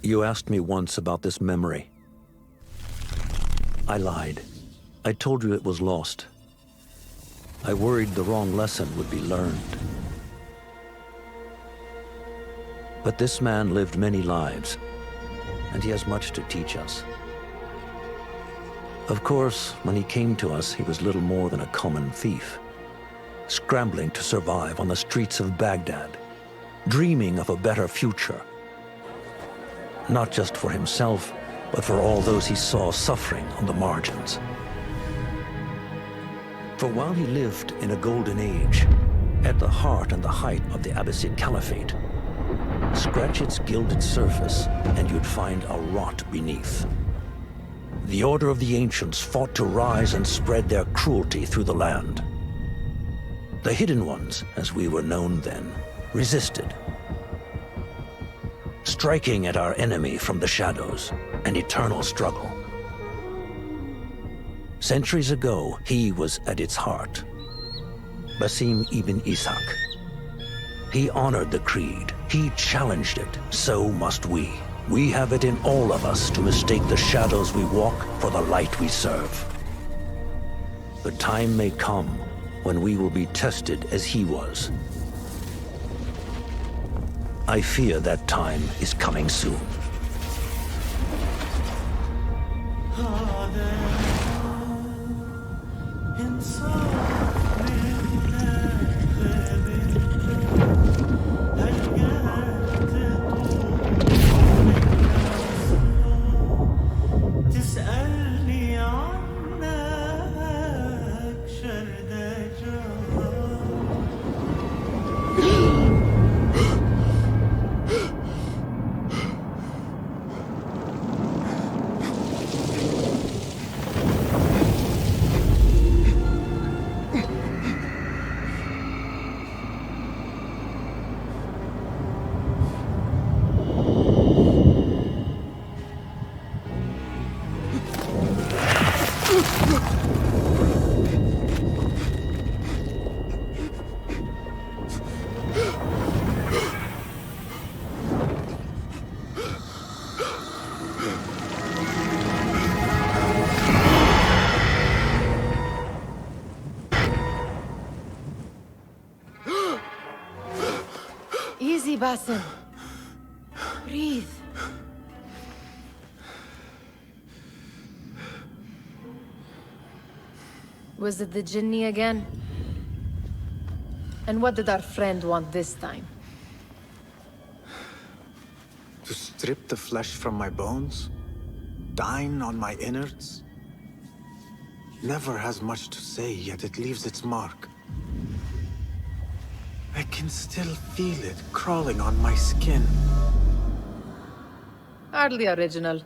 You asked me once about this memory. I lied. I told you it was lost. I worried the wrong lesson would be learned. But this man lived many lives, and he has much to teach us. Of course, when he came to us, he was little more than a common thief, scrambling to survive on the streets of Baghdad, dreaming of a better future. Not just for himself, but for all those he saw suffering on the margins. For while he lived in a golden age, at the heart and the height of the Abbasid Caliphate, scratch its gilded surface and you'd find a rot beneath. The Order of the Ancients fought to rise and spread their cruelty through the land. The Hidden Ones, as we were known then, resisted, striking at our enemy from the shadows, an eternal struggle. Centuries ago, he was at its heart. Basim ibn Ishaq. He honored the creed. He challenged it. So must we. We have it in all of us to mistake the shadows we walk for the light we serve. The time may come when we will be tested as he was. I fear that time is coming soon. Easy, Basim. Breathe. Was it the Jinni again? And what did our friend want this time? To strip the flesh from my bones? Dine on my innards? Never has much to say, yet it leaves its mark. I can still feel it crawling on my skin. Hardly original.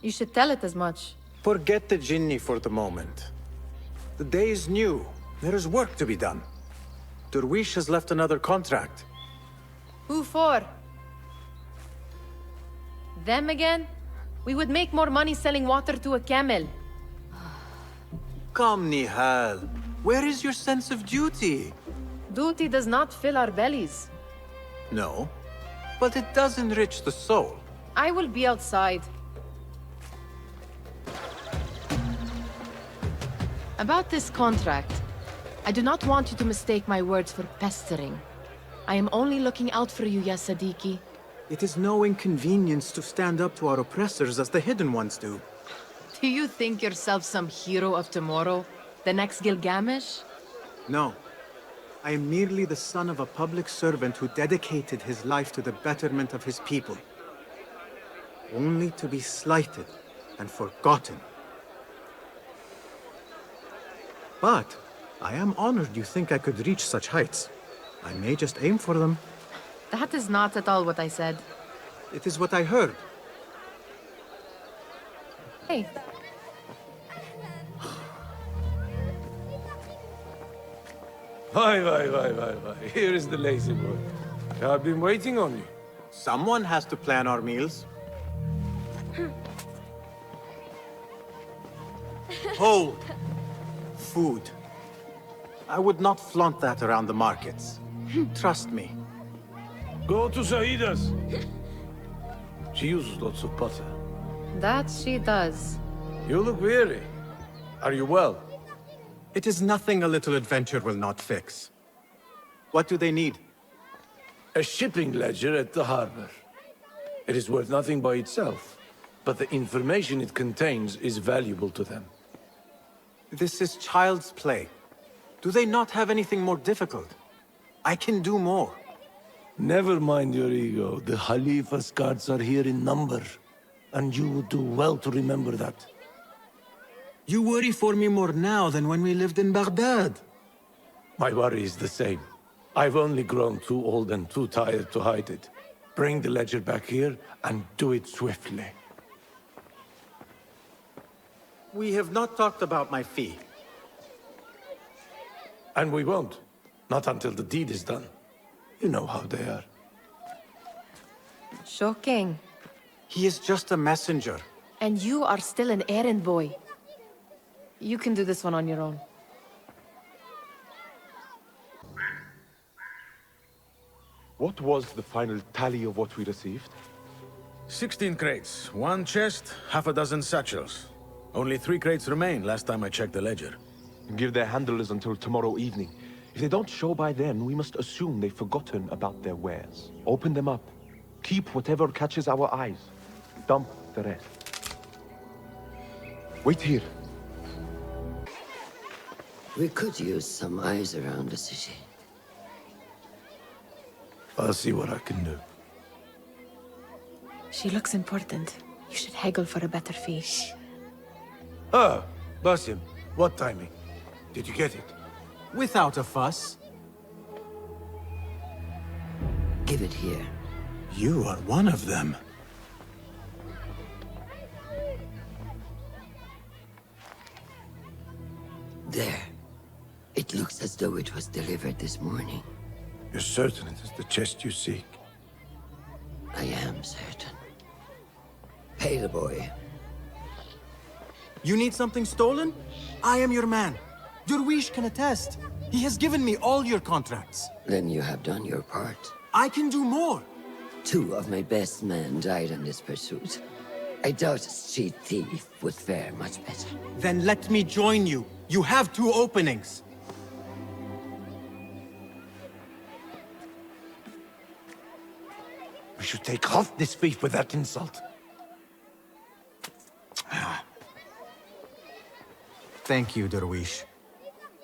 You should tell it as much. Forget the Jinni for the moment. The day is new. There is work to be done. Derwish has left another contract. Who for? Them again? We would make more money selling water to a camel. Come, Nihal. Where is your sense of duty? Duty does not fill our bellies. No, but it does enrich the soul. I will be outside. About this contract, I do not want you to mistake my words for pestering. I am only looking out for you, ya Siddiqui. It is no inconvenience to stand up to our oppressors as the Hidden Ones do. Do you think yourself some hero of tomorrow? The next Gilgamesh? No. I am merely the son of a public servant who dedicated his life to the betterment of his people. Only to be slighted and forgotten. But I am honored you think I could reach such heights. I may just aim for them. That is not at all what I said. It is what I heard. Hey. Why. Here is the lazy boy. I've been waiting on you. Someone has to plan our meals. Hold. Food. I would not flaunt that around the markets. Trust me. Go to Saida's. She uses lots of butter. That she does. You look weary. Are you well? It is nothing a little adventure will not fix. What do they need? A shipping ledger at the harbor. It is worth nothing by itself, but the information it contains is valuable to them. This is child's play. Do they not have anything more difficult? I can do more. Never mind your ego. The Khalifa's guards are here in number, and you would do well to remember that. You worry for me more now than when we lived in Baghdad. My worry is the same. I've only grown too old and too tired to hide it. Bring the ledger back here, and do it swiftly. We have not talked about my fee. And we won't. Not until the deed is done. You know how they are. Shocking. He is just a messenger. And you are still an errand boy. You can do this one on your own. What was the final tally of what we received? 16 crates, 1 chest, half a dozen satchels. Only 3 crates remain last time I checked the ledger. Give their handlers until tomorrow evening. If they don't show by then, we must assume they've forgotten about their wares. Open them up. Keep whatever catches our eyes. Dump the rest. Wait here. We could use some eyes around the city. I'll see what I can do. She looks important. You should haggle for a better fee. Ah, Basim, what timing? Did you get it? Without a fuss. Give it here. You are one of them. There. It looks as though it was delivered this morning. You're certain it is the chest you seek? I am certain. Pay the boy. You need something stolen? I am your man. Durwish can attest. He has given me all your contracts. Then you have done your part. I can do more. 2 of my best men died in this pursuit. I doubt a street thief would fare much better. Then let me join you. You have 2 openings. We should take off this thief with that insult. Thank you, Durwish.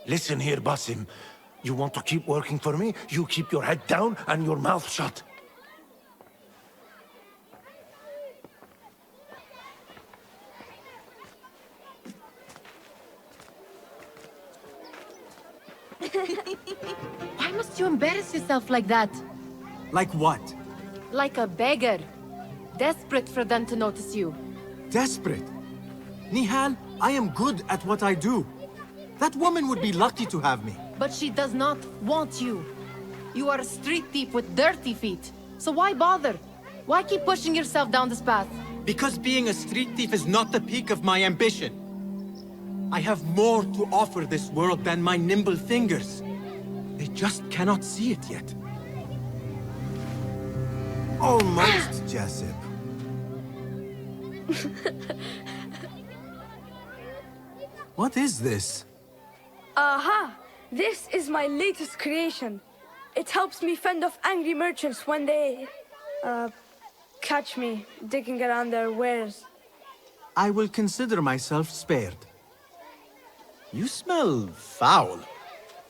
Listen here, Basim. You want to keep working for me? You keep your head down and your mouth shut. Why must you embarrass yourself like that? Like what? Like a beggar. Desperate for them to notice you. Desperate? Nihal, I am good at what I do. That woman would be lucky to have me. But she does not want you. You are a street thief with dirty feet. So why bother? Why keep pushing yourself down this path? Because being a street thief is not the peak of my ambition. I have more to offer this world than my nimble fingers. They just cannot see it yet. Almost, Jessup. What is this? Aha! This is my latest creation. It helps me fend off angry merchants when they... catch me digging around their wares. I will consider myself spared. You smell foul.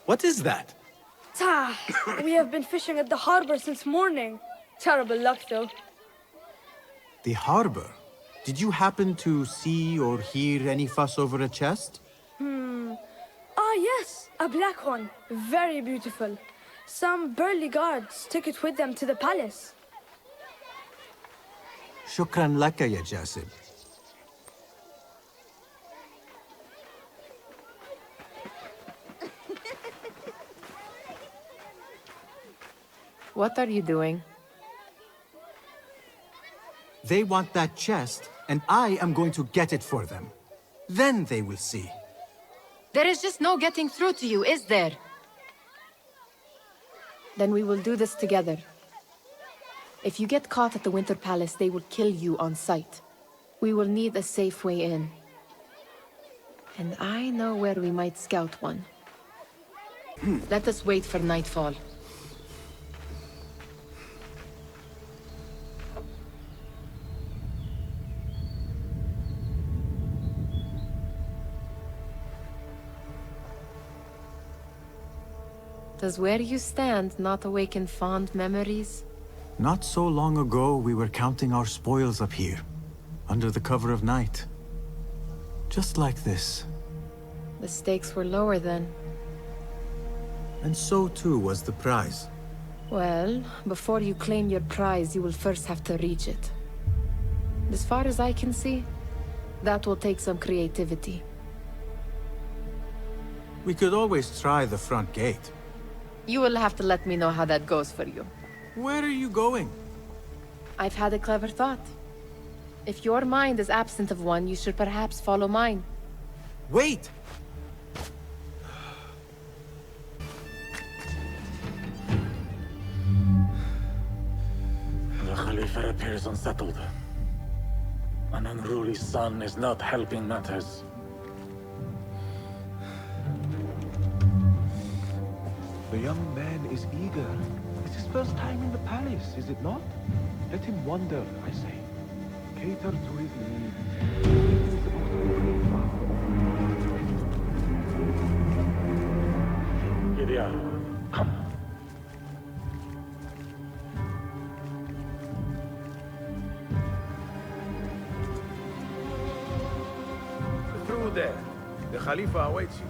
What is that? Tah! We have been fishing at the harbor since morning. Terrible luck, though. The harbor? Did you happen to see or hear any fuss over a chest? Ah, yes, a black one. Very beautiful. Some burly guards took it with them to the palace. Shukran laka, ya Jasib. What are you doing? They want that chest, and I am going to get it for them. Then they will see. There is just no getting through to you, is there? Then we will do this together. If you get caught at the Winter Palace, they will kill you on sight. We will need a safe way in. And I know where we might scout one. Let us wait for nightfall. Does where you stand not awaken fond memories? Not so long ago, we were counting our spoils up here, under the cover of night. Just like this. The stakes were lower then. And so too was the prize. Well, before you claim your prize, you will first have to reach it. As far as I can see, that will take some creativity. We could always try the front gate. You will have to let me know how that goes for you. Where are you going? I've had a clever thought. If your mind is absent of one, you should perhaps follow mine. Wait! The Khalifa appears unsettled. An unruly son is not helping matters. The young man is eager. It's his first time in the palace, is it not? Let him wander, I say. Cater to his needs. Lydia, come. Through there. The Khalifa awaits you.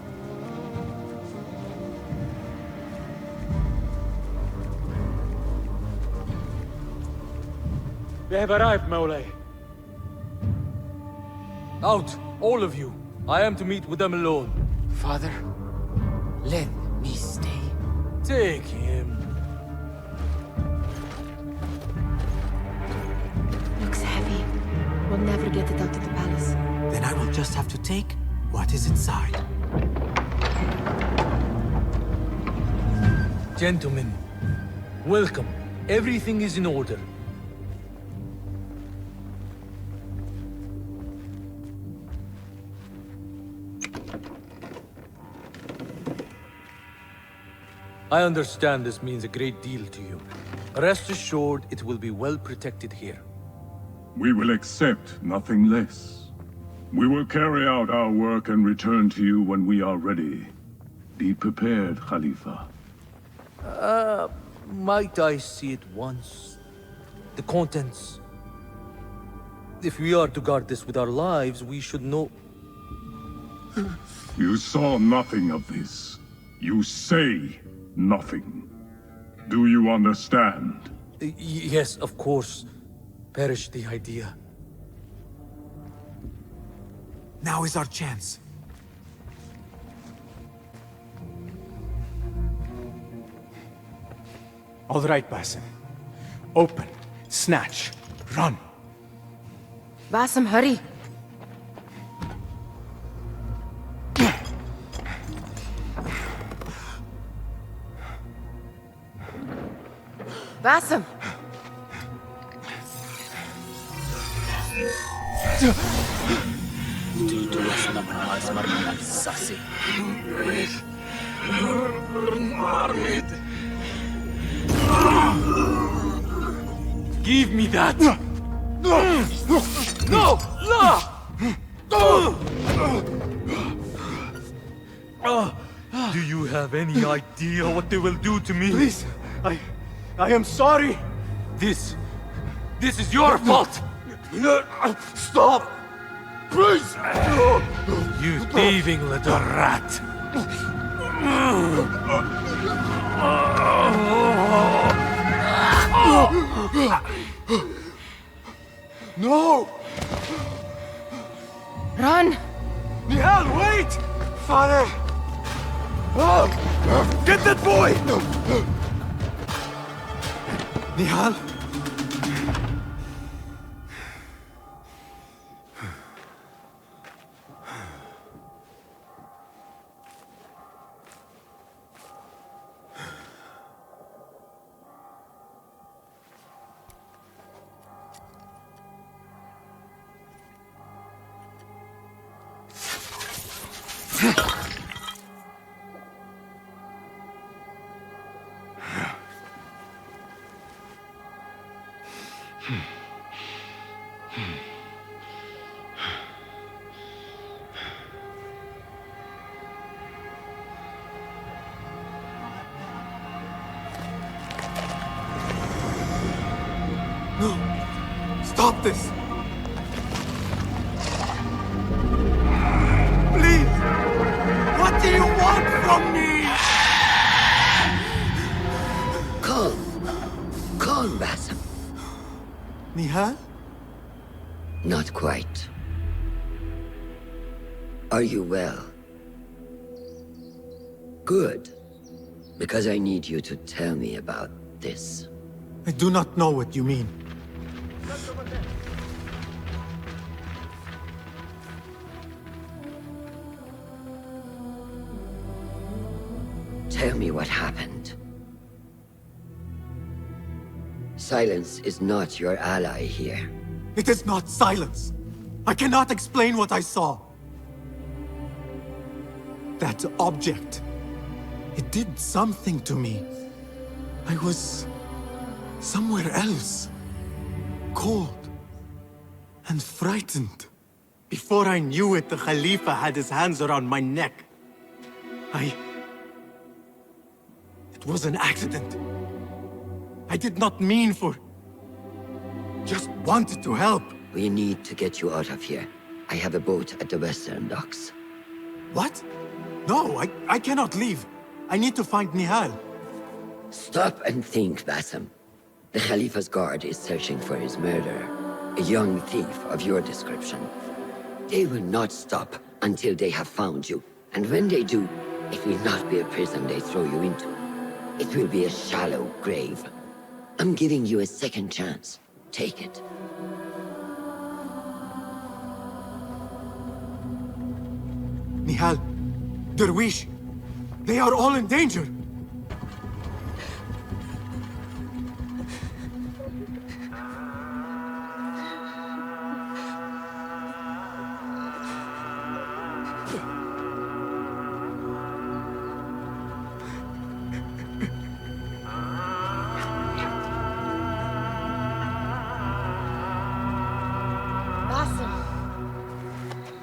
They have arrived, Mawlay. Out, all of you. I am to meet with them alone. Father, let me stay. Take him. Looks heavy. We'll never get it out of the palace. Then I will just have to take what is inside. Gentlemen, welcome. Everything is in order. I understand this means a great deal to you. Rest assured, it will be well protected here. We will accept nothing less. We will carry out our work and return to you when we are ready. Be prepared, Khalifa. Might I see it once? The contents. If we are to guard this with our lives, we should know... You saw nothing of this. You say nothing. Do you understand? Yes, of course. Perish the idea. Now is our chance. All right, Basim. Open, snatch, run. Basim, hurry! Basim! Give me that! No! No! Do you have any idea what they will do to me? Please, I am sorry. This is your fault! Stop! Please! You thieving little rat! No! Run! Nihal, wait! Father! Get that boy! Nihal? No! Stop this! Please! What do you want from me? Calm. Calm, Basim. Nihal? Not quite. Are you well? Good. Because I need you to tell me about this. I do not know what you mean. Tell me what happened. Silence is not your ally here. It is not silence. I cannot explain what I saw. That object. It did something to me. I was somewhere else. Cold. And frightened. Before I knew it, the Khalifa had his hands around my neck. It was an accident. I did not mean for... Just wanted to help. We need to get you out of here. I have a boat at the western docks. What? No, I cannot leave. I need to find Nihal. Stop and think, Basim. The Khalifa's guard is searching for his murderer. A young thief of your description. They will not stop until they have found you. And when they do, it will not be a prison they throw you into. It will be a shallow grave. I'm giving you a second chance. Take it. Nihal, Derwish, they are all in danger.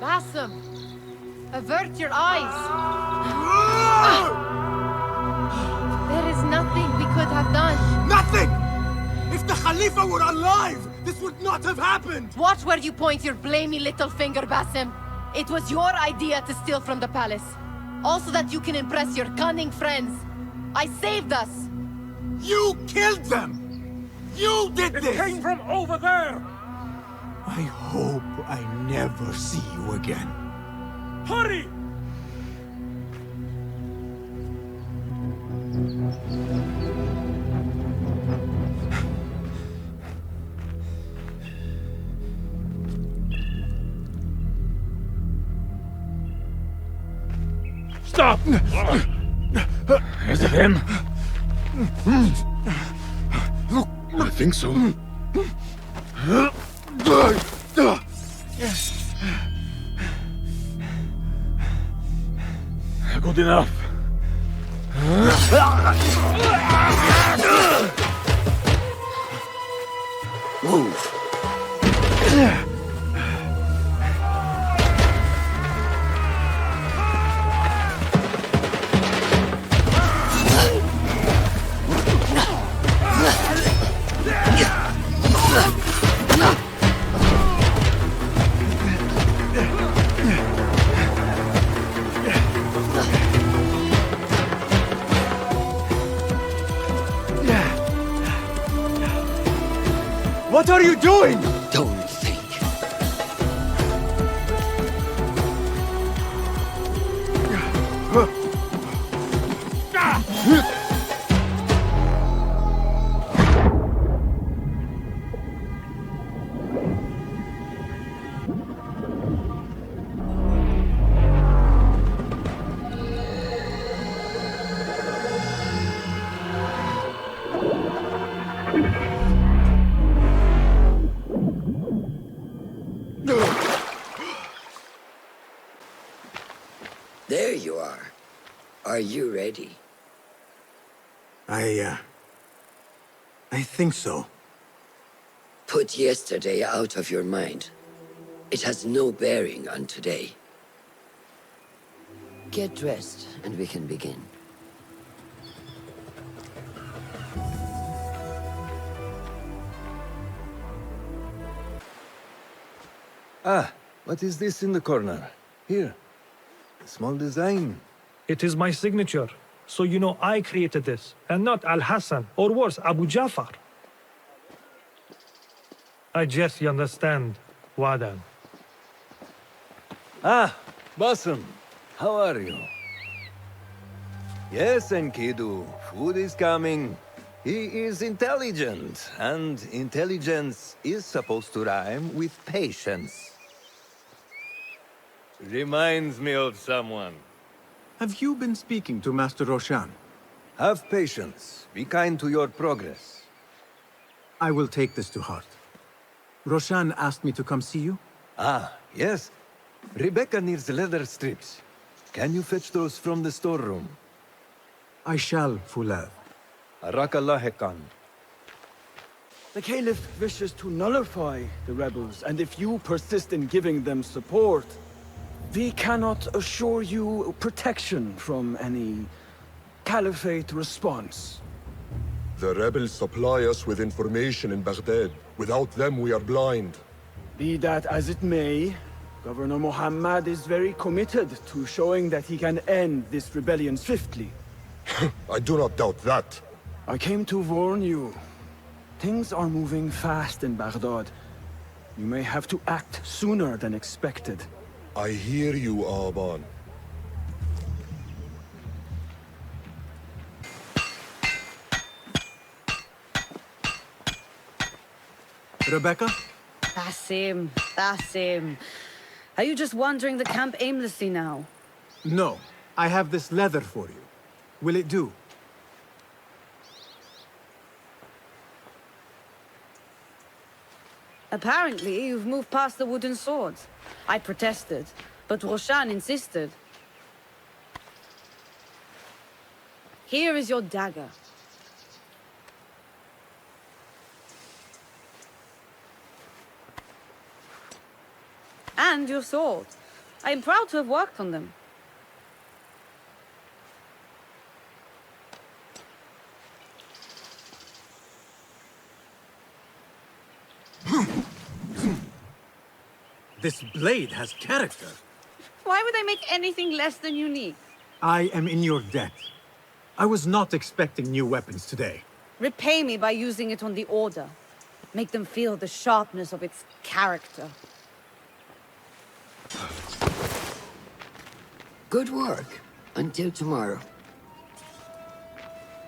Basim! Avert your eyes! There is nothing we could have done. Nothing! If the Khalifa were alive, this would not have happened! Watch where you point your blamey little finger, Basim. It was your idea to steal from the palace. Also that you can impress your cunning friends. I saved us! You killed them! You did this! It came from over there! I hope I never see you again. Hurry! Stop! Is it him? I think so. Good enough. Move. What are you doing? Don't think. There you are. Are you ready? I think so. Put yesterday out of your mind. It has no bearing on today. Get dressed, and we can begin. Ah, what is this in the corner? Here. A small design. It is my signature. So you know I created this, and not Al-Hassan, or worse, Abu Jafar. I guess you understand, Wadan. Ah, Basim. How are you? Yes, Enkidu. Food is coming. He is intelligent, and intelligence is supposed to rhyme with patience. Reminds me of someone. Have you been speaking to Master Roshan? Have patience. Be kind to your progress. I will take this to heart. Roshan asked me to come see you? Ah, yes. Rebecca needs leather strips. Can you fetch those from the storeroom? I shall, Fulav. Arakallah Khan. The Caliph wishes to nullify the rebels, and if you persist in giving them support, we cannot assure you protection from any Caliphate response. The rebels supply us with information in Baghdad. Without them, we are blind. Be that as it may, Governor Muhammad is very committed to showing that he can end this rebellion swiftly. I do not doubt that. I came to warn you. Things are moving fast in Baghdad. You may have to act sooner than expected. I hear you, Aban. Rebecca? Basim. Are you just wandering the camp aimlessly now? No. I have this leather for you. Will it do? Apparently, you've moved past the wooden swords. I protested, but Roshan insisted. Here is your dagger. And your sword. I am proud to have worked on them. This blade has character. Why would I make anything less than unique? I am in your debt. I was not expecting new weapons today. Repay me by using it on the Order. Make them feel the sharpness of its character. Good work. Until tomorrow.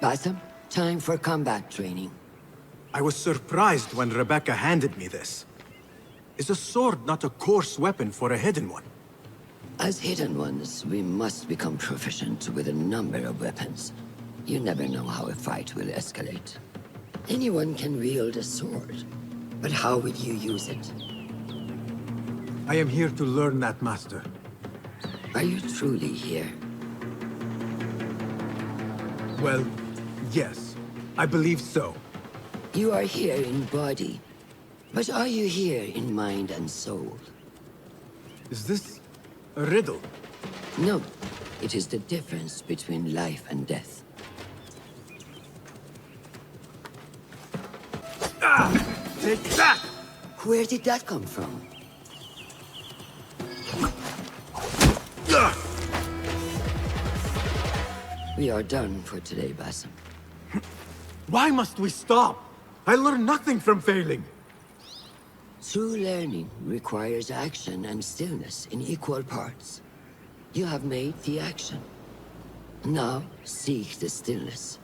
Basim, time for combat training. I was surprised when Rebecca handed me this. Is a sword not a coarse weapon for a hidden one? As hidden ones, we must become proficient with a number of weapons. You never know how a fight will escalate. Anyone can wield a sword, but how will you use it? I am here to learn that, Master. Are you truly here? Well, yes. I believe so. You are here in body, but are you here in mind and soul? Is this a riddle? No. It is the difference between life and death. Ah! Take that! Where did that come from? We are done for today, Basim. Why must we stop? I learn nothing from failing. True learning requires action and stillness in equal parts. You have made the action. Now, seek the stillness.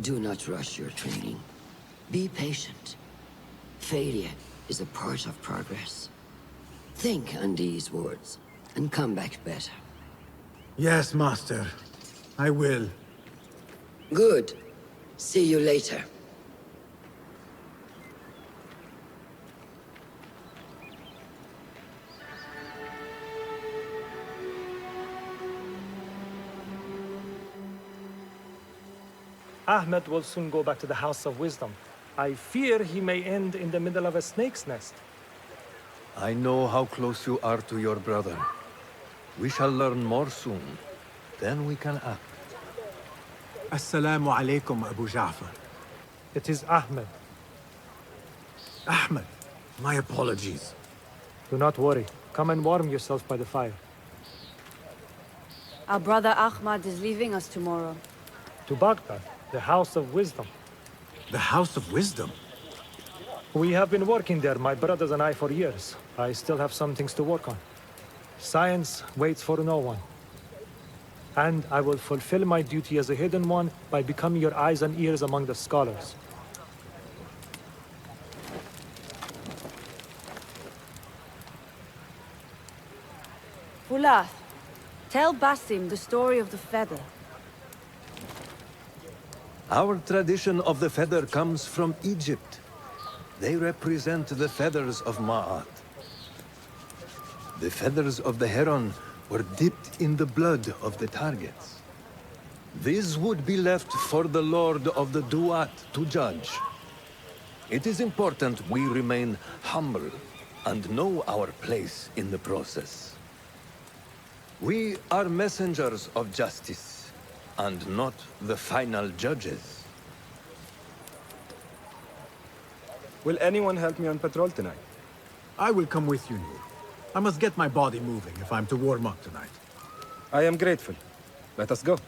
Do not rush your training. Be patient. Failure is a part of progress. Think on these words, and come back better. Yes, Master. I will. Good. See you later. Ahmed will soon go back to the House of Wisdom. I fear he may end in the middle of a snake's nest. I know how close you are to your brother. We shall learn more soon. Then we can act. Assalamu alaikum, Abu Ja'far. It is Ahmed. Ahmed, my apologies. Do not worry. Come and warm yourself by the fire. Our brother Ahmad is leaving us tomorrow. To Baghdad, the House of Wisdom. The House of Wisdom? We have been working there, my brothers and I, for years. I still have some things to work on. Science waits for no one. And I will fulfill my duty as a hidden one by becoming your eyes and ears among the scholars. Fulath, tell Basim the story of the feather. Our tradition of the feather comes from Egypt. They represent the feathers of Ma'at. The feathers of the heron were dipped in the blood of the targets. These would be left for the Lord of the Duat to judge. It is important we remain humble and know our place in the process. We are messengers of justice, and not the final judges. Will anyone help me on patrol tonight? I will come with you, Noor. I must get my body moving if I'm to warm up tonight. I am grateful. Let us go.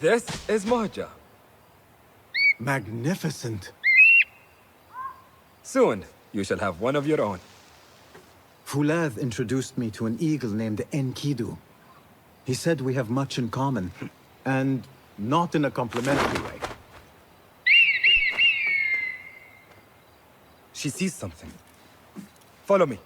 This is Mohaja. Magnificent. Soon, you shall have one of your own. Fulath introduced me to an eagle named Enkidu. He said we have much in common, and not in a complimentary way. She sees something. Follow me.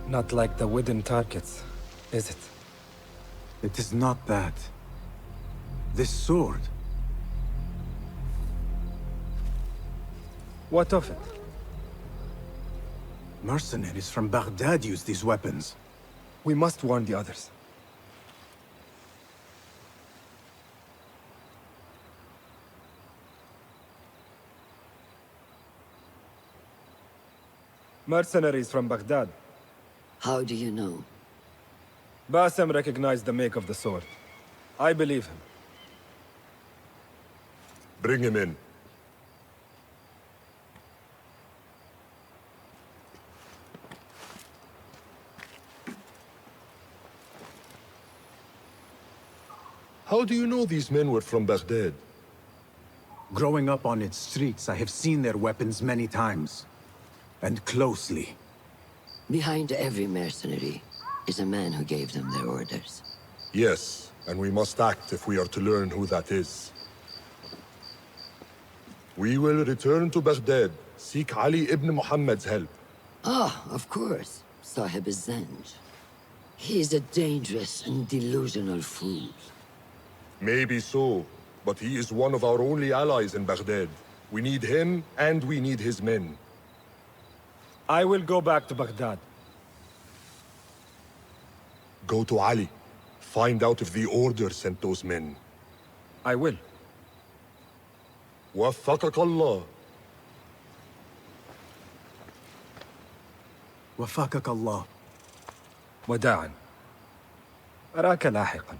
Not like the wooden targets, is it? It is not that. This sword. What of it? Mercenaries from Baghdad use these weapons. We must warn the others. Mercenaries from Baghdad. How do you know? Basim recognized the make of the sword. I believe him. Bring him in. How do you know these men were from Baghdad? Growing up on its streets, I have seen their weapons many times. And closely. Behind every mercenary is a man who gave them their orders. Yes, and we must act if we are to learn who that is. We will return to Baghdad, seek Ali ibn Muhammad's help. Ah, of course. Sahib is Zanj. He is a dangerous and delusional fool. Maybe so, but he is one of our only allies in Baghdad. We need him, and we need his men. I will go back to Baghdad. Go to Ali. Find out if the Order sent those men. I will. وفقك الله. وفقك الله. وداعا. أراك لاحقا.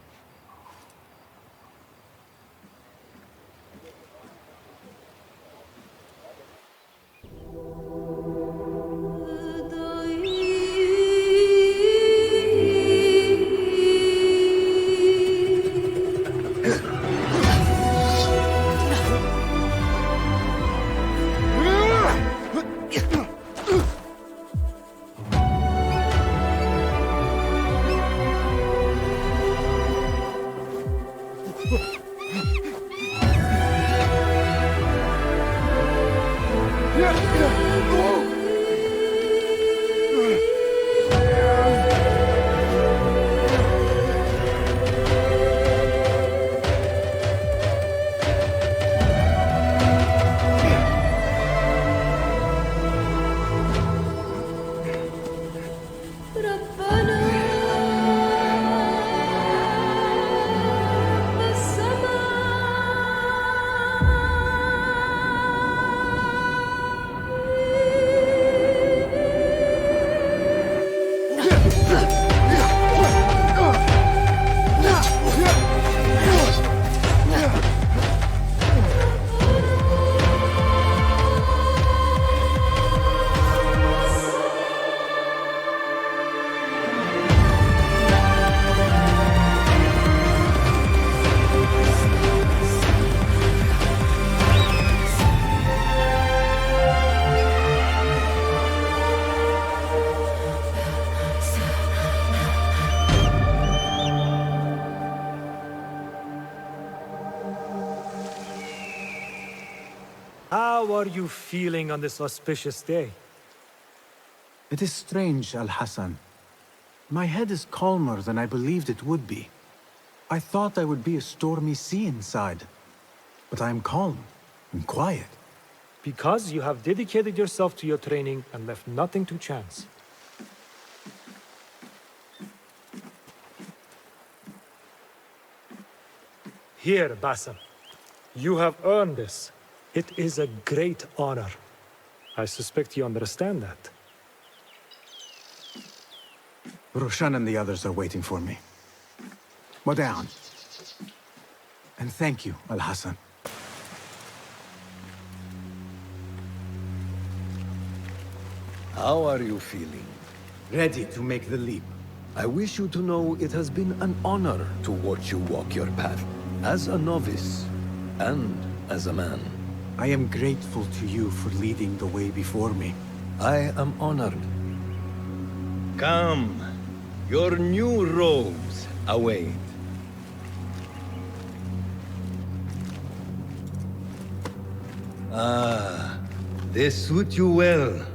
How are you feeling on this auspicious day? It is strange, Al-Hassan. My head is calmer than I believed it would be. I thought there would be a stormy sea inside. But I am calm and quiet. Because you have dedicated yourself to your training and left nothing to chance. Here, Basim. You have earned this. It is a great honor. I suspect you understand that. Roshan and the others are waiting for me. Down. And thank you, Al-Hassan. How are you feeling? Ready to make the leap. I wish you to know it has been an honor to watch you walk your path, as a novice and as a man. I am grateful to you for leading the way before me. I am honored. Come, your new robes await. Ah, they suit you well.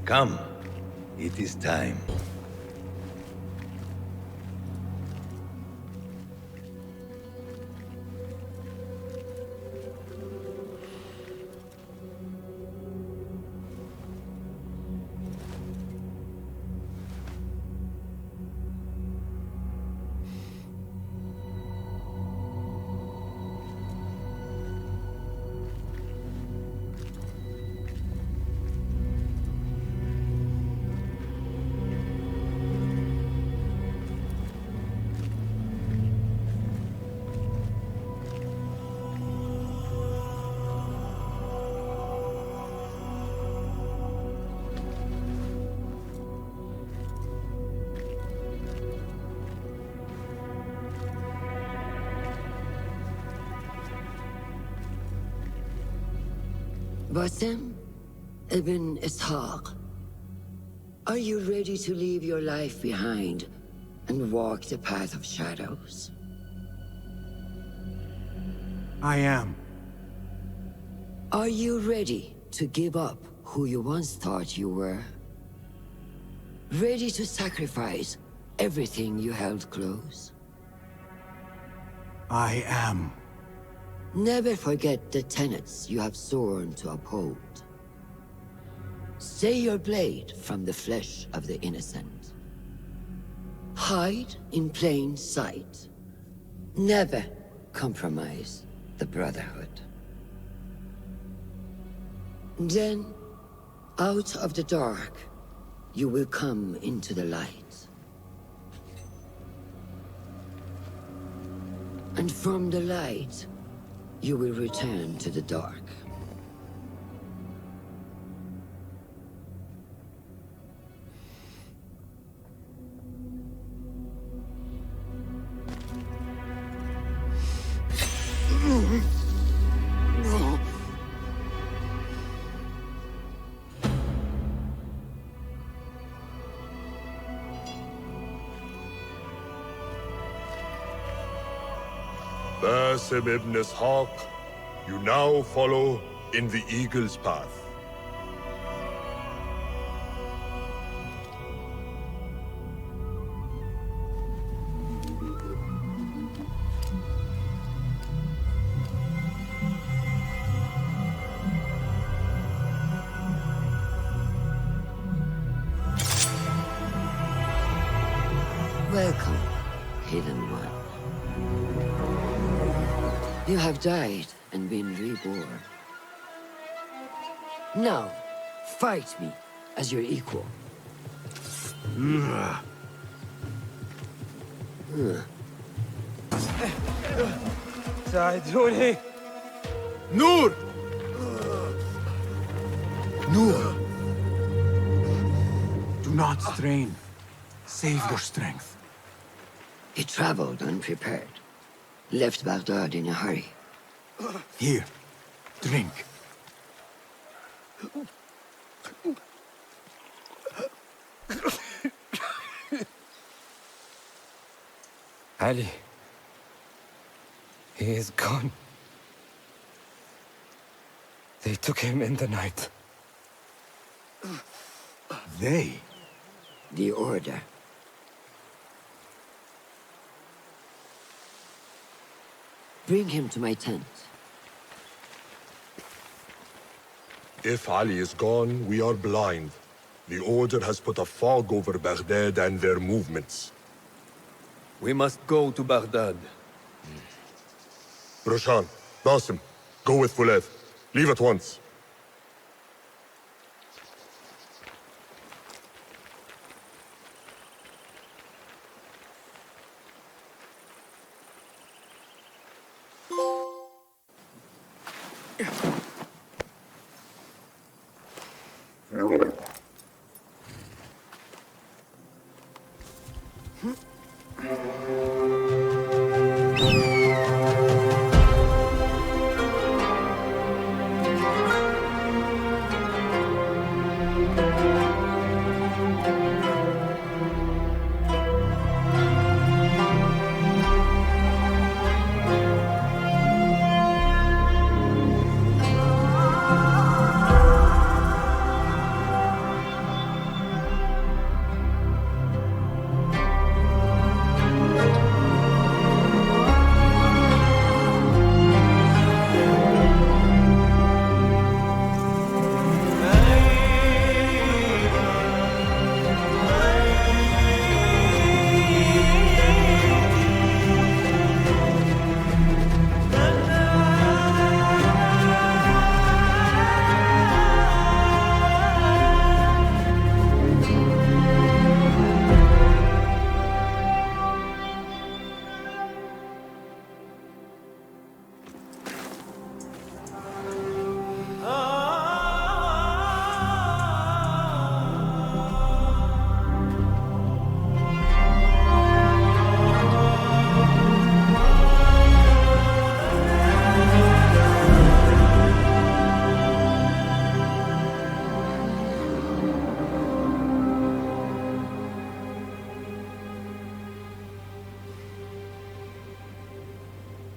Come, it is time. Basim ibn Ishaq, are you ready to leave your life behind and walk the path of shadows? I am. Are you ready to give up who you once thought you were? Ready to sacrifice everything you held close? I am. Never forget the tenets you have sworn to uphold. Stay your blade from the flesh of the innocent. Hide in plain sight. Never compromise the Brotherhood. Then, out of the dark, you will come into the light. And from the light, you will return to the dark. Basim ibn Ishaq, you now follow in the Eagle's path. Welcome, Hidden One. You have died and been reborn. Now, fight me as your equal. ساعدوني. نور! Noor! Do not strain. Save your strength. He traveled unprepared. Left Baghdad in a hurry. Here, drink. Ali. He is gone. They took him in the night. They? The Order. Bring him to my tent. If Ali is gone, we are blind. The Order has put a fog over Baghdad and their movements. We must go to Baghdad. Roshan, Basim, go with Fulev. Leave at once.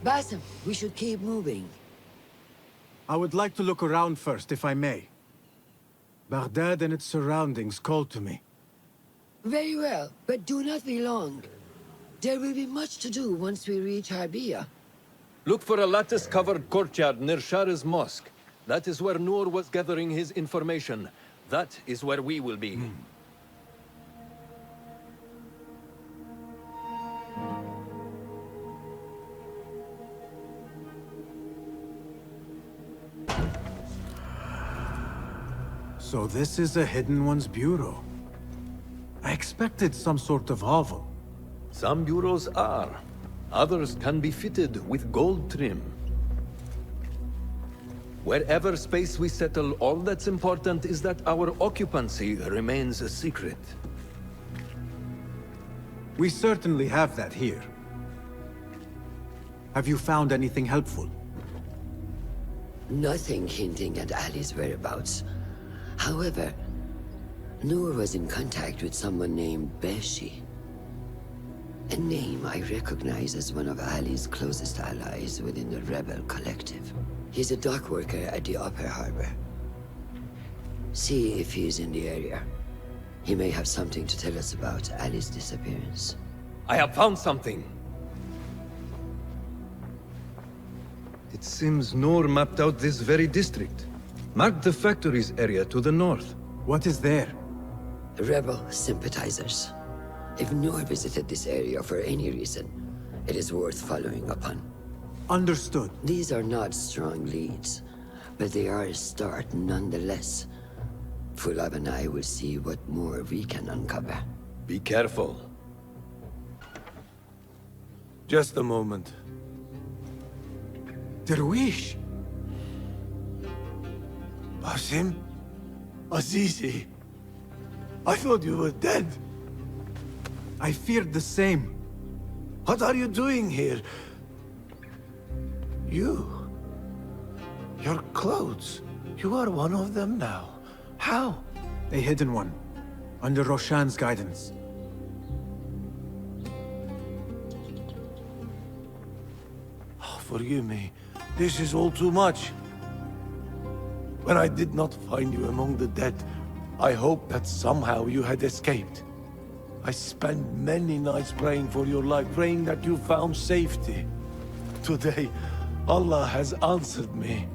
Basim, we should keep moving. I would like to look around first, if I may. Baghdad and its surroundings call to me. Very well, but do not be long. There will be much to do once we reach Harbiya. Look for a lattice-covered courtyard near Shah's mosque. That is where Noor was gathering his information. That is where we will be. So this is a Hidden One's bureau. I expected some sort of hovel. Some bureaus are. Others can be fitted with gold trim. Wherever space we settle, all that's important is that our occupancy remains a secret. We certainly have that here. Have you found anything helpful? Nothing hinting at Ali's whereabouts. However, Noor was in contact with someone named Beshi. A name I recognize as one of Ali's closest allies within the rebel collective. He's a dock worker at the Upper Harbor. See if he's in the area. He may have something to tell us about Ali's disappearance. I have found something. It seems Noor mapped out this very district. Marked the factories area to the north. What is there? Rebel sympathizers. If Noor visited this area for any reason, it is worth following up on. Understood. These are not strong leads, but they are a start nonetheless. Fulav and I will see what more we can uncover. Be careful. Just a moment. Derwish! Basim? Azizi? I thought you were dead. I feared the same. What are you doing here? You... Your clothes. You are one of them now. How? A Hidden One. Under Roshan's guidance. Oh, forgive me. This is all too much. When I did not find you among the dead, I hoped that somehow you had escaped. I spent many nights praying for your life, praying that you found safety. Today, Allah has answered me.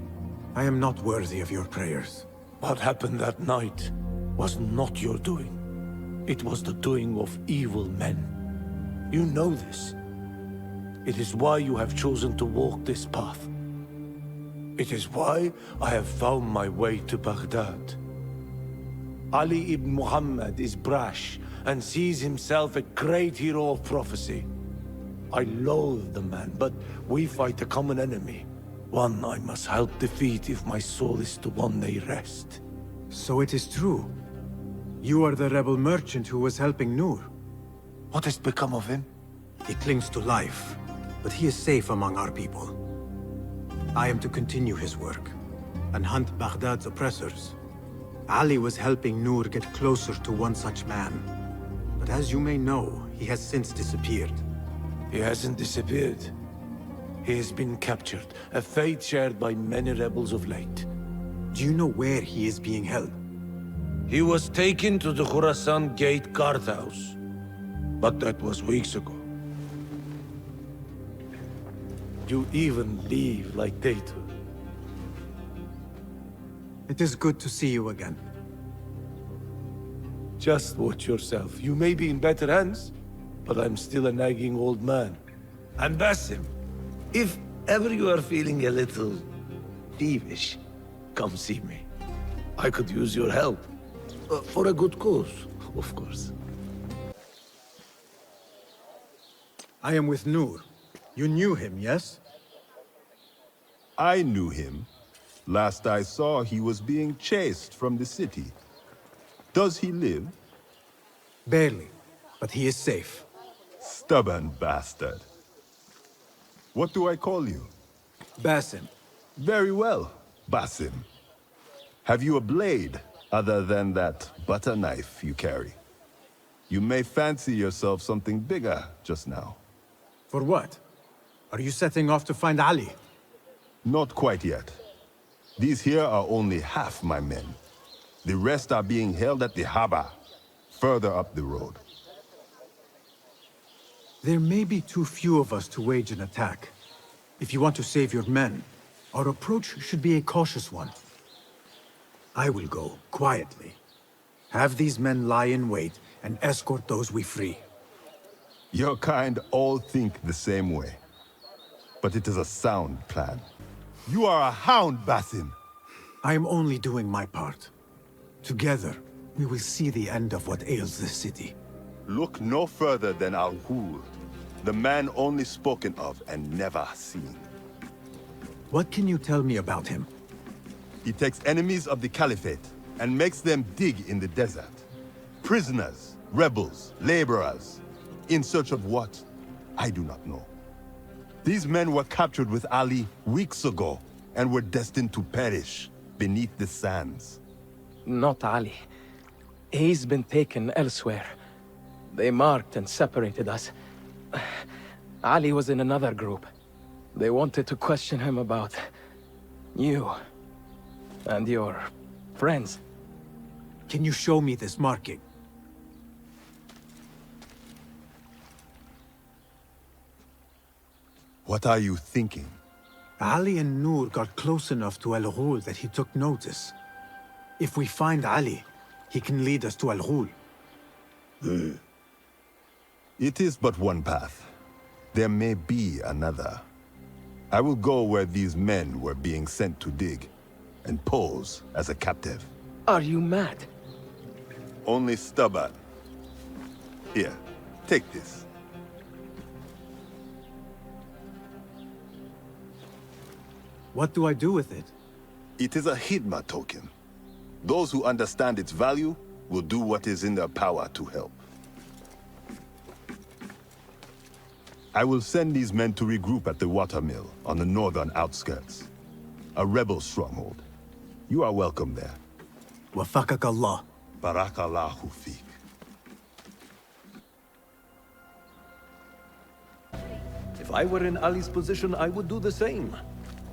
I am not worthy of your prayers. What happened that night was not your doing. It was the doing of evil men. You know this. It is why you have chosen to walk this path. It is why I have found my way to Baghdad. Ali ibn Muhammad is brash and sees himself a great hero of prophecy. I loathe the man, but we fight a common enemy. One I must help defeat if my soul is to one day rest. So it is true. You are the rebel merchant who was helping Nur. What has become of him? He clings to life, but he is safe among our people. I am to continue his work and hunt Baghdad's oppressors. Ali was helping Nur get closer to one such man. But as you may know, he has since disappeared. He hasn't disappeared. He has been captured, a fate shared by many rebels of late. Do you know where he is being held? He was taken to the Khurasan Gate guardhouse. But that was weeks ago. You even leave like they do. It is good to see you again. Just watch yourself. You may be in better hands, but I'm still a nagging old man. And Basim, if ever you are feeling a little peevish, come see me. I could use your help. For a good cause, of course. I am with Nur. You knew him, yes? I knew him. Last I saw, he was being chased from the city. Does he live? Barely, but he is safe. Stubborn bastard. What do I call you? Basim. Very well, Basim. Have you a blade, other than that butter knife you carry? You may fancy yourself something bigger just now. For what? Are you setting off to find Ali? Not quite yet. These here are only half my men. The rest are being held at the Haba, further up the road. There may be too few of us to wage an attack. If you want to save your men, our approach should be a cautious one. I will go, quietly. Have these men lie in wait and escort those we free. Your kind all think the same way. But it is a sound plan. You are a hound, Basim! I am only doing my part. Together, we will see the end of what ails this city. Look no further than Al-Ghul, the man only spoken of and never seen. What can you tell me about him? He takes enemies of the Caliphate and makes them dig in the desert. Prisoners, rebels, laborers. In search of what? I do not know. These men were captured with Ali weeks ago and were destined to perish beneath the sands. Not Ali. He's been taken elsewhere. They marked and separated us. Ali was in another group. They wanted to question him about you and your friends. Can you show me this marking? What are you thinking? Ali and Nur got close enough to Al-Ghul that he took notice. If we find Ali, he can lead us to Al-Ghul. It is but one path. There may be another. I will go where these men were being sent to dig, and pose as a captive. Are you mad? Only stubborn. Here, take this. What do I do with it? It is a Hidma token. Those who understand its value will do what is in their power to help. I will send these men to regroup at the watermill on the northern outskirts. A rebel stronghold. You are welcome there. Wafakak Allah. Barakallahu feek. If I were in Ali's position, I would do the same.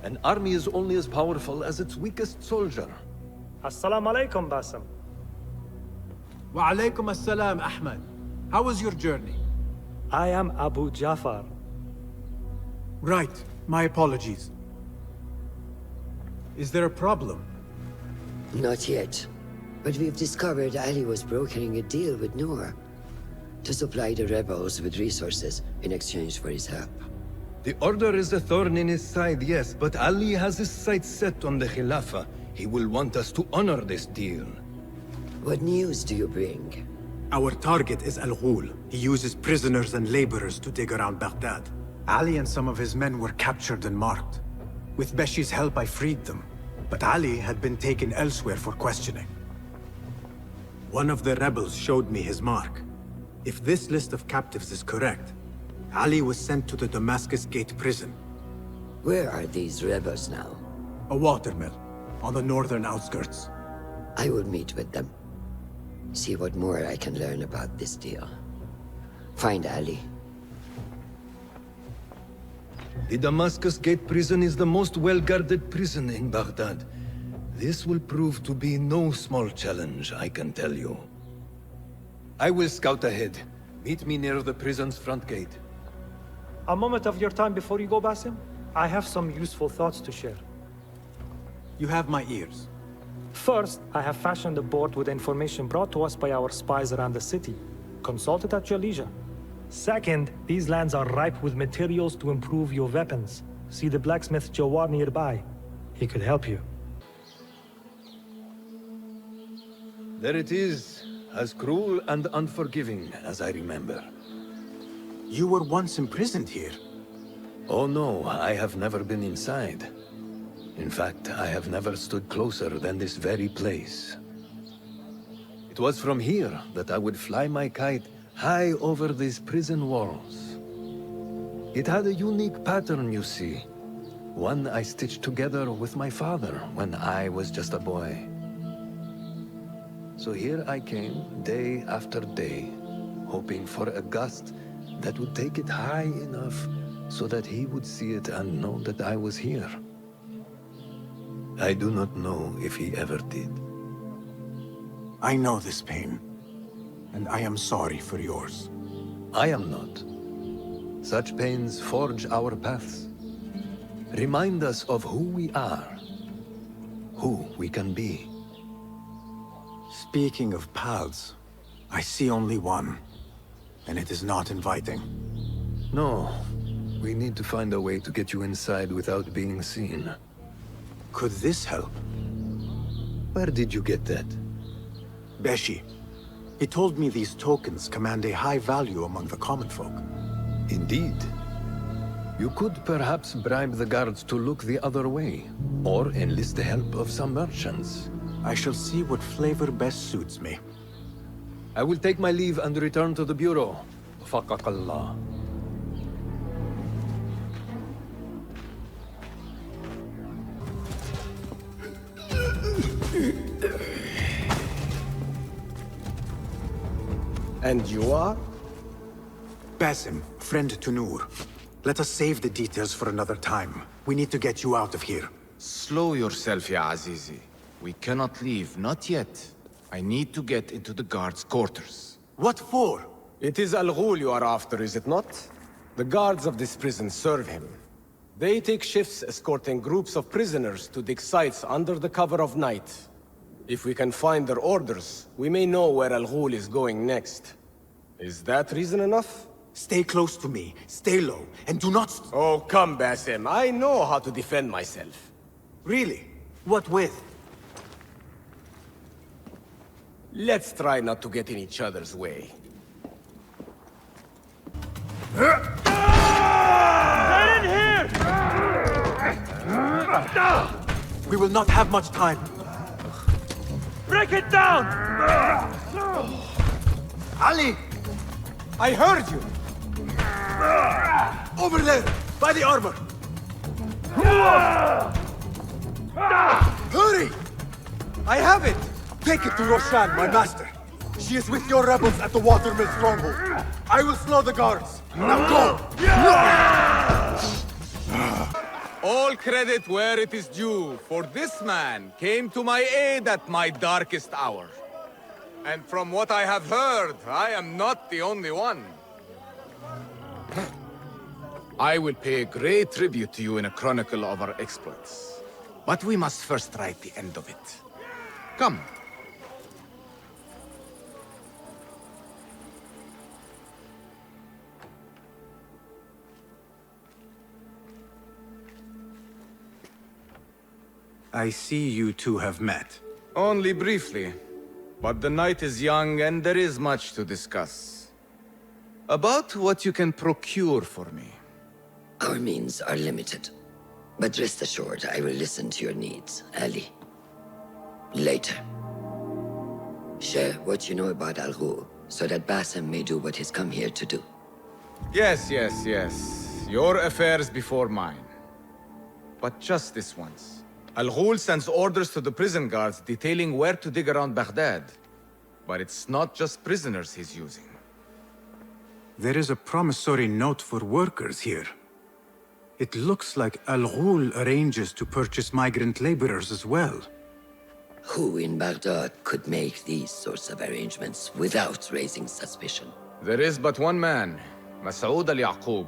An army is only as powerful as its weakest soldier. Assalamu alaikum, Basim. Wa alaikum assalam, Ahmed. How was your journey? I am Abu Jafar. Right. My apologies. Is there a problem? Not yet. But we've discovered Ali was brokering a deal with Noor to supply the rebels with resources in exchange for his help. The Order is a thorn in his side, yes, but Ali has his sights set on the Khilafah. He will want us to honor this deal. What news do you bring? Our target is Al Ghul. He uses prisoners and laborers to dig around Baghdad. Ali and some of his men were captured and marked. With Beshi's help, I freed them. But Ali had been taken elsewhere for questioning. One of the rebels showed me his mark. If this list of captives is correct, Ali was sent to the Damascus Gate prison. Where are these rebels now? A watermill, on the northern outskirts. I will meet with them. See what more I can learn about this deal. Find Ali. The Damascus Gate prison is the most well-guarded prison in Baghdad. This will prove to be no small challenge, I can tell you. I will scout ahead. Meet me near the prison's front gate. A moment of your time before you go, Basim. I have some useful thoughts to share. You have my ears. First, I have fashioned a board with information brought to us by our spies around the city. Consult it at your leisure. Second, these lands are ripe with materials to improve your weapons. See the blacksmith Jawar nearby. He could help you. There it is, as cruel and unforgiving as I remember. You were once imprisoned here. Oh no, I have never been inside. In fact, I have never stood closer than this very place. It was from here that I would fly my kite high over these prison walls. It had a unique pattern, you see. One I stitched together with my father when I was just a boy. So here I came, day after day, hoping for a gust that would take it high enough so that he would see it and know that I was here. I do not know if he ever did. I know this pain, and I am sorry for yours. I am not. Such pains forge our paths. Remind us of who we are, who we can be. Speaking of paths, I see only one, and it is not inviting. No, we need to find a way to get you inside without being seen. Could this help? Where did you get that? Beshi. He told me these tokens command a high value among the common folk. Indeed. You could perhaps bribe the guards to look the other way, or enlist the help of some merchants. I shall see what flavor best suits me. I will take my leave and return to the Bureau. Faqaqallah. And you are? Basim, friend to Noor. Let us save the details for another time. We need to get you out of here. Slow yourself, ya Azizi. We cannot leave, not yet. I need to get into the guards' quarters. What for? It is Al Ghul you are after, is it not? The guards of this prison serve him. They take shifts escorting groups of prisoners to dig sites under the cover of night. If we can find their orders, we may know where Al Ghul is going next. Is that reason enough? Stay close to me, stay low, and do not... Oh, come, Basim. I know how to defend myself. Really? What with? Let's try not to get in each other's way. Get in here! We will not have much time. Break it down! Ali! I heard you! Over there, by the armor! Hurry! I have it! Take it to Roshan, my master. She is with your rebels at the watermill stronghold. I will slow the guards. Now go! All all credit where it is due, for this man came to my aid at my darkest hour. And from what I have heard, I am not the only one. I will pay great tribute to you in a chronicle of our exploits. But we must first write the end of it. Come. I see you two have met. Only briefly. But the night is young and there is much to discuss. About what you can procure for me. Our means are limited. But rest assured, I will listen to your needs, Ali. Later. Share what you know about Al Ghul, so that Basim may do what he's come here to do. Yes. Your affairs before mine. But just this once. Al Ghul sends orders to the prison guards detailing where to dig around Baghdad. But it's not just prisoners he's using. There is a promissory note for workers here. It looks like Al Ghul arranges to purchase migrant laborers as well. Who in Baghdad could make these sorts of arrangements without raising suspicion? There is but one man, Masoud al-Yaqub.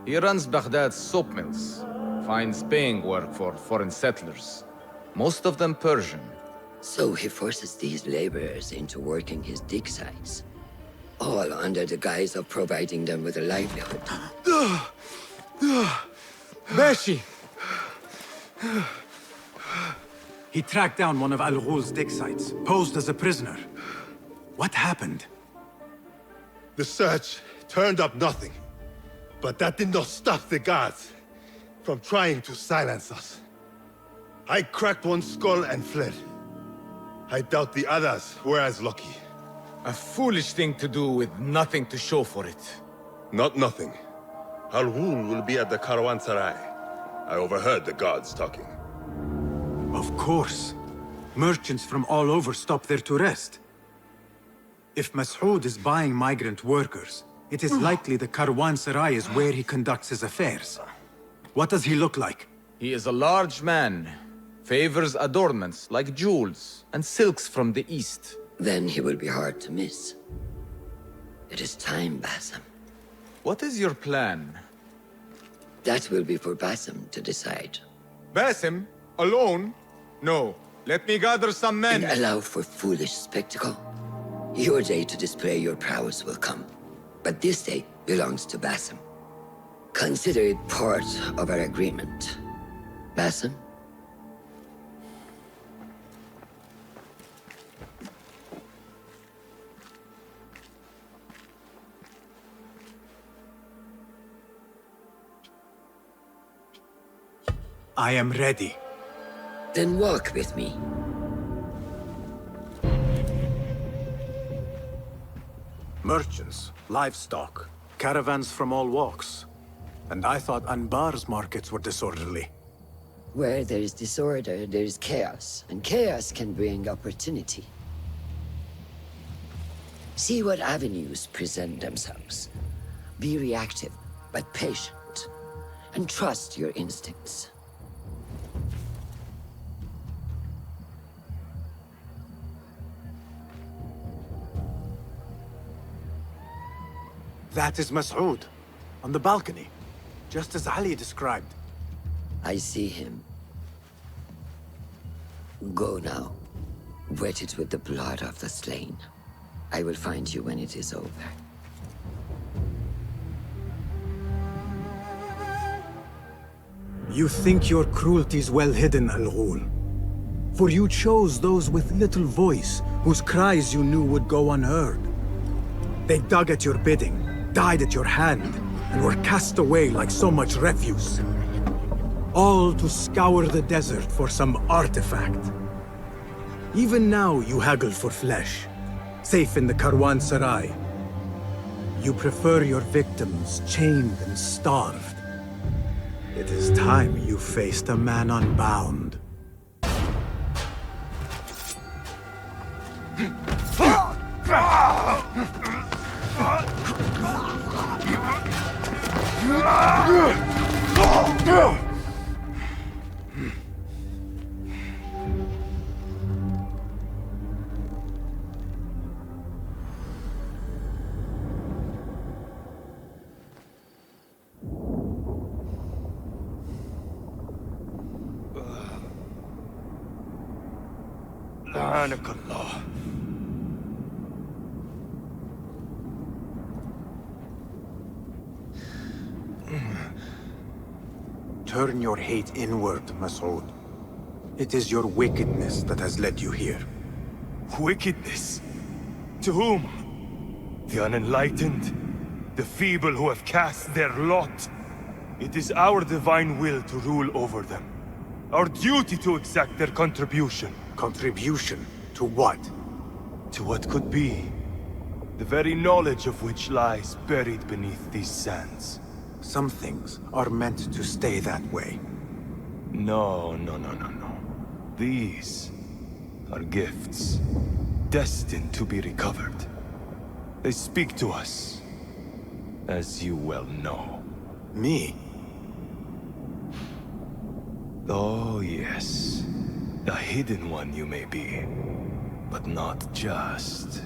He runs Baghdad's soap mills, finds paying work for foreign settlers, most of them Persian. So he forces these laborers into working his dig sites, all under the guise of providing them with a livelihood. Bashi! He tracked down one of Al Ghul's dig sites, posed as a prisoner. What happened? The search turned up nothing. But that did not stop the guards from trying to silence us. I cracked one skull and fled. I doubt the others were as lucky. A foolish thing to do with nothing to show for it. Not nothing. Al Ghul will be at the Caravanserai. I overheard the guards talking. Of course. Merchants from all over stop there to rest. If Masoud is buying migrant workers, it is likely the Caravanserai is where he conducts his affairs. What does he look like? He is a large man. Favors adornments like jewels and silks from the east. Then he will be hard to miss. It is time, Basim. What is your plan? That will be for Basim to decide. Basim? Alone? No. Let me gather some men. And allow for foolish spectacle. Your day to display your prowess will come. But this day belongs to Basim. Consider it part of our agreement. Basim? I am ready. Then walk with me. Merchants, livestock, caravans from all walks. And I thought Anbar's markets were disorderly. Where there is disorder, there is chaos. And chaos can bring opportunity. See what avenues present themselves. Be reactive, but patient. And trust your instincts. That is Masoud, on the balcony, just as Ali described. I see him. Go now. Wet it with the blood of the slain. I will find you when it is over. You think your cruelty is well hidden, Al Ghul. For you chose those with little voice, whose cries you knew would go unheard. They dug at your bidding, died at your hand, and were cast away like so much refuse. All to scour the desert for some artifact. Even now you haggle for flesh, safe in the Caravanserai. You prefer your victims chained and starved. It is time you faced a man unbound. Subhanakallah. Turn your hate inward, Masood. It is your wickedness that has led you here. Wickedness? To whom? The unenlightened? The feeble who have cast their lot? It is our divine will to rule over them. Our duty to exact their contribution. Contribution? To what? To what could be. The very knowledge of which lies buried beneath these sands. Some things are meant to stay that way. No. These are gifts, destined to be recovered. They speak to us, as you well know. Me? Oh, yes. A hidden one you may be, but not just.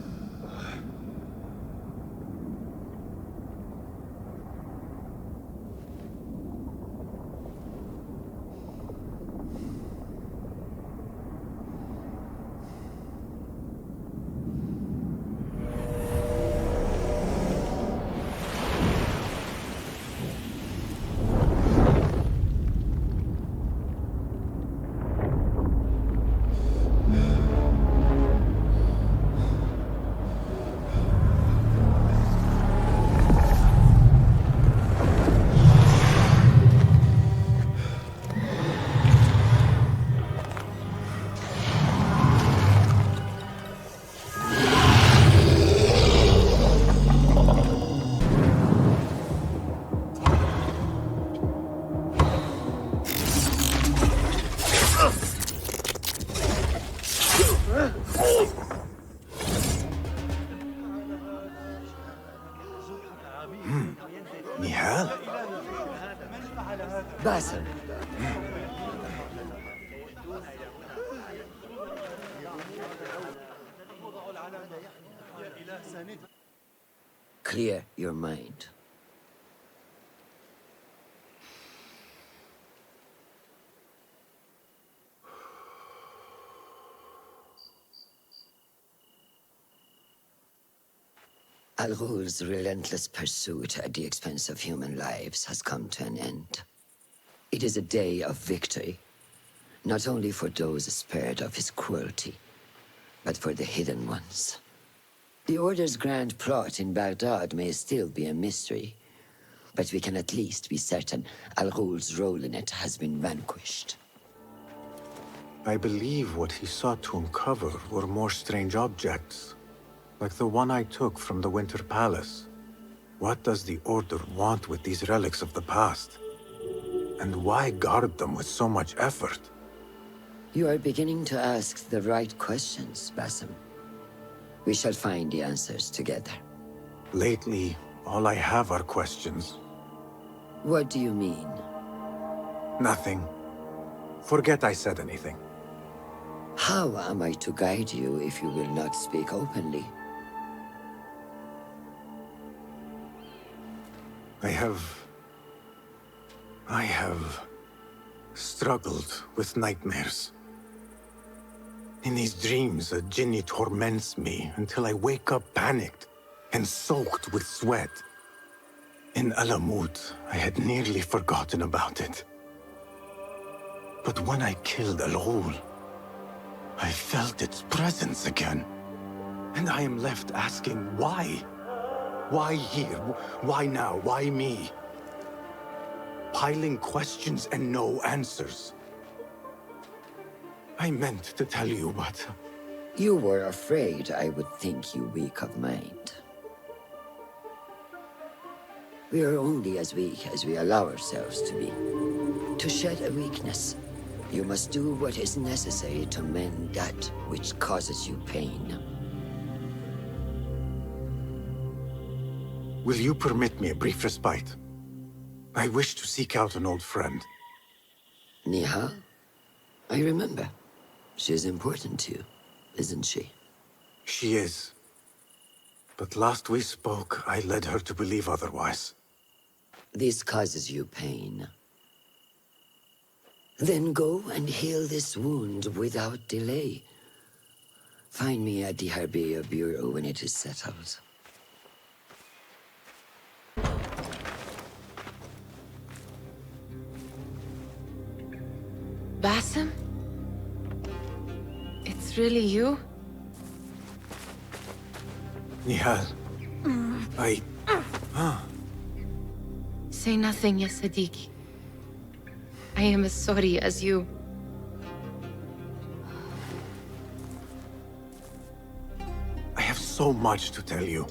Nihal? Basim. Clear your mind. Al-Ghul's relentless pursuit at the expense of human lives has come to an end. It is a day of victory, not only for those spared of his cruelty, but for the hidden ones. The Order's grand plot in Baghdad may still be a mystery, but we can at least be certain Al-Ghul's role in it has been vanquished. I believe what he sought to uncover were more strange objects, like the one I took from the Winter Palace. What does the Order want with these relics of the past? And why guard them with so much effort? You are beginning to ask the right questions, Basim. We shall find the answers together. Lately, all I have are questions. What do you mean? Nothing. Forget I said anything. How am I to guide you if you will not speak openly? I have struggled with nightmares. In these dreams, a jinni torments me until I wake up panicked and soaked with sweat. In Alamut, I had nearly forgotten about it. But when I killed Al-Ghul, I felt its presence again. And I am left asking why? Why here? Why now? Why me? Piling questions and no answers. I meant to tell you, but... You were afraid I would think you weak of mind. We are only as weak as we allow ourselves to be. To shed a weakness, you must do what is necessary to mend that which causes you pain. Will you permit me a brief respite? I wish to seek out an old friend. Nihal? I remember. She is important to you, isn't she? She is. But last we spoke, I led her to believe otherwise. This causes you pain. Then go and heal this wound without delay. Find me at the Harbiya Bureau when it is settled. Basim? It's really you? Nihal. Say nothing, ya Sadiq. I am as sorry as you. I have so much to tell you.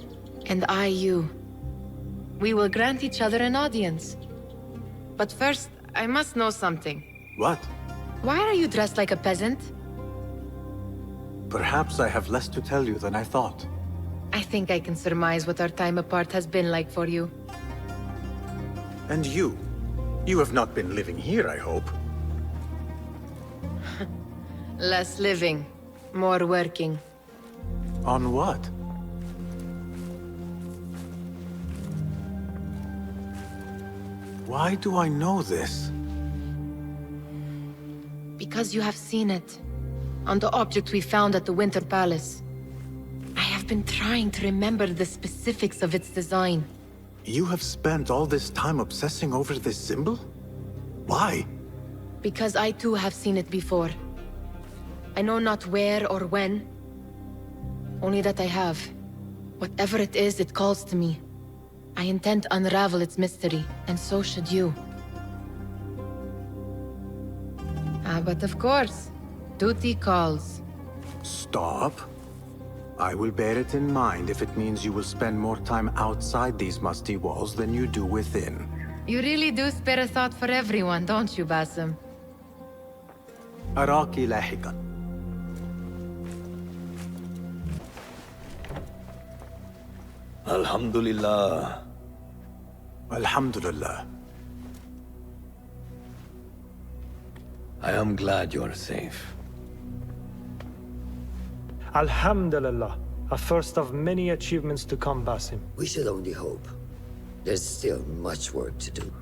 And I you. We will grant each other an audience. But first, I must know something. What? Why are you dressed like a peasant? Perhaps I have less to tell you than I thought. I think I can surmise what our time apart has been like for you. And you? You have not been living here, I hope. Less living, more working. On what? Why do I know this? Because you have seen it. On the object we found at the Winter Palace. I have been trying to remember the specifics of its design. You have spent all this time obsessing over this symbol? Why? Because I too have seen it before. I know not where or when. Only that I have. Whatever it is, it calls to me. I intend to unravel its mystery, and so should you. But of course, duty calls. Stop. I will bear it in mind if it means you will spend more time outside these musty walls than you do within. You really do spare a thought for everyone, don't you, Basim? أراك لاحقا. Alhamdulillah. Alhamdulillah. I am glad you're safe. Alhamdulillah. A first of many achievements to come, Basim. We should only hope. There's still much work to do.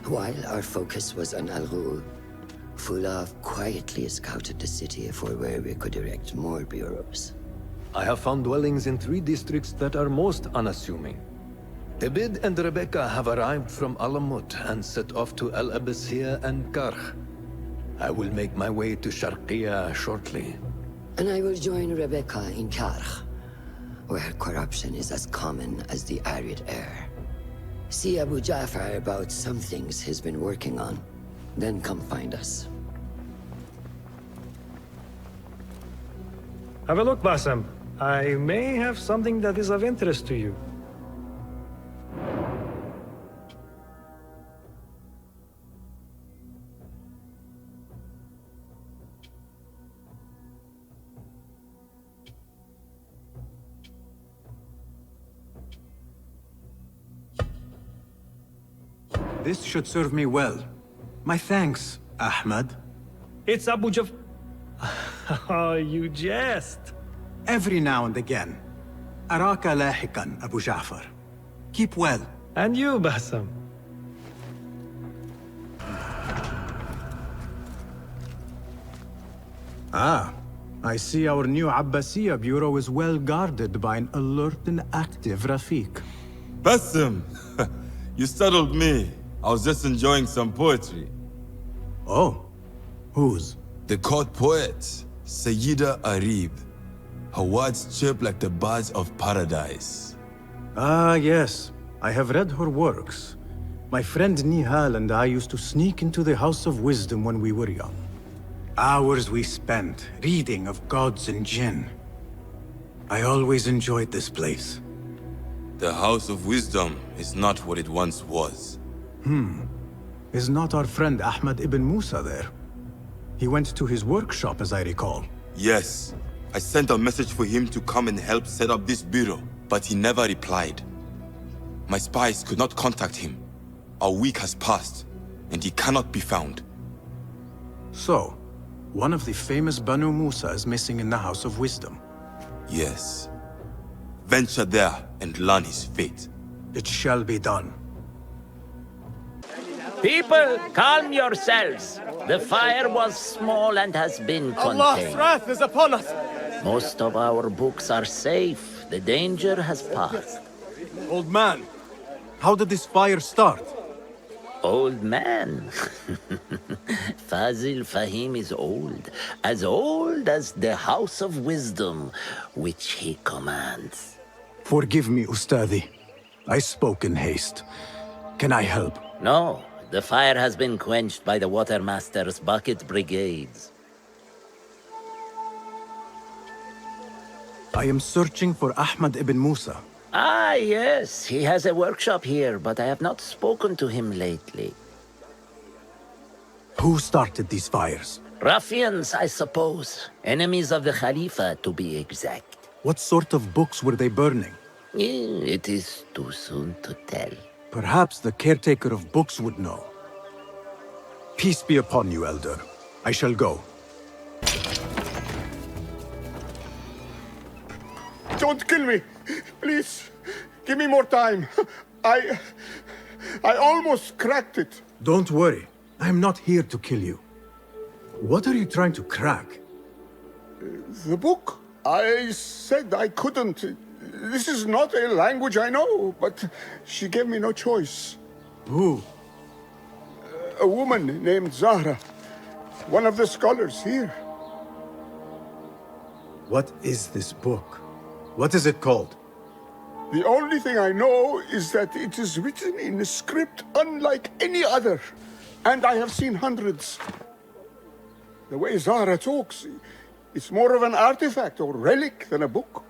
While our focus was on Al Ghul, Fulaf quietly scouted the city for where we could erect more bureaus. I have found dwellings in 3 districts that are most unassuming. Abid and Rebecca have arrived from Alamut and set off to Al Abbasiyah and Karh. I will make my way to Sharqiyah shortly. And I will join Rebecca in Karh, where corruption is as common as the arid air. See Abu Ja'far about some things he's been working on. Then come find us. Have a look, Basim. I may have something that is of interest to you. This should serve me well. My thanks, Ahmad. It's Abu Jaf... Oh, you jest. Every now and again. Araka lahikan, Abu Ja'far. Keep well. And you, Basim. I see our new Abbasiyah bureau is well guarded by an alert and active Rafiq. Basim! You startled me. I was just enjoying some poetry. Oh? Whose? The court poet, Sayyida Arib. Her words chirp like the birds of paradise. Ah, yes. I have read her works. My friend Nihal and I used to sneak into the House of Wisdom when we were young. Hours we spent reading of gods and jinn. I always enjoyed this place. The House of Wisdom is not what it once was. Is not our friend Ahmad ibn Musa there? He went to his workshop, as I recall. Yes. I sent a message for him to come and help set up this bureau, but he never replied. My spies could not contact him. A week has passed, and he cannot be found. So, one of the famous Banu Musa is missing in the House of Wisdom. Yes. Venture there and learn his fate. It shall be done. People, calm yourselves. The fire was small and has been Allah's contained. wrath is upon us! Most of our books are safe. The danger has passed. Old man, how did this fire start? Old man? Fazil Fahim is old as the House of Wisdom, which he commands. Forgive me, Ustadi. I spoke in haste. Can I help? No, the fire has been quenched by the Watermaster's bucket brigades. I am searching for Ahmad ibn Musa. Ah, yes, he has a workshop here, but I have not spoken to him lately. Who started these fires? Ruffians, I suppose. Enemies of the Khalifa, to be exact. What sort of books were they burning? It is too soon to tell. Perhaps the caretaker of books would know. Peace be upon you, Elder. I shall go. Don't kill me! Please, give me more time. I almost cracked it. Don't worry. I am not here to kill you. What are you trying to crack? The book? I said I couldn't. This is not a language I know, but she gave me no choice. Who? A woman named Zahra. One of the scholars here. What is this book? What is it called? The only thing I know is that it is written in a script unlike any other. And I have seen hundreds. The way Zahra talks, it's more of an artifact or relic than a book.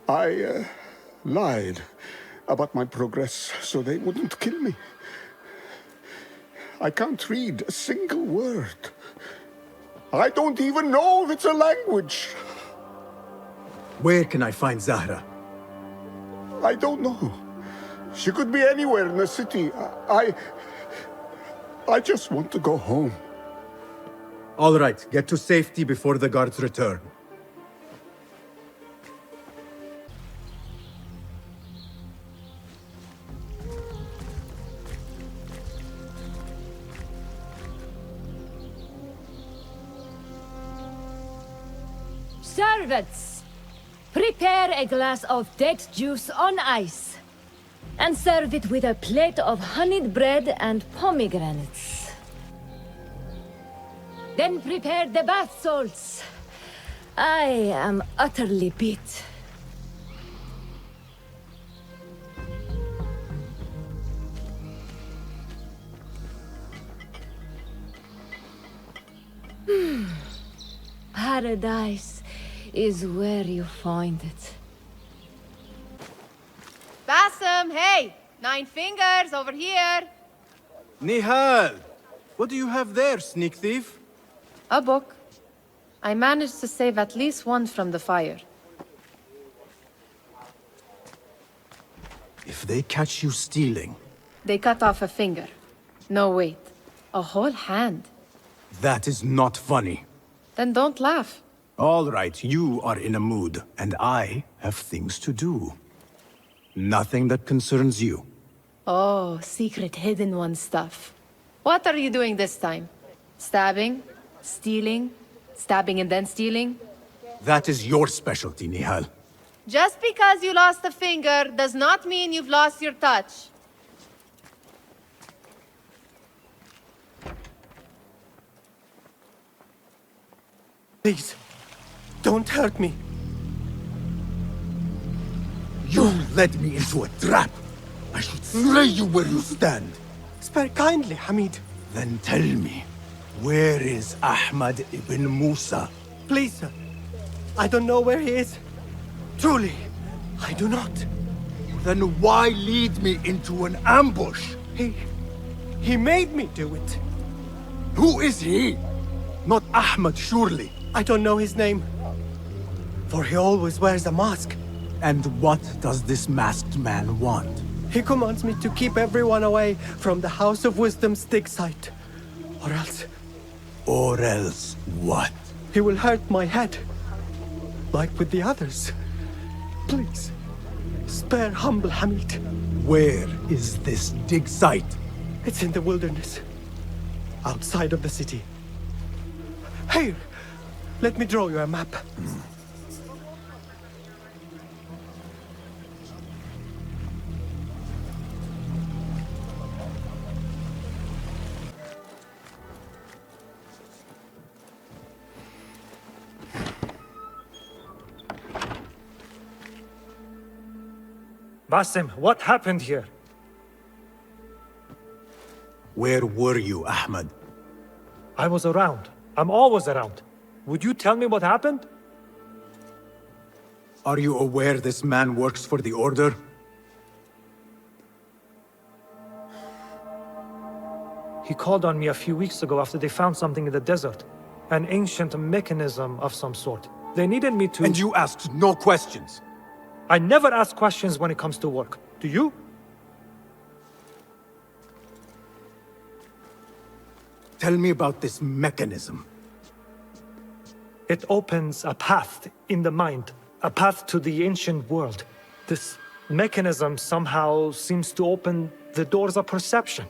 I lied about my progress so they wouldn't kill me. I can't read a single word. I don't even know if it's a language. Where can I find Zahra? I don't know. She could be anywhere in the city. I just want to go home. All right, get to safety before the guards return. Servants, prepare a glass of date juice on ice, and serve it with a plate of honeyed bread and pomegranates. Then prepare the bath salts. I am utterly beat. Paradise is where you find it. Bassem, hey! 9 fingers, over here! Nihal! What do you have there, sneak thief? A book. I managed to save at least one from the fire. If they catch you stealing... They cut off a finger. No, wait. A whole hand. That is not funny. Then don't laugh. All right, you are in a mood, and I have things to do. Nothing that concerns you. Oh, secret hidden one stuff. What are you doing this time? Stabbing? Stealing? Stabbing and then stealing? That is your specialty, Nihal. Just because you lost a finger does not mean you've lost your touch. Please, don't hurt me. You led me into a trap. I should slay you where you stand. Spare kindly, Hamid. Then tell me, where is Ahmad ibn Musa? Please, sir. I don't know where he is. Truly, I do not. Then why lead me into an ambush? He made me do it. Who is he? Not Ahmad, surely. I don't know his name. For he always wears a mask. And what does this masked man want? He commands me to keep everyone away from the House of Wisdom's dig site. Or else... Or else what? He will hurt my head. Like with the others. Please, spare humble Hamid. Where is this dig site? It's in the wilderness. outside of the city. Here, let me draw you a map. Basim, what happened here? Where were you, Ahmed? I was around. I'm always around. Would you tell me what happened? Are you aware this man works for the Order? He called on me a few weeks ago after they found something in the desert. An ancient mechanism of some sort. They needed me to... And you asked no questions? I never ask questions when it comes to work. Do you? Tell me about this mechanism. It opens a path in the mind, a path to the ancient world. This mechanism somehow seems to open the doors of perception.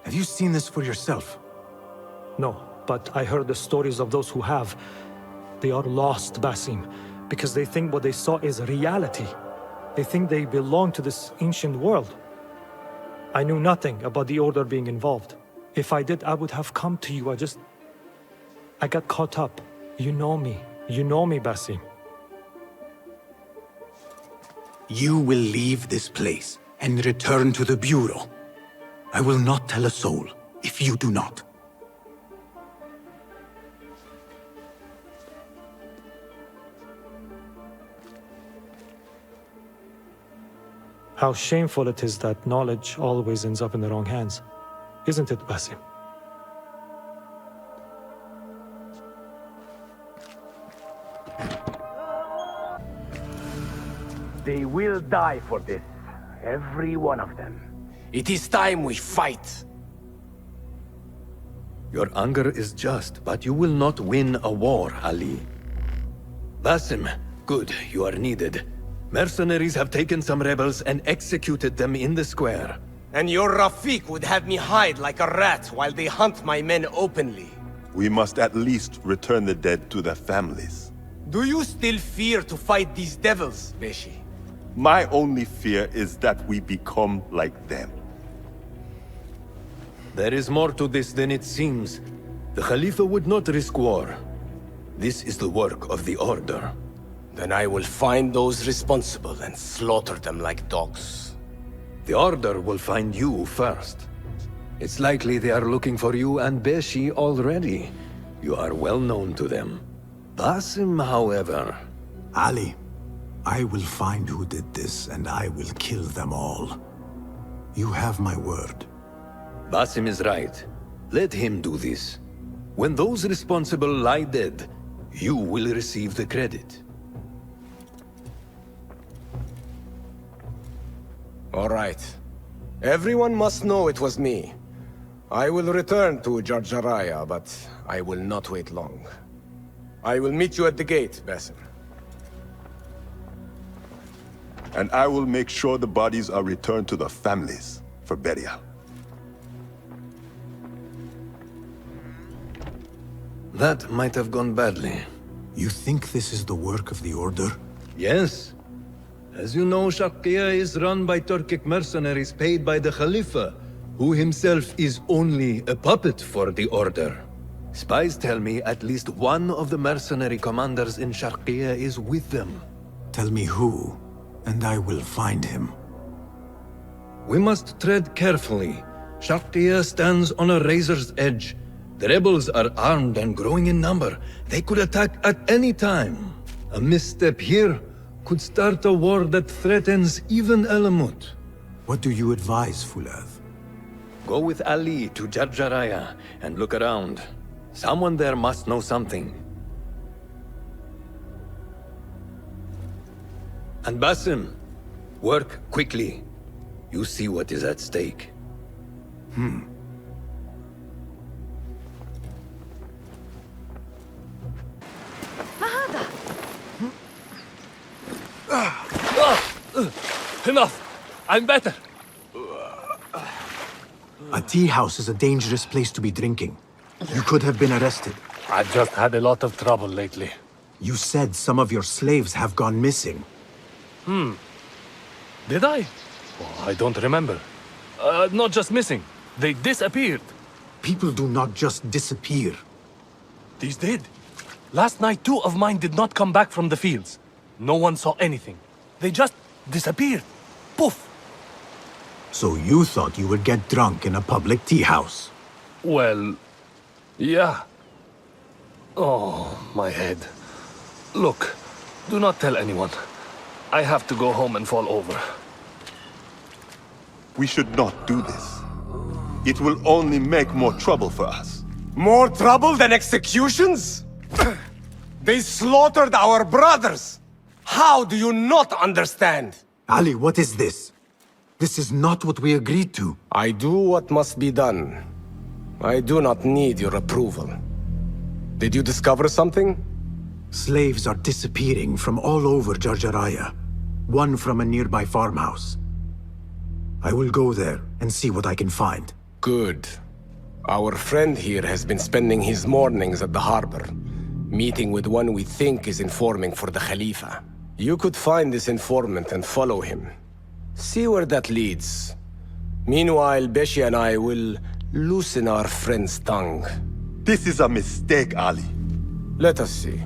Have you seen this for yourself? No, but I heard the stories of those who have. They are lost, Basim, because they think what they saw is reality. They think they belong to this ancient world. I knew nothing about the Order being involved. If I did, I would have come to you. I got caught up. You know me. You know me, Basim. You will leave this place and return to the Bureau. I will not tell a soul if you do not. How shameful it is that knowledge always ends up in the wrong hands. Isn't it, Basim? They will die for this. Every one of them. It is time we fight. Your anger is just, but you will not win a war, Ali. Basim, good, you are needed. Mercenaries have taken some rebels and executed them in the square. And your Rafiq would have me hide like a rat while they hunt my men openly. We must at least return the dead to their families. Do you still fear to fight these devils, Beshi? My only fear is that we become like them. There is more to this than it seems. The Khalifa would not risk war. This is the work of the Order. Then I will find those responsible and slaughter them like dogs. The Order will find you first. It's likely they are looking for you and Beshi already. You are well known to them. Basim, however... Ali, I will find who did this and I will kill them all. You have my word. Basim is right. Let him do this. When those responsible lie dead, you will receive the credit. All right. Everyone must know it was me. I will return to Jarjaraya, but I will not wait long. I will meet you at the gate, Basim. And I will make sure the bodies are returned to the families for burial. That might have gone badly. You think this is the work of the Order? Yes. As you know, Sharqiya is run by Turkic mercenaries paid by the Khalifa, who himself is only a puppet for the Order. Spies tell me at least one of the mercenary commanders in Sharqiya is with them. Tell me who, and I will find him. We must tread carefully. Sharqiya stands on a razor's edge. The rebels are armed and growing in number. They could attack at any time. A misstep here could start a war that threatens even Alamut. What do you advise, Fulad? Go with Ali to Jarjaraya and look around. Someone there must know something. And Basim, work quickly. You see what is at stake. Enough! I'm better! A tea house is a dangerous place to be drinking. You could have been arrested. I've just had a lot of trouble lately. You said some of your slaves have gone missing. Did I? Oh, I don't remember. Not just missing. They disappeared. People do not just disappear. These did. Last night, 2 of mine did not come back from the fields. No one saw anything. They just disappeared. Poof! So you thought you would get drunk in a public tea house? Well, yeah. Oh, my head. Look, do not tell anyone. I have to go home and fall over. We should not do this. It will only make more trouble for us. More trouble than executions? They slaughtered our brothers! How do you not understand? Ali, what is this? This is not what we agreed to. I do what must be done. I do not need your approval. Did you discover something? Slaves are disappearing from all over Jarjaraya. One from a nearby farmhouse. I will go there and see what I can find. Good. Our friend here has been spending his mornings at the harbor, meeting with one we think is informing for the Khalifa. You could find this informant and follow him. See where that leads. Meanwhile, Beshi and I will loosen our friend's tongue. This is a mistake, Ali. Let us see.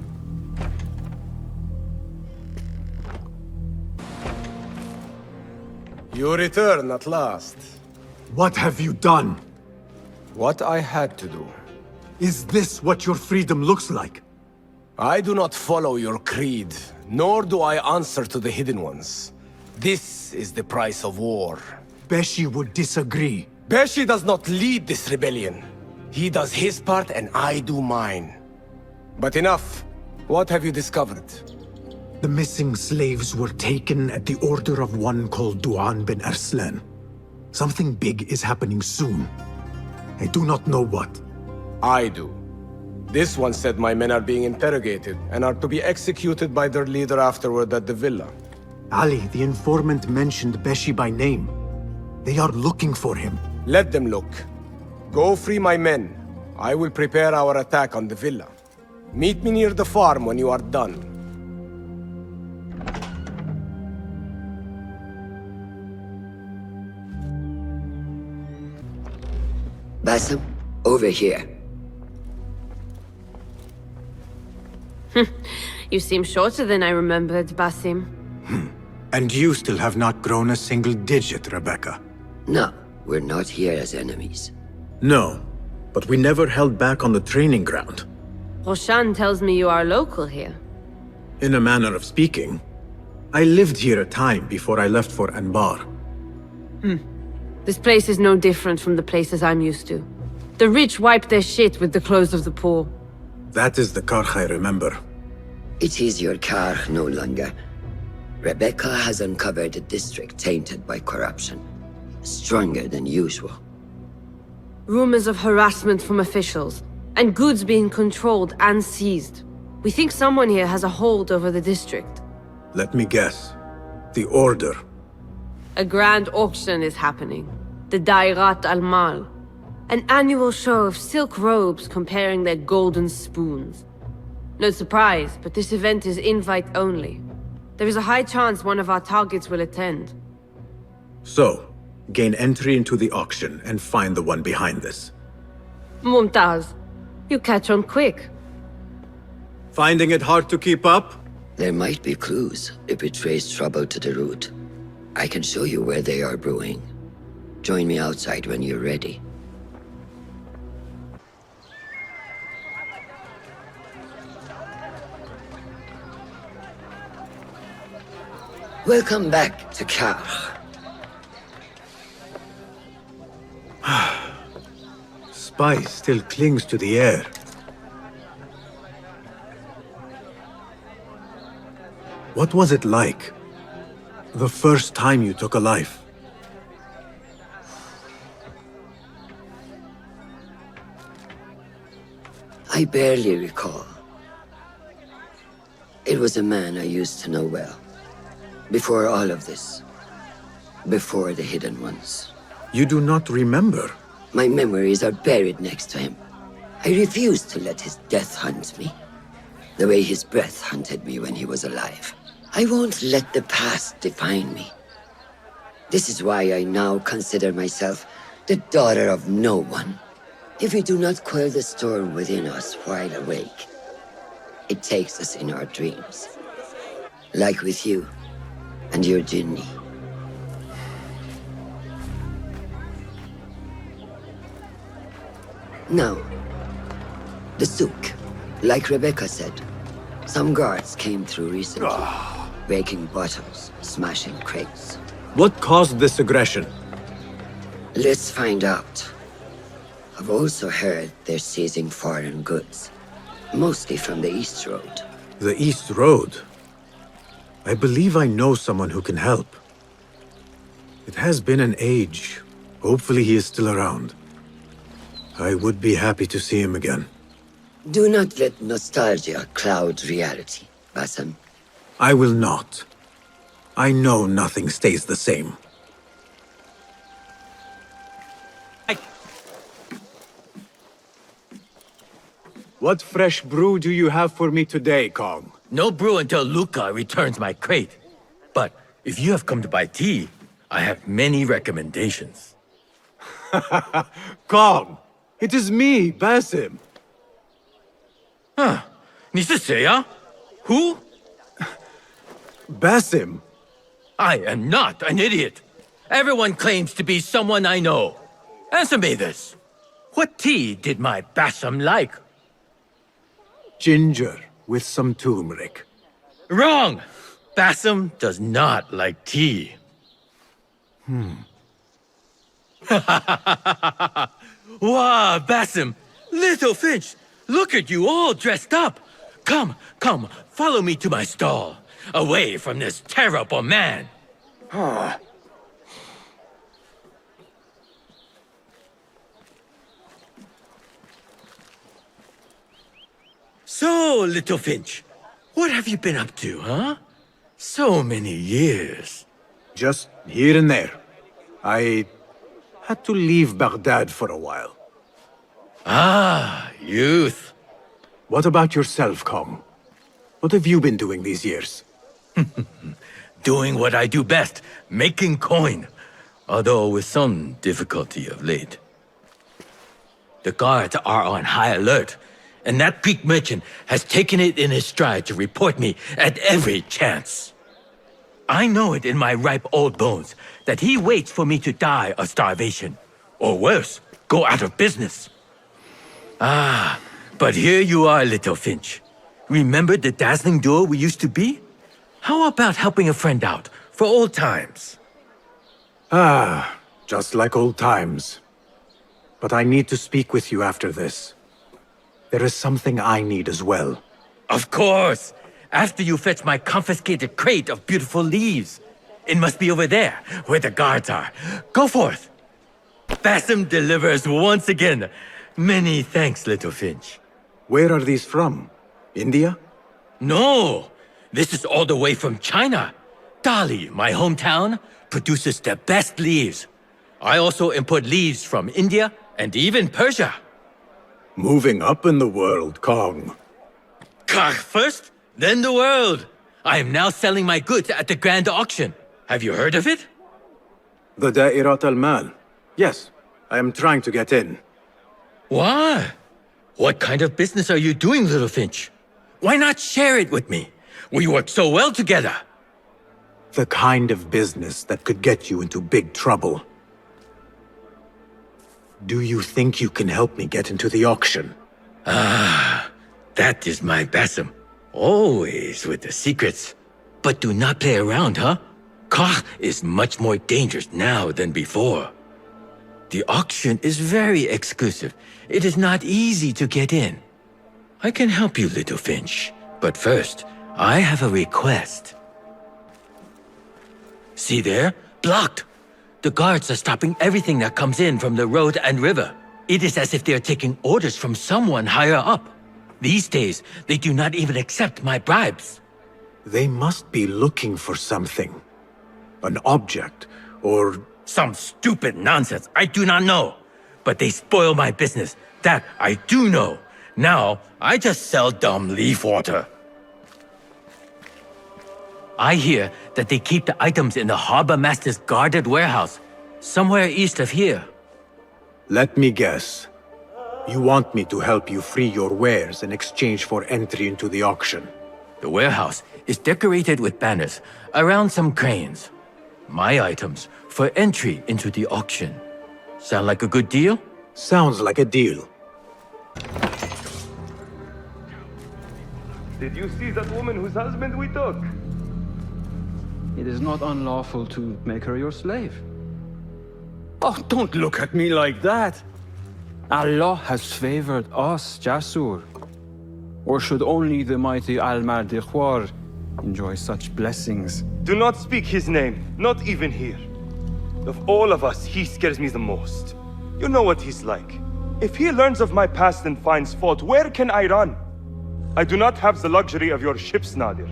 You return at last. What have you done? What I had to do. Is this what your freedom looks like? I do not follow your creed, nor do I answer to the Hidden Ones. This is the price of war. Beshi would disagree. Beshi does not lead this rebellion. He does his part and I do mine. But enough. What have you discovered? The missing slaves were taken at the order of one called Duan bin Arslan. Something big is happening soon. I do not know what. I do. This one said my men are being interrogated and are to be executed by their leader afterward at the villa. Ali, the informant mentioned Beshi by name. They are looking for him. Let them look. Go free my men. I will prepare our attack on the villa. Meet me near the farm when you are done. Basim, over here. You seem shorter than I remembered, Basim. And you still have not grown a single digit, Rebecca. No, we're not here as enemies. No, but we never held back on the training ground. Roshan tells me you are local here. In a manner of speaking. I lived here a time before I left for Anbar. This place is no different from the places I'm used to. The rich wipe their shit with the clothes of the poor. That is the Karkh I remember. It is your Karkh no longer. Rebecca has uncovered a district tainted by corruption. Stronger than usual. Rumors of harassment from officials, and goods being controlled and seized. We think someone here has a hold over the district. Let me guess. The Order. A grand auction is happening. The Dairat al-Mal. An annual show of silk robes comparing their golden spoons. No surprise, but this event is invite only. There is a high chance one of our targets will attend. So, gain entry into the auction and find the one behind this. Mumtaz, you catch on quick. Finding it hard to keep up? There might be clues if we trace trouble to the root. I can show you where they are brewing. Join me outside when you're ready. Welcome back to Karkh. Spice still clings to the air. What was it like? The first time you took a life? I barely recall. It was a man I used to know well. Before all of this. Before the Hidden Ones. You do not remember? My memories are buried next to him. I refuse to let his death hunt me, the way his breath hunted me when he was alive. I won't let the past define me. This is why I now consider myself the daughter of no one. If we do not quell the storm within us while awake, it takes us in our dreams. Like with you and your Jinni. Now, the souk. Like Rebecca said, some guards came through recently, breaking bottles, smashing crates. What caused this aggression? Let's find out. I've also heard they're seizing foreign goods, mostly from the East Road. The East Road? I believe I know someone who can help. It has been an age. Hopefully he is still around. I would be happy to see him again. Do not let nostalgia cloud reality, Basim. I will not. I know nothing stays the same. What fresh brew do you have for me today, Kong? No brew until Luca returns my crate. But if you have come to buy tea, I have many recommendations. Kong! It is me, Basim. Huh. 你是谁啊? Who? Basim. I am not an idiot. Everyone claims to be someone I know. Answer me this. What tea did my Basim like? Ginger with some turmeric. Wrong! Basim does not like tea. Wow, Basim! Little Finch! Look at you all dressed up! Come, come, follow me to my stall. Away from this terrible man. So, Little Finch, what have you been up to, huh? So many years. Just here and there. I had to leave Baghdad for a while. Ah, youth. What about yourself, Kong? What have you been doing these years? Doing what I do best, making coin. Although with some difficulty of late. The guards are on high alert, and that Greek merchant has taken it in his stride to report me at every chance. I know it in my ripe old bones that he waits for me to die of starvation. Or worse, go out of business. Ah, but here you are, Little Finch. Remember the dazzling duo we used to be? How about helping a friend out, for old times? Ah, just like old times. But I need to speak with you after this. There is something I need as well. Of course! After you fetch my confiscated crate of beautiful leaves. It must be over there, where the guards are. Go forth! Basim delivers once again. Many thanks, Little Finch. Where are these from? India? No! This is all the way from China. Dali, my hometown, produces the best leaves. I also import leaves from India and even Persia. Moving up in the world, Kong. First, then the world. I am now selling my goods at the grand auction. Have you heard of it? The Da'irat al-Mal. Yes, I am trying to get in. Why? What kind of business are you doing, Little Finch? Why not share it with me? We work so well together. The kind of business that could get you into big trouble. Do you think you can help me get into the auction? Ah, that is my Basim. Always with the secrets. But do not play around, huh? Koch is much more dangerous now than before. The auction is very exclusive. It is not easy to get in. I can help you, Little Finch. But first, I have a request. See there? Blocked. The guards are stopping everything that comes in from the road and river. It is as if they are taking orders from someone higher up. These days, they do not even accept my bribes. They must be looking for something. An object, or... Some stupid nonsense, I do not know. but they spoil my business. That I do know. Now, I just sell dumb leaf water. I hear that they keep the items in the Harbor Master's guarded warehouse, somewhere east of here. Let me guess. You want me to help you free your wares in exchange for entry into the auction. The warehouse is decorated with banners around some cranes. My items for entry into the auction. Sound like a good deal? Sounds like a deal. Did you see that woman whose husband we took? It is not unlawful to make her your slave. Oh, don't look at me like that. Allah has favored us, Jasur. Or should only the mighty Al-Mardikhwar enjoy such blessings? Do not speak his name, not even here. Of all of us, he scares me the most. You know what he's like. If he learns of my past and finds fault, where can I run? I do not have the luxury of your ships, Nadir.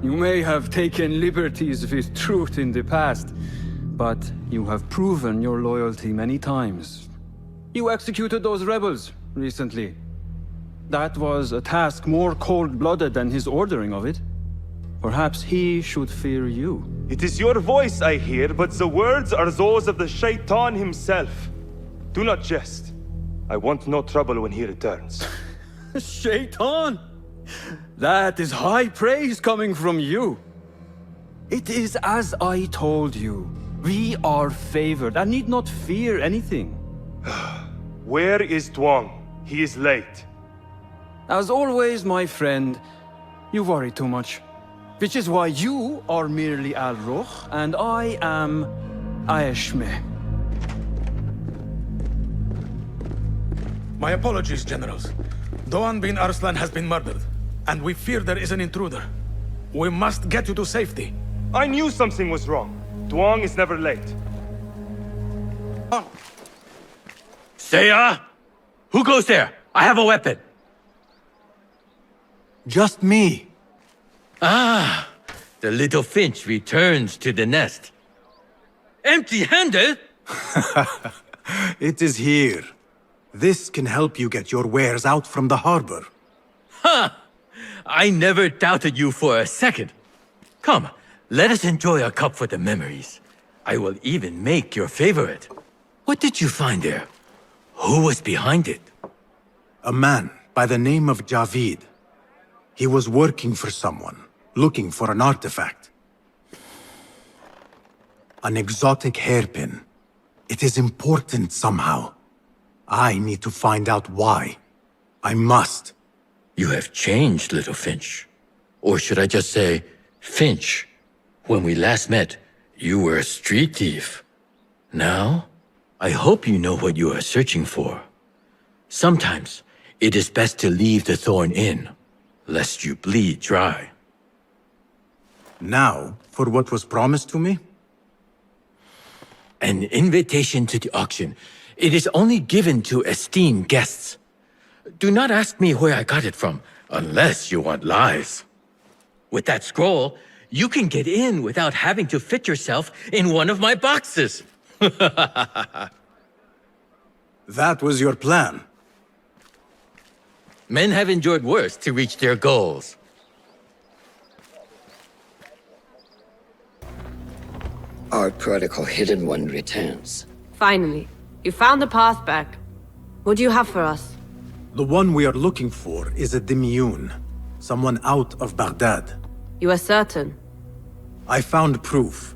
You may have taken liberties with truth in the past, but you have proven your loyalty many times. You executed those rebels recently. That was a task more cold-blooded than his ordering of it. Perhaps he should fear you. It is your voice I hear, but the words are those of the Shaitan himself. Do not jest. I want no trouble when he returns. Shaitan! That is high praise coming from you. It is as I told you. We are favored and need not fear anything. Where is Tuang? He is late. As always, my friend, you worry too much. Which is why you are merely Al-Ruh, and I am Aeshmeh. My apologies, generals. Doğan bin Arslan has been murdered, and we fear there is an intruder. We must get you to safety. I knew something was wrong. Tuang is never late. Seiya! Who goes there? I have a weapon. Just me. Ah, the little finch returns to the nest. Empty-handed? It is here. This can help you get your wares out from the harbor. Ha! I never doubted you for a second. Come, let us enjoy a cup for the memories. I will even make your favorite. What did you find there? Who was behind it? A man by the name of Javid. He was working for someone, looking for an artifact. An exotic hairpin. It is important somehow. I need to find out why. I must. You have changed, little Finch. Or should I just say, Finch? When we last met, you were a street thief. Now, I hope you know what you are searching for. Sometimes, it is best to leave the thorn in, lest you bleed dry. Now, for what was promised to me? An invitation to the auction. It is only given to esteemed guests. Do not ask me where I got it from, unless you want lies. With that scroll, you can get in without having to fit yourself in one of my boxes. That was your plan. Men have endured worse to reach their goals. Our prodigal hidden one returns. Finally, you found the path back. What do you have for us? The one we are looking for is a Dimyun, someone out of Baghdad. You are certain? I found proof.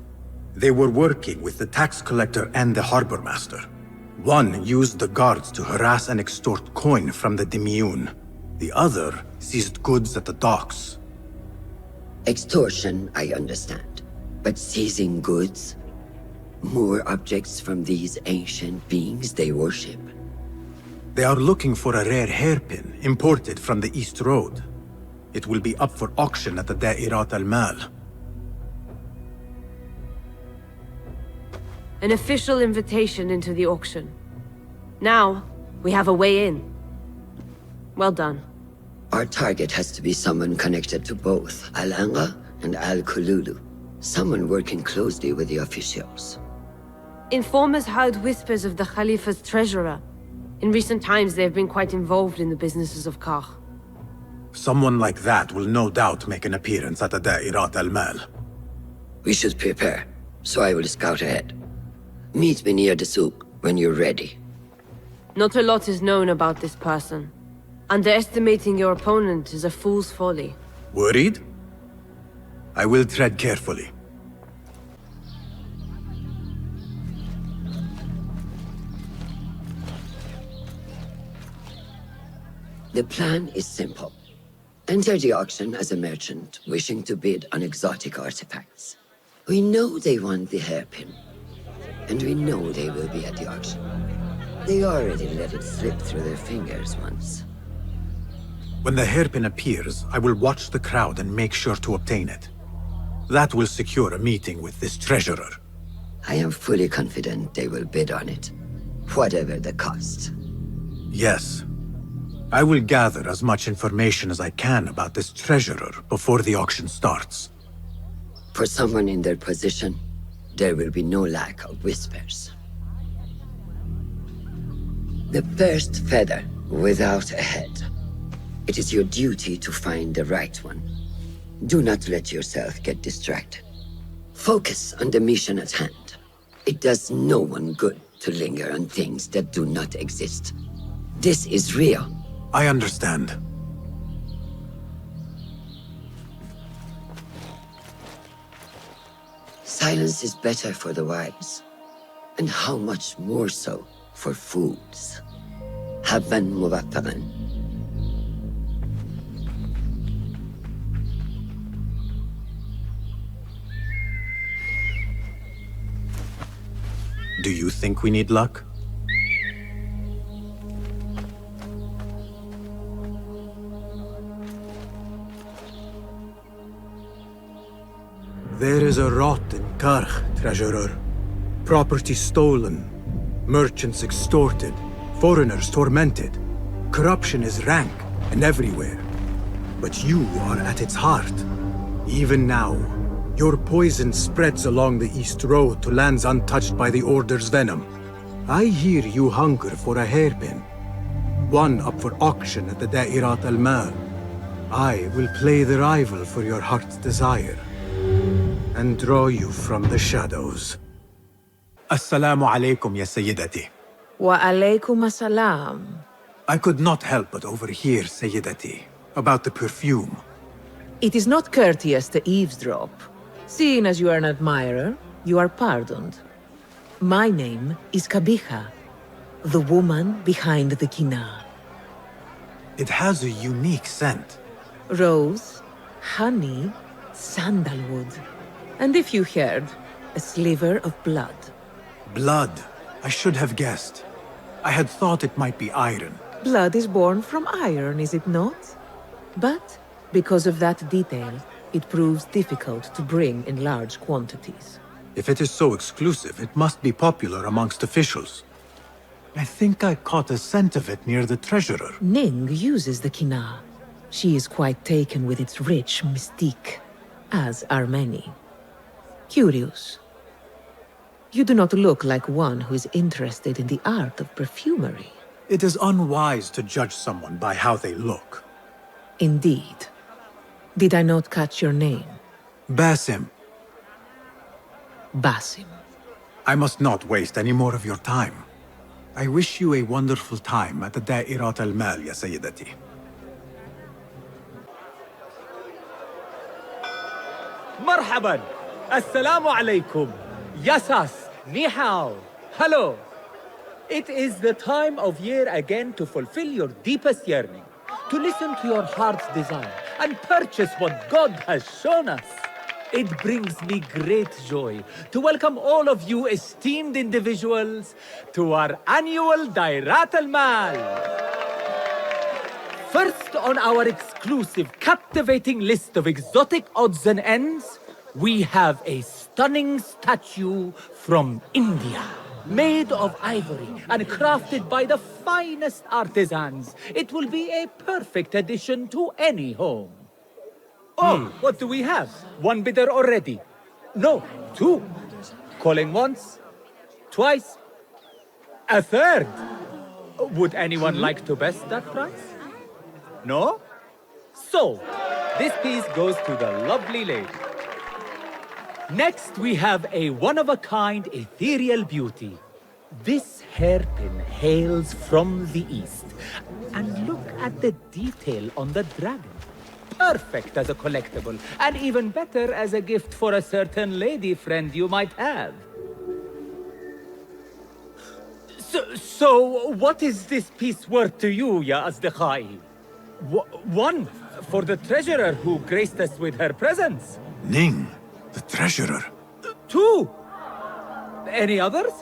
They were working with the tax collector and the harbor master. One used the guards to harass and extort coin from the Dimyun. The other seized goods at the docks. Extortion, I understand. But seizing goods? More objects from these ancient beings they worship? They are looking for a rare hairpin imported from the East Road. It will be up for auction at the Da'irat al-Mal. An official invitation into the auction. Now, we have a way in. Well done. Our target has to be someone connected to both Al-Anga and Al-Kululu. Someone working closely with the officials. Informers heard whispers of the Khalifa's treasurer, In recent times, they have been quite involved in the businesses of Kar. Someone like that will no doubt make an appearance at the Da'irat al-Mal. We should prepare, so I will scout ahead. Meet me near the souk when you're ready. Not a lot is known about this person. Underestimating your opponent is a fool's folly. Worried? I will tread carefully. The plan is simple. Enter the auction as a merchant wishing to bid on exotic artifacts. We know they want the hairpin, and we know they will be at the auction. They already let it slip through their fingers once. When the hairpin appears, I will watch the crowd and make sure to obtain it. That will secure a meeting with this treasurer. I am fully confident they will bid on it, whatever the cost. Yes. I will gather as much information as I can about this treasurer before the auction starts. For someone in their position, there will be no lack of whispers. The first feather without a head. It is your duty to find the right one. Do not let yourself get distracted. Focus on the mission at hand. It does no one good to linger on things that do not exist. This is real. I understand. Silence is better for the wise, and how much more so for fools. Habban mubattaqan. Do you think we need luck? There is a rot in Karch, treasurer. Property stolen, merchants extorted, foreigners tormented. Corruption is rank and everywhere. But you are at its heart. Even now, your poison spreads along the East Road to lands untouched by the Order's venom. I hear you hunger for a hairpin. One up for auction at the Da'irat al-Mal. I will play the rival for your heart's desire and draw you from the shadows. Assalamu alaikum, ya Sayyidati. Wa alaykum assalam. I could not help but overhear, Sayyidati, about the perfume. It is not courteous to eavesdrop. Seeing as you are an admirer, you are pardoned. My name is Kabiha, the woman behind the Kina. It has a unique scent. Rose, honey, sandalwood. And if you heard, a sliver of blood. Blood. I should have guessed. I had thought it might be iron. Blood is born from iron, is it not? But because of that detail, it proves difficult to bring in large quantities. If it is so exclusive, it must be popular amongst officials. I think I caught a scent of it near the treasurer. Ning uses the Kina. She is quite taken with its rich mystique, as are many. Curious. You do not look like one who is interested in the art of perfumery. It is unwise to judge someone by how they look. Indeed. Did I not catch your name? Basim. Basim. I must not waste any more of your time. I wish you a wonderful time at the Da'irat al-Mal, ya Sayyidati. Marhaban! Assalamu alaikum! Yasas! Ni hao! Hello! It is the time of year again to fulfill your deepest yearning, to listen to your heart's desire, and purchase what God has shown us. It brings me great joy to welcome all of you esteemed individuals to our annual Da'irat al-Mal. First on our exclusive, captivating list of exotic odds and ends, we have a stunning statue from India. Made of ivory and crafted by the finest artisans, it will be a perfect addition to any home. Oh, what do we have? One bidder already. No, two. Calling once, twice, a third. Would anyone like to best that price? No? So, this piece goes to the lovely lady. Next, we have a one-of-a-kind ethereal beauty. This hairpin hails from the east. And look at the detail on the dragon. Perfect as a collectible, and even better as a gift for a certain lady friend you might have. So what is this piece worth to you, Ya Azdikhai? One, for the treasurer who graced us with her presence. Ning, the treasurer. Two. Any others?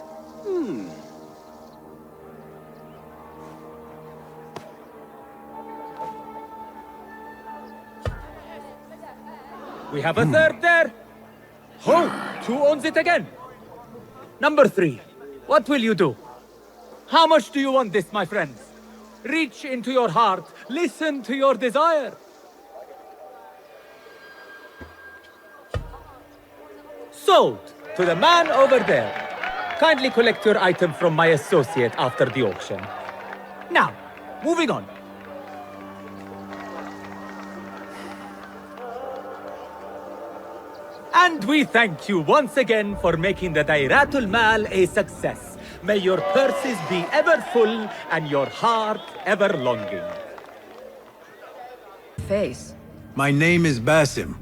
We have a third there. Ho! Who owns it again? Number 3. What will you do? How much do you want this, my friends? Reach into your heart. Listen to your desire. Sold to the man over there. Kindly collect your item from my associate after the auction. Now, moving on. And we thank you once again for making the Dairatul Mal a success. May your purses be ever full and your heart ever longing. Face. My name is Basim.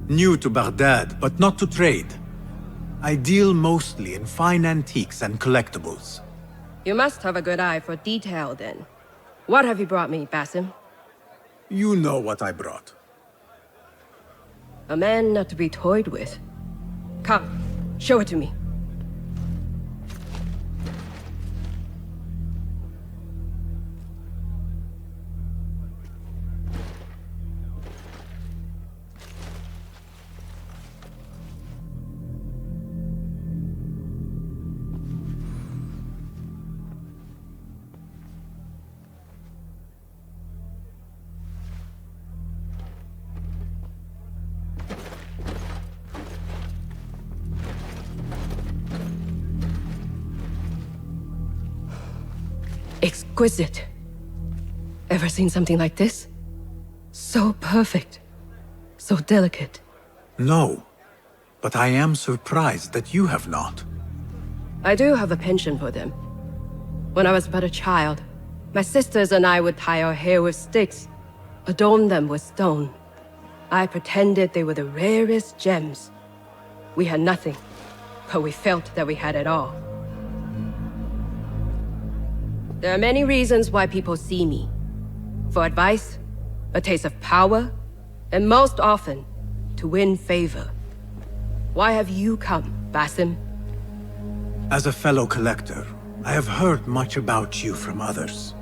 New to Baghdad, but not to trade. I deal mostly in fine antiques and collectibles. You must have a good eye for detail, then. What have you brought me, Basim? You know what I brought. A man not to be toyed with. Come, show it to me. Exquisite. Ever seen something like this? So perfect. So delicate. No, but I am surprised that you have not. I do have a penchant for them. When I was but a child, my sisters and I would tie our hair with sticks, adorn them with stone. I pretended they were the rarest gems. We had nothing, but we felt that we had it all. There are many reasons why people see me. For advice, a taste of power, and most often, to win favor. Why have you come, Basim? As a fellow collector, I have heard much about you from others.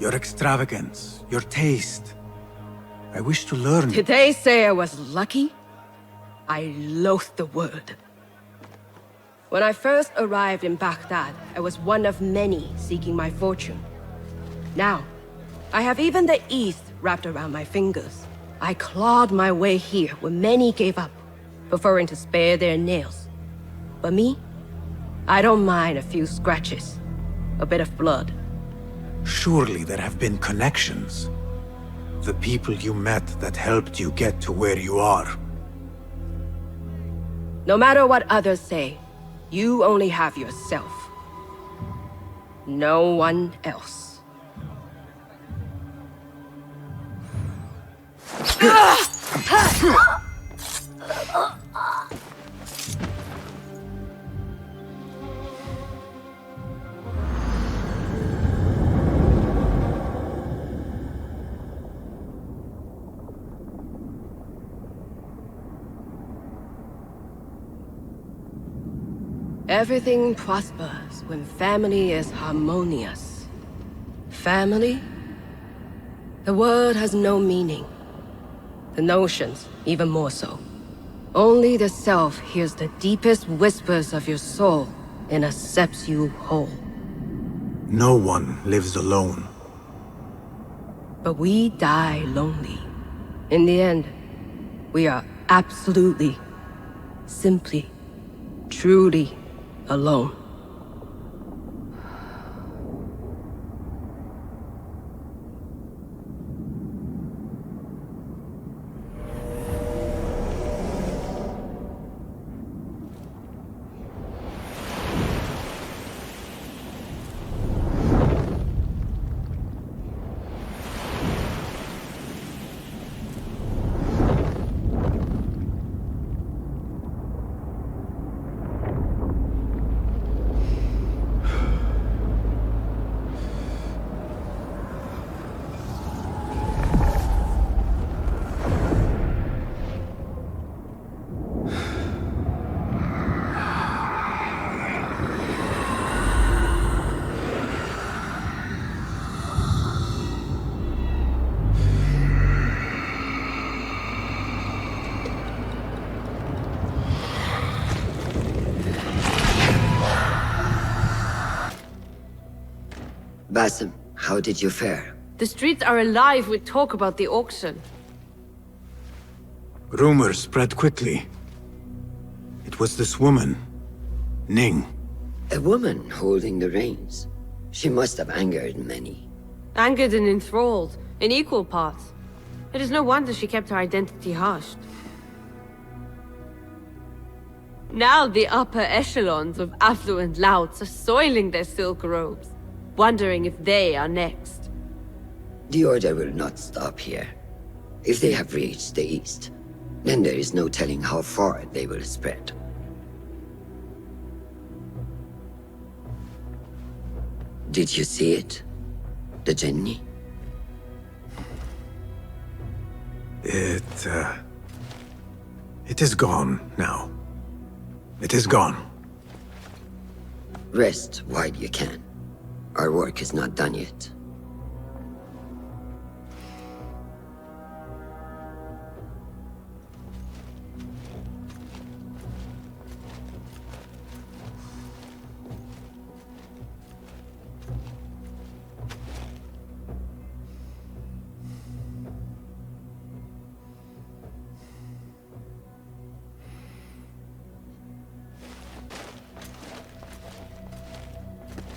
Your extravagance, your taste. I wish to learn. Did they say I was lucky? I loathe the word. When I first arrived in Baghdad, I was one of many seeking my fortune. Now, I have even the East wrapped around my fingers. I clawed my way here where many gave up, preferring to spare their nails. But me? I don't mind a few scratches, a bit of blood. Surely there have been connections. The people you met that helped you get to where you are. No matter what others say, you only have yourself. No one else. Everything prospers when family is harmonious. Family? The word has no meaning. The notions, even more so. Only the self hears the deepest whispers of your soul and accepts you whole. No one lives alone. But we die lonely. In the end, we are absolutely, simply, truly alone. Basim, how did you fare? The streets are alive with talk about the auction. Rumors spread quickly. It was this woman, Ning. A woman holding the reins. She must have angered many. Angered and enthralled, in equal parts. It is no wonder she kept her identity hushed. Now the upper echelons of affluent louts are soiling their silk robes, wondering if they are next. The Order will not stop here. If they have reached the east, then there is no telling how far they will spread. Did you see it? The Jinni? It is gone now. It is gone. Rest while you can. Our work is not done yet.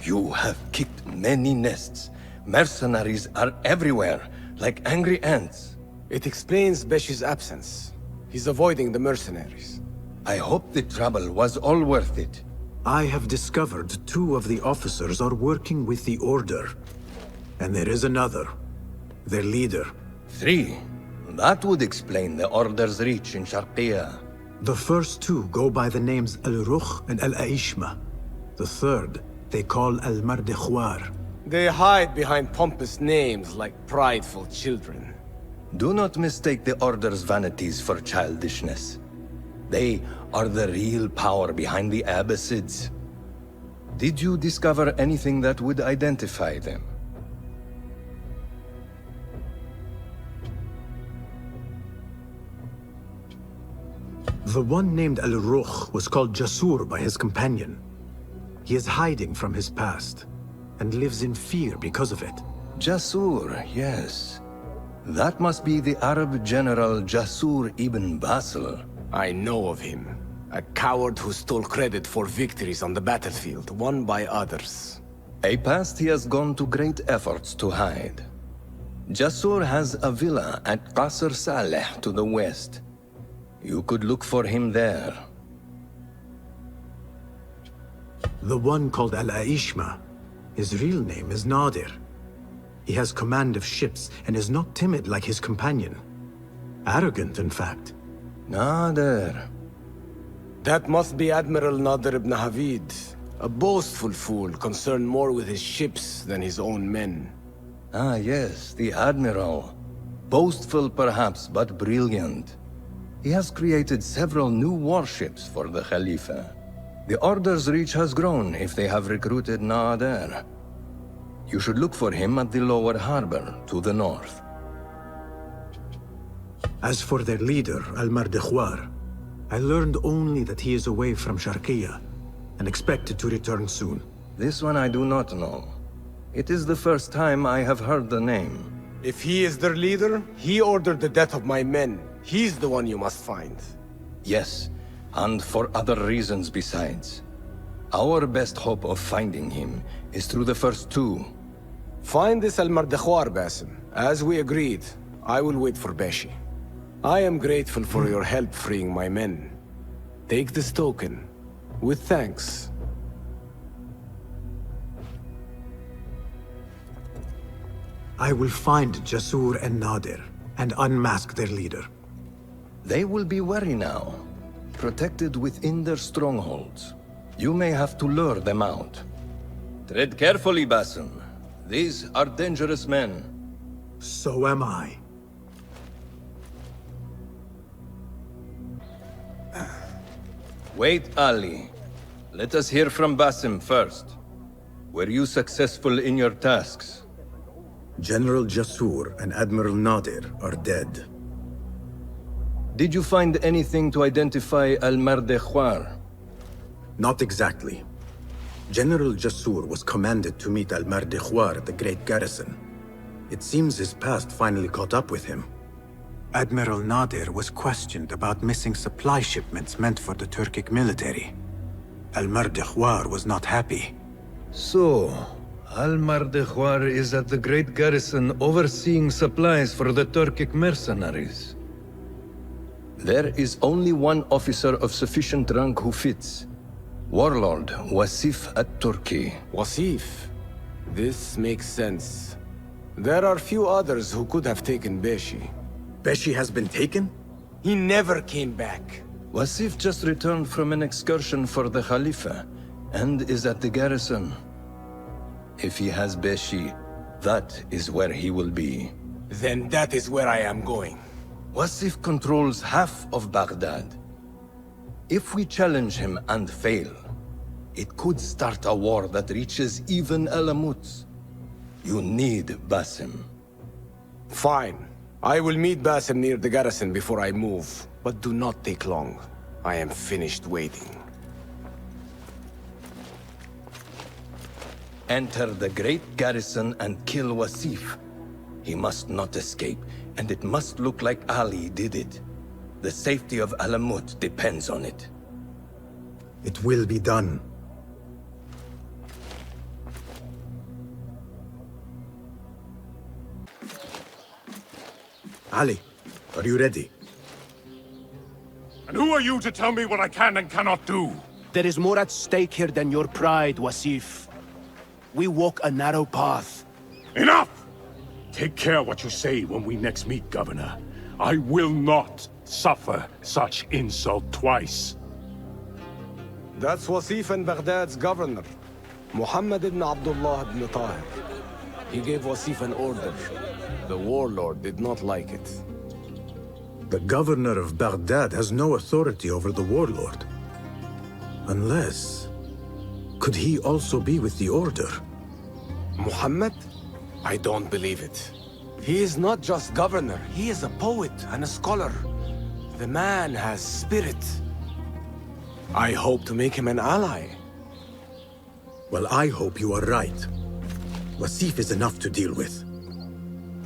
You have kicked many nests. Mercenaries are everywhere, like angry ants. It explains Beshi's absence. He's avoiding the mercenaries. I hope the trouble was all worth it. I have discovered 2 of the officers are working with the Order. And there is another. Their leader. 3. That would explain the Order's reach in Sharqiya. The first 2 go by the names Al-Rukh and Al-Aishma. The third they call Al-Mardekhwar. They hide behind pompous names like prideful children. Do not mistake the Order's vanities for childishness. They are the real power behind the Abbasids. Did you discover anything that would identify them? The one named Al-Rukh was called Jasur by his companion. He is hiding from his past, and lives in fear because of it. Jasur, yes. That must be the Arab general Jasur ibn Basil. I know of him. A coward who stole credit for victories on the battlefield, won by others. A past he has gone to great efforts to hide. Jasur has a villa at Qasr Saleh to the west. You could look for him there. The one called Al-Aishma, his real name is Nadir. He has command of ships and is not timid like his companion. Arrogant, in fact. Nadir. That must be Admiral Nadir ibn Havid. A boastful fool concerned more with his ships than his own men. Ah, yes, the Admiral. Boastful perhaps, but brilliant. He has created several new warships for the Khalifa. The Order's reach has grown if they have recruited Nadir. You should look for him at the lower harbor, to the north. As for their leader, Al-Mardekhwar, I learned only that he is away from Sharqiya, and expected to return soon. This one I do not know. It is the first time I have heard the name. If he is their leader, he ordered the death of my men. He's the one you must find. Yes, and for other reasons besides. Our best hope of finding him is through the first 2. Find this Al-Mardekhwar, Basim. As we agreed, I will wait for Beshi. I am grateful for your help freeing my men. Take this token, with thanks. I will find Jasur and Nadir, and unmask their leader. They will be wary now, protected within their strongholds. You may have to lure them out. Tread carefully, Basim. These are dangerous men. So am I. Wait, Ali. Let us hear from Basim first. Were you successful in your tasks? General Jasur and Admiral Nadir are dead. Did you find anything to identify Al-Mardekhwar? Not exactly. General Jasur was commanded to meet Al-Mardikhwar at the Great Garrison. It seems his past finally caught up with him. Admiral Nadir was questioned about missing supply shipments meant for the Turkic military. Al-Mardikhwar was not happy. So, Al-Mardikhwar is at the Great Garrison overseeing supplies for the Turkic mercenaries. There is only one officer of sufficient rank who fits. Warlord Wasif at-Turki. Wasif? This makes sense. There are few others who could have taken Beshi. Beshi has been taken? He never came back. Wasif just returned from an excursion for the Khalifa, and is at the garrison. If he has Beshi, that is where he will be. Then that is where I am going. Wasif controls half of Baghdad. If we challenge him and fail, it could start a war that reaches even Alamut. You need Basim. Fine. I will meet Basim near the garrison before I move, but do not take long. I am finished waiting. Enter the great garrison and kill Wasif. He must not escape, and it must look like Ali did it. The safety of Alamut depends on it. It will be done. Ali, are you ready? And who are you to tell me what I can and cannot do? There is more at stake here than your pride, Wasif. We walk a narrow path. Enough! Take care what you say when we next meet, Governor. I will not suffer such insult twice. That's Wasif and Baghdad's governor, Muhammad ibn Abdullah ibn Tahir. He gave Wasif an order. The warlord did not like it. The governor of Baghdad has no authority over the warlord. Unless... could he also be with the order? Muhammad? I don't believe it. He is not just governor, he is a poet and a scholar. The man has spirit. I hope to make him an ally. Well, I hope you are right. Wasif is enough to deal with.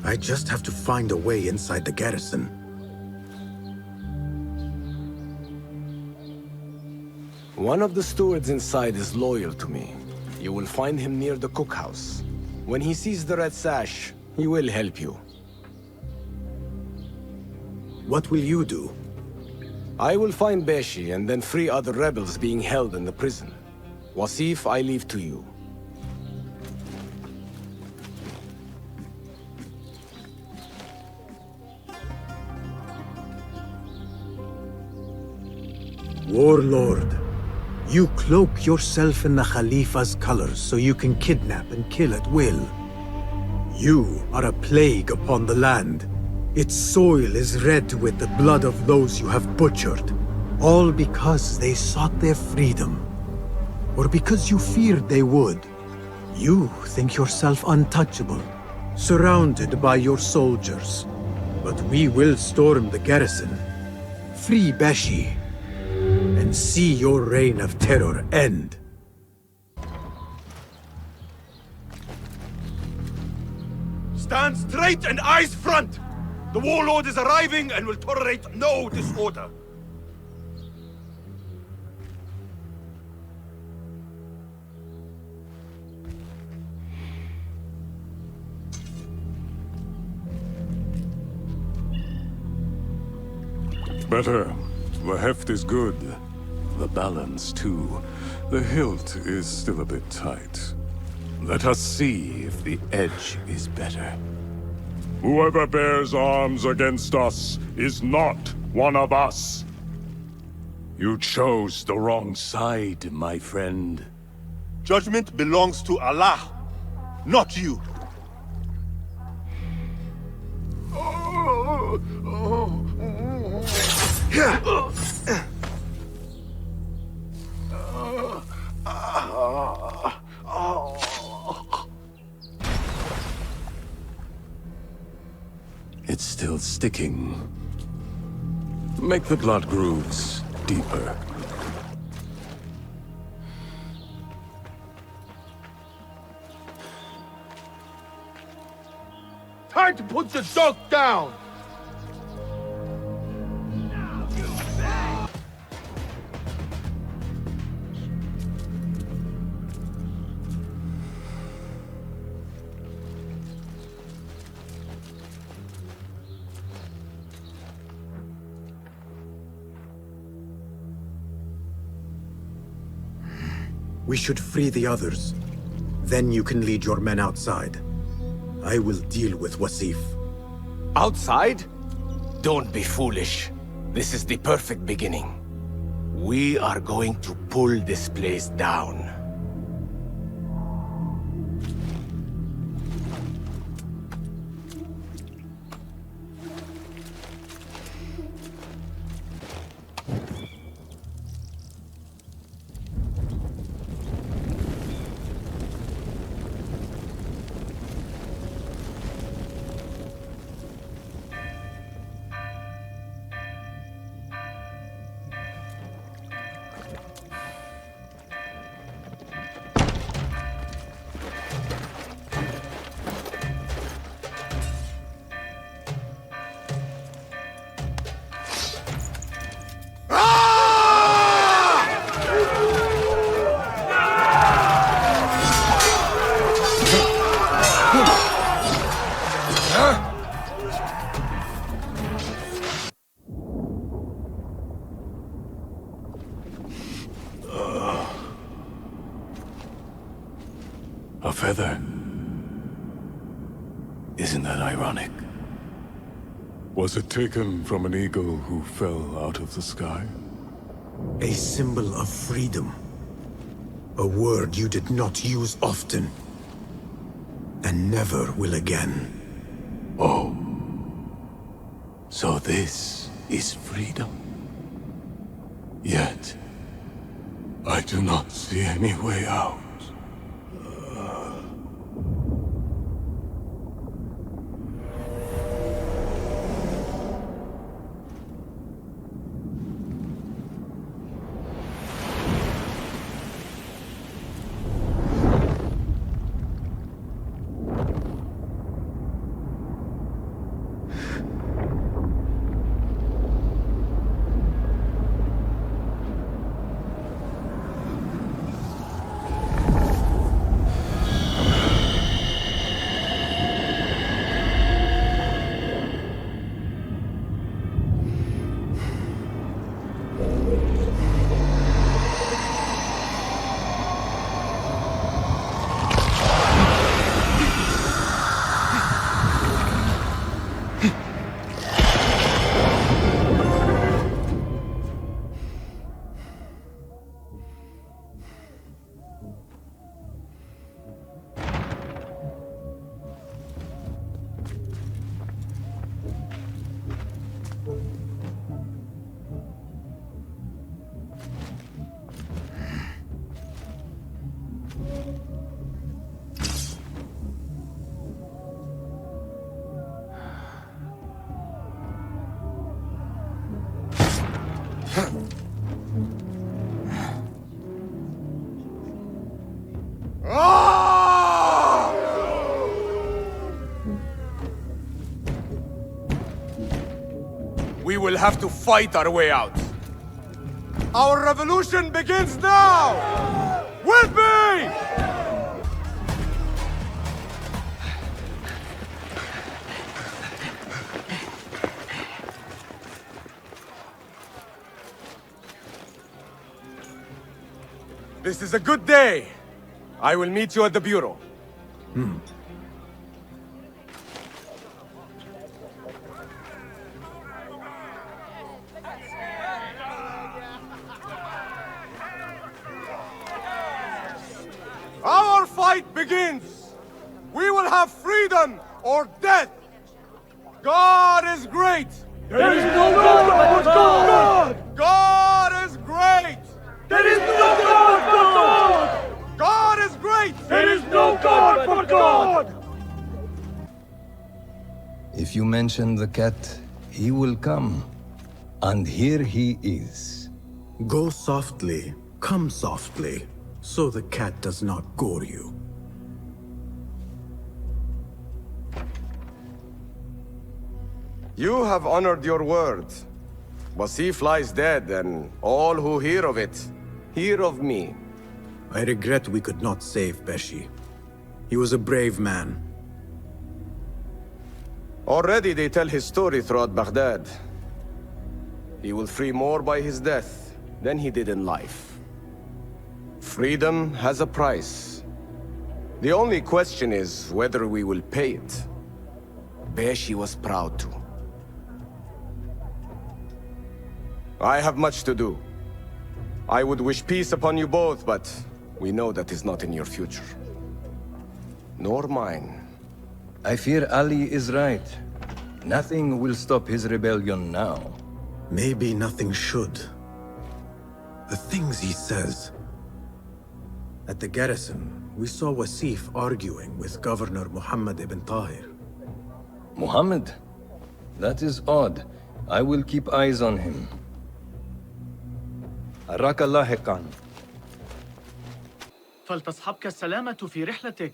I just have to find a way inside the garrison. One of the stewards inside is loyal to me. You will find him near the cookhouse. When he sees the red sash, he will help you. What will you do? I will find Beshi and then free other rebels being held in the prison. Wasif, I leave to you. Warlord, you cloak yourself in the Khalifa's colors so you can kidnap and kill at will. You are a plague upon the land. Its soil is red with the blood of those you have butchered, all because they sought their freedom, or because you feared they would. You think yourself untouchable, surrounded by your soldiers. But we will storm the garrison, free Beshi, and see your reign of terror end. Stand straight and eyes front! The warlord is arriving and will tolerate no disorder. Better. The heft is good. The balance, too. The hilt is still a bit tight. Let us see if the edge is better. Whoever bears arms against us is not one of us. You chose the wrong side, my friend. Judgment belongs to Allah, not you. It's still sticking. Make the blood grooves deeper. time to put your dog down! We should free the others. Then you can lead your men outside. I will deal with Wasif. Outside? Don't be foolish. This is the perfect beginning. We are going to pull this place down. A feather. Isn't that ironic? Was it taken from an eagle who fell out of the sky? A symbol of freedom. A word you did not use often. And never will again. Oh. So this is freedom. Yet, I do not see any way out. We will have to fight our way out. Our revolution begins now! With me! This is a good day. I will meet you at the Bureau. Our fight begins! We will have freedom or death! God is great! There is no God but God! God is great! There is no God but God! God is great! There is no God but God! If you mention the cat, he will come. And here he is. Go softly, come softly, so the cat does not gore you. You have honored your word. Wasif lies dead, and all who hear of it, hear of me. I regret we could not save Beshi. He was a brave man. Already they tell his story throughout Baghdad. He will free more by his death than he did in life. Freedom has a price. The only question is whether we will pay it. Beshi was proud to. I have much to do. I would wish peace upon you both, but we know that is not in your future. Nor mine. I fear Ali is right. Nothing will stop his rebellion now. Maybe nothing should. The things he says. At the garrison, we saw Wasif arguing with Governor Muhammad ibn Tahir. Muhammad? That is odd. I will keep eyes on him. أراك لاحقاً. فلتصحبك السلامة في رحلتك.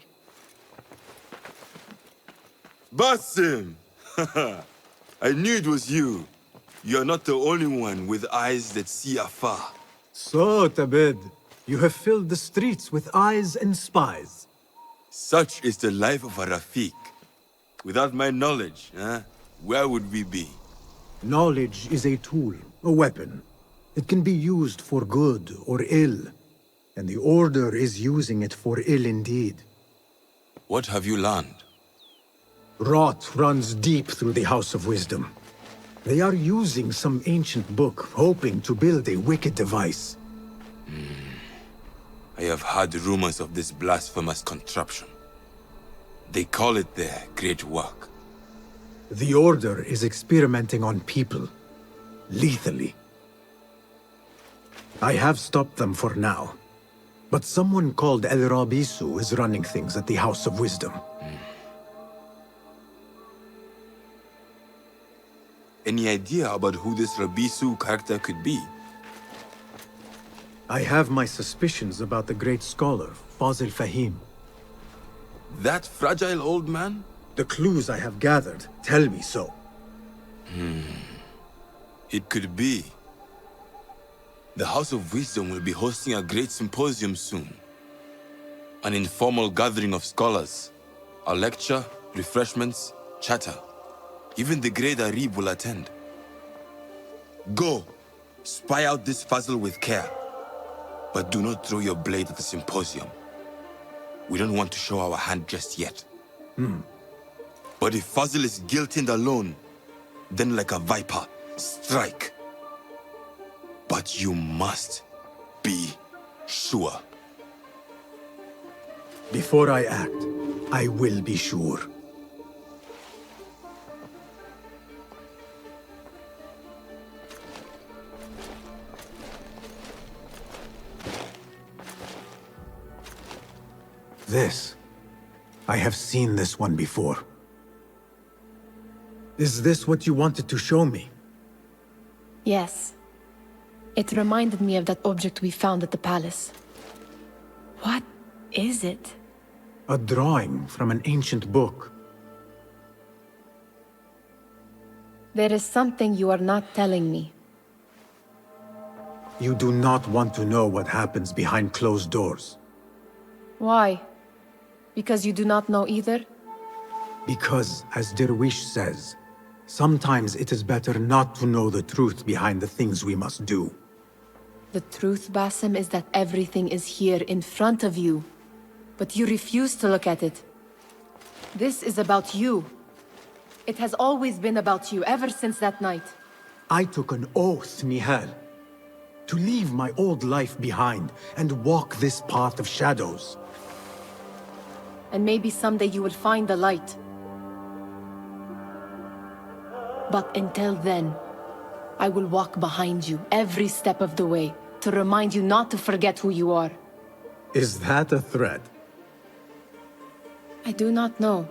Basim! I knew it was you. You're not the only one with eyes that see afar. So, Tabid, you have filled the streets with eyes and spies. Such is the life of a Rafiq. Without my knowledge, where would we be? Knowledge is a tool, a weapon. It can be used for good or ill. And the Order is using it for ill indeed. What have you learned? Rot runs deep through the House of Wisdom. They are using some ancient book, hoping to build a wicked device. I have heard rumors of this blasphemous contraption. They call it their great work. The Order is experimenting on people, lethally. I have stopped them for now, but someone called El Rabisu is running things at the House of Wisdom. Any idea about who this Rabisu character could be? I have my suspicions about the great scholar, Fazil Fahim. That fragile old man? The clues I have gathered tell me so. It could be. The House of Wisdom will be hosting a great symposium soon. An informal gathering of scholars. A lecture, refreshments, chatter. Even the great Arib will attend. Go, spy out this puzzle with care. But do not throw your blade at the symposium. We don't want to show our hand just yet. But if Fazil is guilty and alone, then like a viper, strike. But you must be sure. Before I act, I will be sure. This. I have seen this one before. Is this what you wanted to show me? Yes. It reminded me of that object we found at the palace. What is it? A drawing from an ancient book. There is something you are not telling me. You do not want to know what happens behind closed doors. Why? Because you do not know either? Because, as Derwish says, sometimes it is better not to know the truth behind the things we must do. The truth, Basim, is that everything is here in front of you. But you refuse to look at it. This is about you. It has always been about you, ever since that night. I took an oath, Nihal, to leave my old life behind and walk this path of shadows. And maybe someday you will find the light. But until then, I will walk behind you every step of the way to remind you not to forget who you are. Is that a threat? I do not know.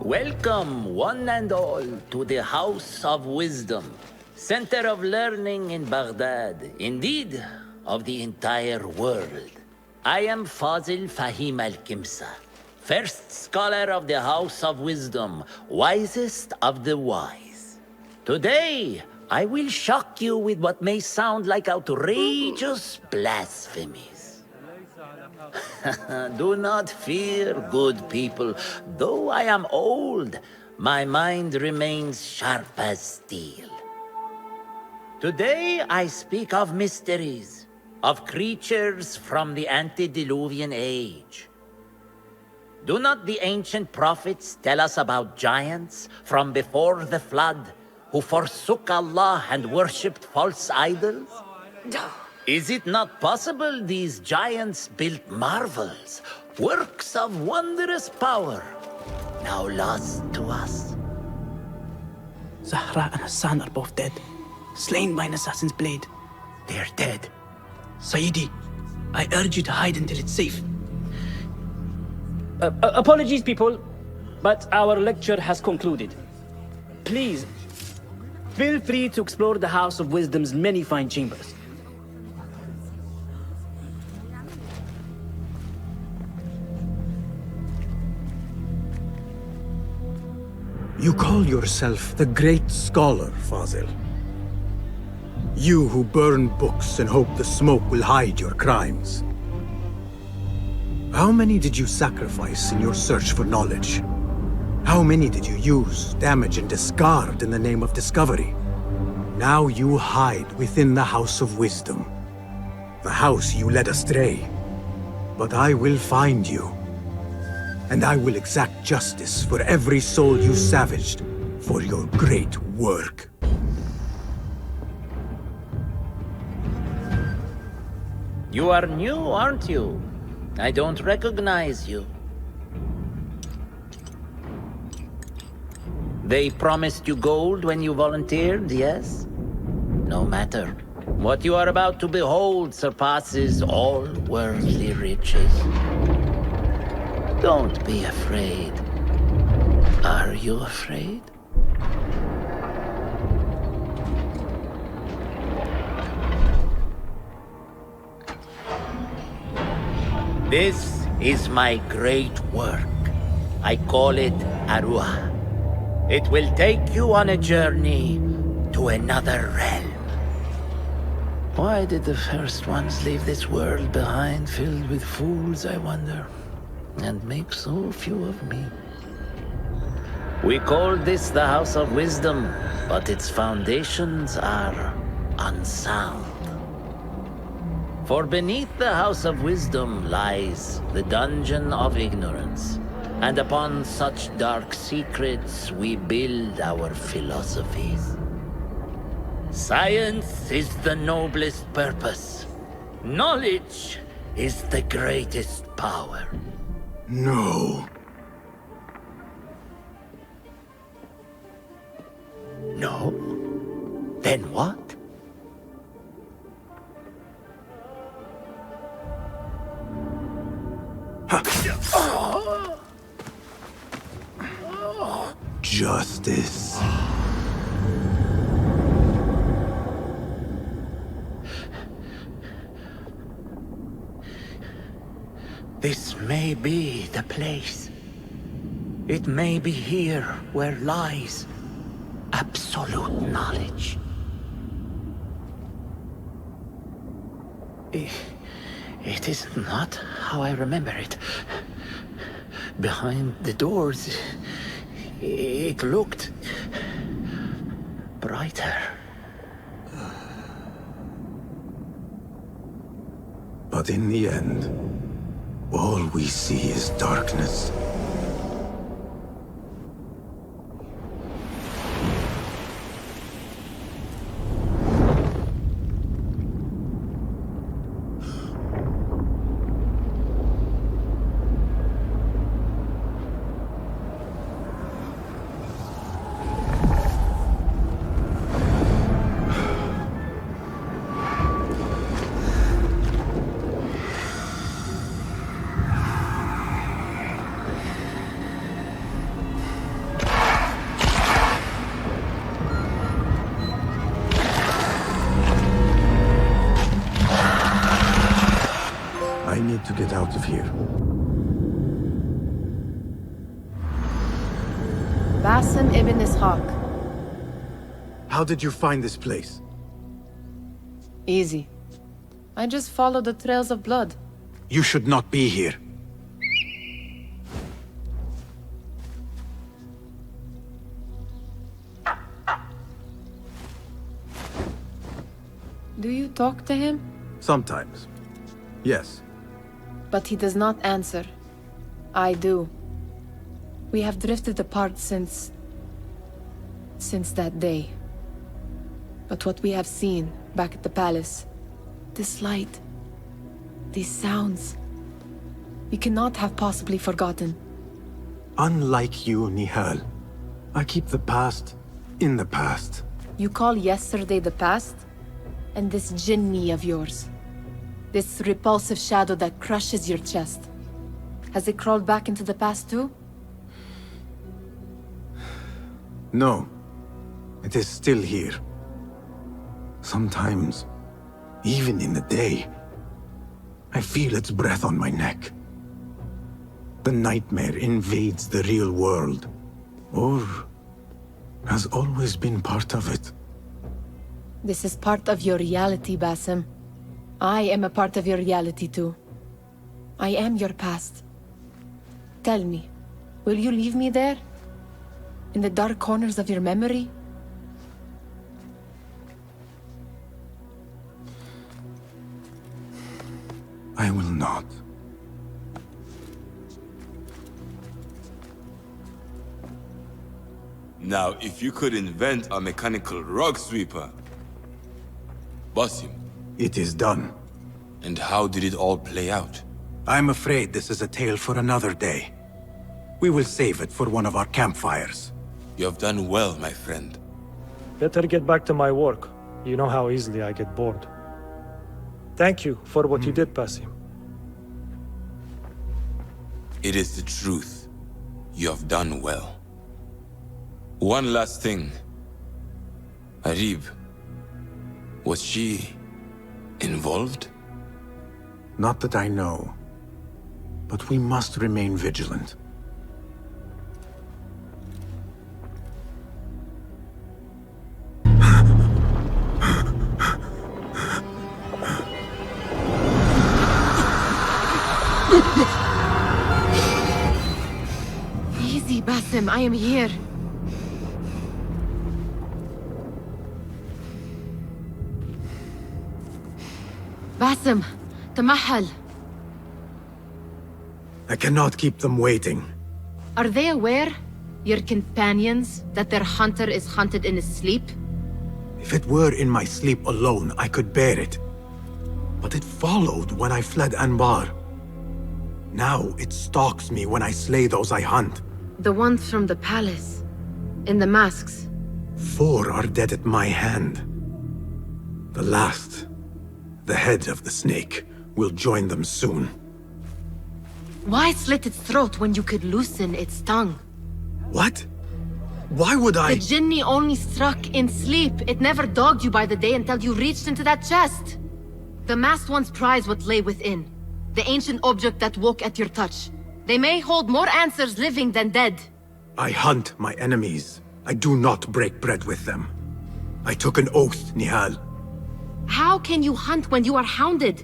Welcome, one and all, to the House of Wisdom, center of learning in Baghdad, indeed, of the entire world. I am Fazil Fahim al-Kimsa, first scholar of the House of Wisdom, wisest of the wise. Today, I will shock you with what may sound like outrageous blasphemies. Do not fear, good people. Though I am old, my mind remains sharp as steel. Today I speak of mysteries, of creatures from the antediluvian age. Do not the ancient prophets tell us about giants from before the flood who forsook Allah and worshipped false idols? Is it not possible these giants built marvels, works of wondrous power, now lost to us? Zahra and Hassan are both dead, slain by an assassin's blade. They're dead. Saidi, I urge you to hide until it's safe. Apologies, people, but our lecture has concluded. Please, feel free to explore the House of Wisdom's many fine chambers. You call yourself the great scholar, Fazil. You who burn books and hope the smoke will hide your crimes. How many did you sacrifice in your search for knowledge? How many did you use, damage, and discard in the name of discovery? Now you hide within the House of Wisdom. The house you led astray. But I will find you. And I will exact justice for every soul you savaged for your great work. You are new, aren't you? I don't recognize you. They promised you gold when you volunteered, yes? No matter. What you are about to behold surpasses all worldly riches. Don't be afraid. Are you afraid? This is my great work. I call it Arwah. It will take you on a journey to another realm. Why did the first ones leave this world behind, filled with fools, I wonder? And make so few of me. We call this the House of Wisdom, but its foundations are unsound. For beneath the House of Wisdom lies the Dungeon of Ignorance, and upon such dark secrets we build our philosophies. Science is the noblest purpose. Knowledge is the greatest power. No. No? Then what? Justice. This may be the place. It may be here where lies absolute knowledge. It is not how I remember it. Behind the doors, it looked brighter. But in the end, all we see is darkness. live here. Basim ibn Ishaq. How did you find this place? Easy. I just followed the trails of blood. You should not be here. Do you talk to him? Sometimes. Yes. But he does not answer. I do. We have drifted apart since that day. But what we have seen back at the palace, this light, these sounds, we cannot have possibly forgotten. Unlike you, Nihal, I keep the past in the past. You call yesterday the past? And this jinni of yours, this repulsive shadow that crushes your chest, has it crawled back into the past too? No. It is still here. Sometimes, even in the day, I feel its breath on my neck. The nightmare invades the real world, or has always been part of it. This is part of your reality, Basim. I am a part of your reality too. I am your past. Tell me, will you leave me there? In the dark corners of your memory? I will not. Now, if you could invent a mechanical rug sweeper. Basim. It is done. And how did it all play out? I'm afraid this is a tale for another day. We will save it for one of our campfires. You have done well, my friend. Better get back to my work. You know how easily I get bored. Thank you for what you did, Basim. It is the truth. You have done well. One last thing. Arib. Was she involved? Not that I know. But we must remain vigilant. Easy, Basim, I am here. Basim, Tamahal. I cannot keep them waiting. Are they aware, your companions, that their hunter is hunted in his sleep? If it were in my sleep alone, I could bear it. But it followed when I fled Anbar. Now it stalks me when I slay those I hunt. The ones from the palace, in the masks. 4 are dead at my hand. The last, the head of the snake, will join them soon. Why slit its throat when you could loosen its tongue? What? Why would I? The jinni only struck in sleep. It never dogged you by the day until you reached into that chest. The masked ones prize what lay within. The ancient object that woke at your touch. They may hold more answers living than dead. I hunt my enemies. I do not break bread with them. I took an oath, Nihal. How can you hunt when you are hounded?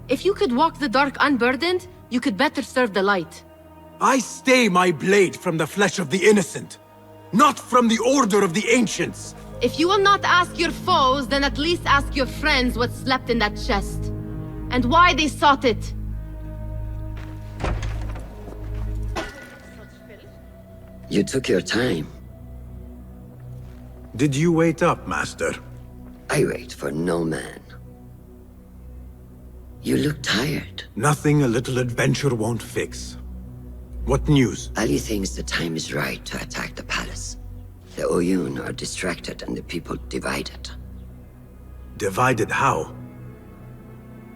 If you could walk the dark unburdened, you could better serve the light. I stay my blade from the flesh of the innocent, not from the order of the ancients. If you will not ask your foes, then at least ask your friends what slept in that chest. And why they sought it. You took your time. Did you wait up, Master? I wait for no man. You look tired. Nothing a little adventure won't fix. What news? Ali thinks the time is right to attack the palace. The Oyun are distracted and the people divided. Divided how?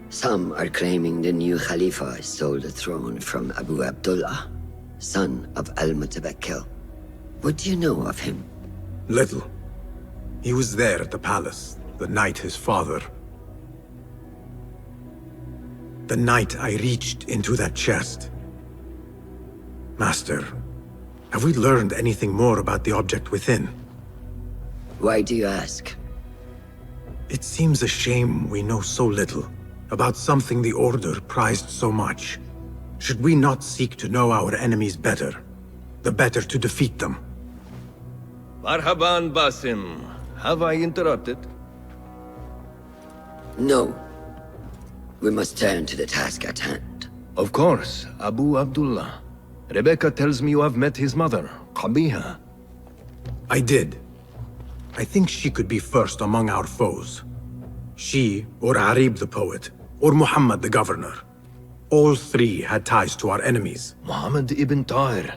Some are claiming the new Khalifa stole the throne from Abu Abdullah, son of Al-Mutawakkil. What do you know of him? Little. He was there at the palace, the night his father... The night I reached into that chest. Master, have we learned anything more about the object within? Why do you ask? It seems a shame we know so little about something the Order prized so much. Should we not seek to know our enemies better, the better to defeat them? Marhaban, Basim. Have I interrupted? No. We must turn to the task at hand. Of course, Abu Abdullah. Rebecca tells me you have met his mother, Qabiha. I did. I think she could be first among our foes. She, or Arib the poet, or Muhammad the governor. All three had ties to our enemies. Muhammad ibn Tahir.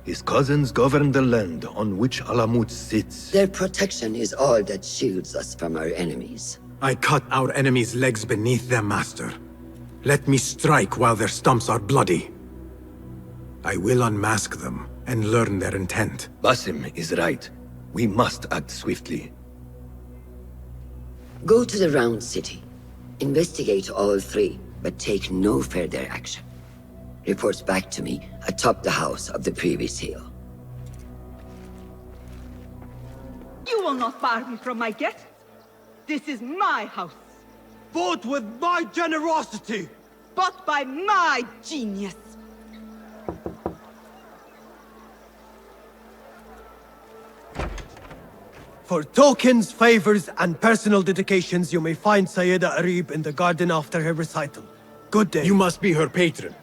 His cousins govern the land on which Alamut sits. Their protection is all that shields us from our enemies. I cut our enemies' legs beneath them, Master. Let me strike while their stumps are bloody. I will unmask them and learn their intent. Basim is right. We must act swiftly. Go to the Round City. Investigate all three, but take no further action. Reports back to me atop the house of the previous hill. You will not bar me from my guests. This is my house. Vote with my generosity! But by my genius. For tokens, favors, and personal dedications, you may find Sayyida Arib in the garden after her recital. Good day. You must be her patron.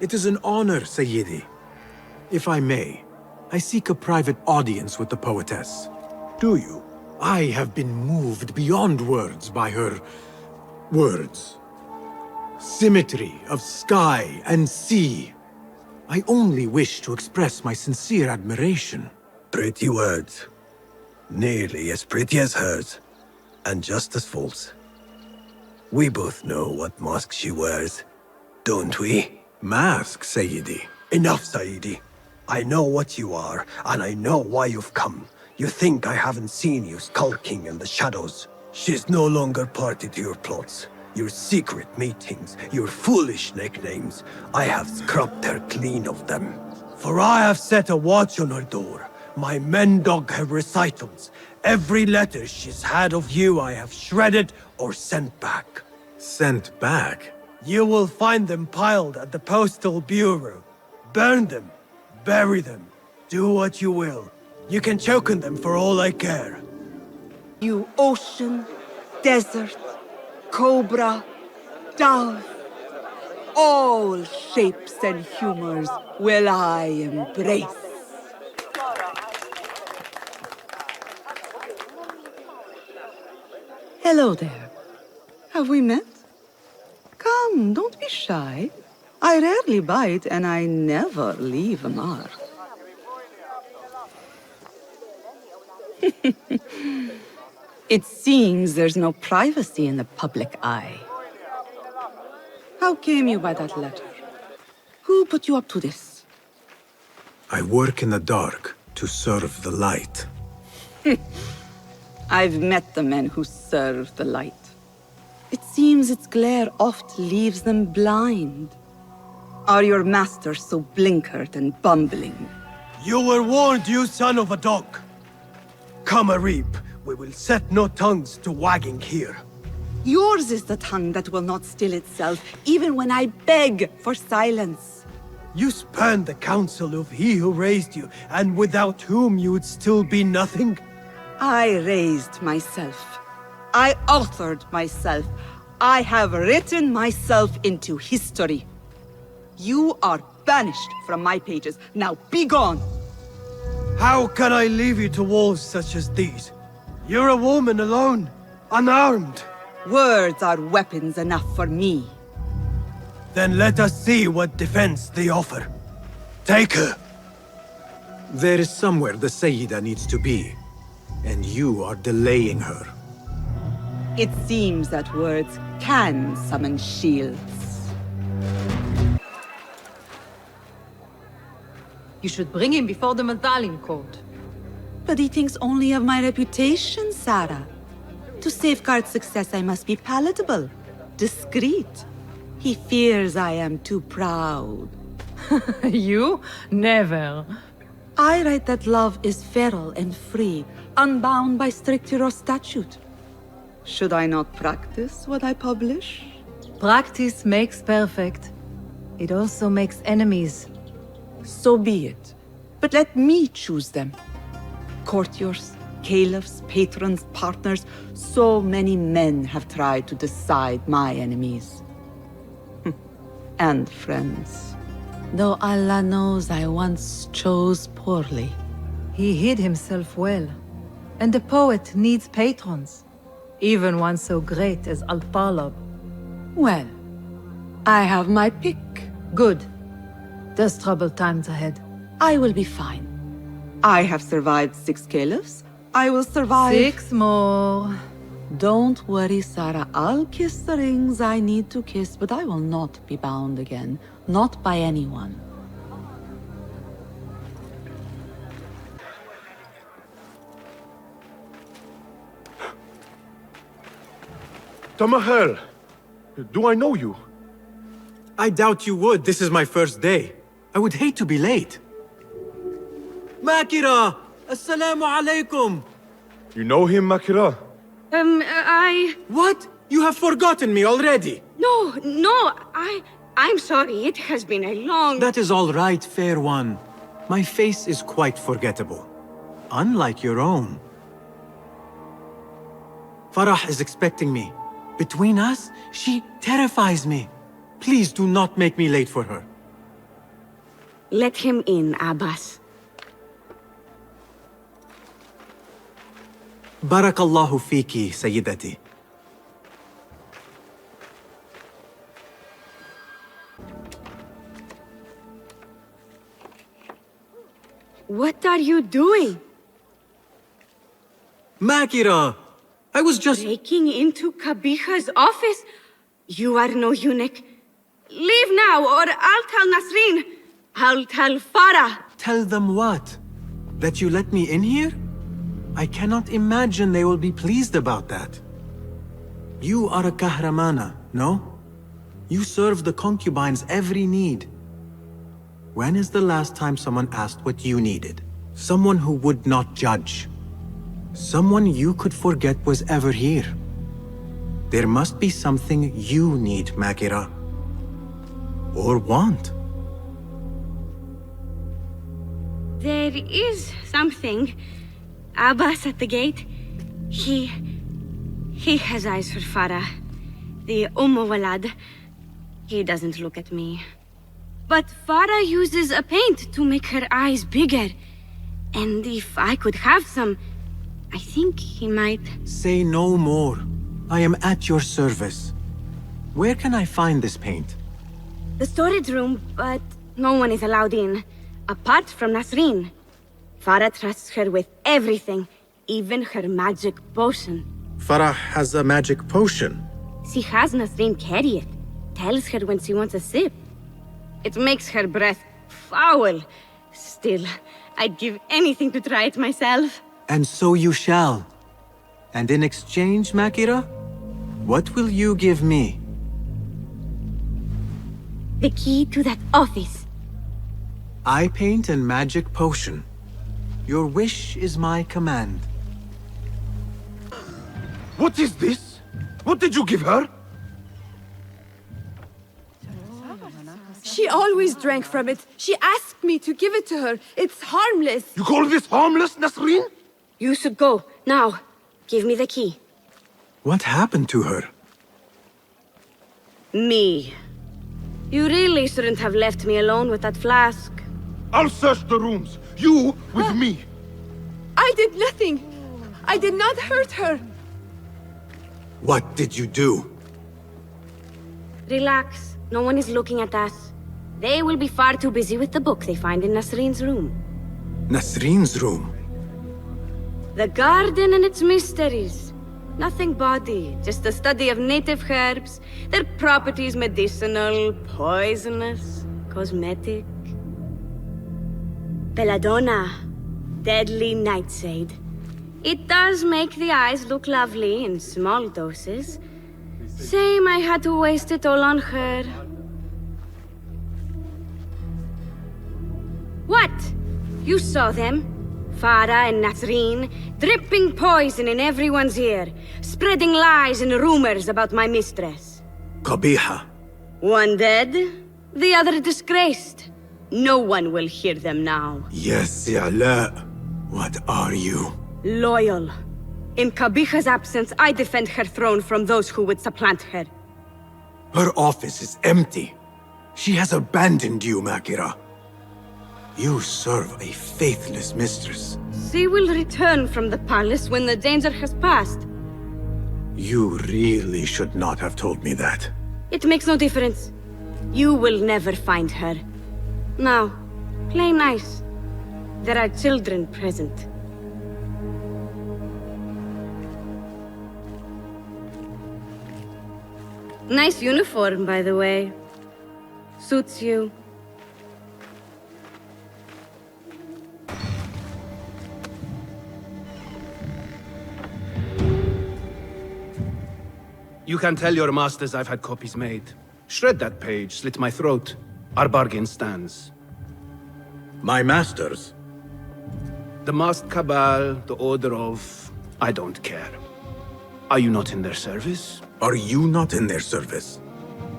It is an honor, Sayyidi. If I may, I seek a private audience with the poetess. Do you? I have been moved beyond words by her words. Symmetry of sky and sea. I only wish to express my sincere admiration. Pretty words. Nearly as pretty as hers, and just as false. We both know what mask she wears, don't we? Mask, Sayyidi. Enough, Sayyidi. I know what you are, and I know why you've come. You think I haven't seen you skulking in the shadows. She's no longer party to your plots, your secret meetings, your foolish nicknames. I have scrubbed her clean of them. For I have set a watch on her door. My men dog her recitals. Every letter she's had of you I have shredded or sent back. Sent back? You will find them piled at the Postal Bureau. Burn them. Bury them. Do what you will. You can choke on them for all I care. You ocean, desert, cobra, dove. All shapes and humors will I embrace. Hello there. Have we met? Come, don't be shy. I rarely bite and I never leave a mark. It seems there's no privacy in the public eye. How came you by that letter? Who put you up to this? I work in the dark to serve the light. I've met the men who serve the light. It seems its glare oft leaves them blind. Are your masters so blinkered and bumbling? You were warned, you son of a dog. Come, Arib. We will set no tongues to wagging here. Yours is the tongue that will not still itself, even when I beg for silence. You spurn the counsel of he who raised you, and without whom you would still be nothing? I raised myself. I authored myself. I have written myself into history. You are banished from my pages. Now be gone! How can I leave you to wolves such as these? You're a woman alone, unarmed. Words are weapons enough for me. Then let us see what defense they offer. Take her. There is somewhere the Sayyida needs to be, and you are delaying her. It seems that words can summon shields. You should bring him before the Medallion Court. But he thinks only of my reputation, Sarah. To safeguard success, I must be palatable, discreet. He fears I am too proud. You? Never. I write that love is feral and free, unbound by stricture or statute. Should I not practice what I publish? Practice makes perfect. It also makes enemies. So be it. But let me choose them. Courtiers, caliphs, patrons, partners, so many men have tried to decide my enemies. And friends. Though Allah knows I once chose poorly. He hid himself well. And a poet needs patrons. Even one so great as Al-Talab. Well, I have my pick. Good. There's troubled times ahead. I will be fine. I have survived 6 caliphs. I will survive 6 more. Don't worry, Sarah. I'll kiss the rings I need to kiss, but I will not be bound again. Not by anyone. Tamahel, do I know you? I doubt you would. This is my first day. I would hate to be late. Makira! Assalamu alaikum! You know him, Makira? What? You have forgotten me already? No, I'm sorry. It has been a long... That is all right, fair one. My face is quite forgettable. Unlike your own. Farah is expecting me. Between us, she terrifies me. Please do not make me late for her. Let him in, Abbas. Barakallahu fiki, Sayyidati. What are you doing? Makira! I was just... Breaking into Kabiha's office? You are no eunuch. Leave now, or I'll tell Nasreen. I'll tell Farah. Tell them what? That you let me in here? I cannot imagine they will be pleased about that. You are a kahramana, no? You serve the concubines every need. When is the last time someone asked what you needed? Someone who would not judge. Someone you could forget was ever here. There must be something you need, Makira. Or want. There is something. Abbas at the gate. He has eyes for Farah. The Walad. He doesn't look at me. But Farah uses a paint to make her eyes bigger. And if I could have some, I think he might... Say no more. I am at your service. Where can I find this paint? The storage room, but no one is allowed in. Apart from Nasreen. Farah trusts her with everything, even her magic potion. Farah has a magic potion. She has Nasreen carry it. Tells her when she wants a sip. It makes her breath foul. Still, I'd give anything to try it myself. And so you shall. And in exchange, Makira, what will you give me? The key to that office. Eye paint and magic potion. Your wish is my command. What is this? What did you give her? She always drank from it. She asked me to give it to her. It's harmless. You call this harmless, Nasreen? You should go. Now, give me the key. What happened to her? Me. You really shouldn't have left me alone with that flask. I'll search the rooms. You with me. I did nothing. I did not hurt her. What did you do? Relax. No one is looking at us. They will be far too busy with the book they find in Nasreen's room. Nasreen's room? The garden and its mysteries. Nothing bawdy, just a study of native herbs, their properties medicinal, poisonous, cosmetic. Belladonna, deadly nightshade. It does make the eyes look lovely in small doses, Shame I had to waste it all on her. What? You saw them? Farah and Nasreen, dripping poison in everyone's ear, spreading lies and rumors about my mistress. Qabiha. One dead, the other disgraced. No one will hear them now. Yes, I'La. What are you? Loyal. In Qabiha's absence, I defend her throne from those who would supplant her. Her office is empty. She has abandoned you, Makira. You serve a faithless mistress. She will return from the palace when the danger has passed. You really should not have told me that. It makes no difference. You will never find her. Now, play nice. There are children present. Nice uniform, by the way. Suits you. You can tell your masters I've had copies made. Shred that page, slit my throat. Our bargain stands. My masters? The masked cabal, the order of... I don't care. Are you not in their service? Are you not in their service?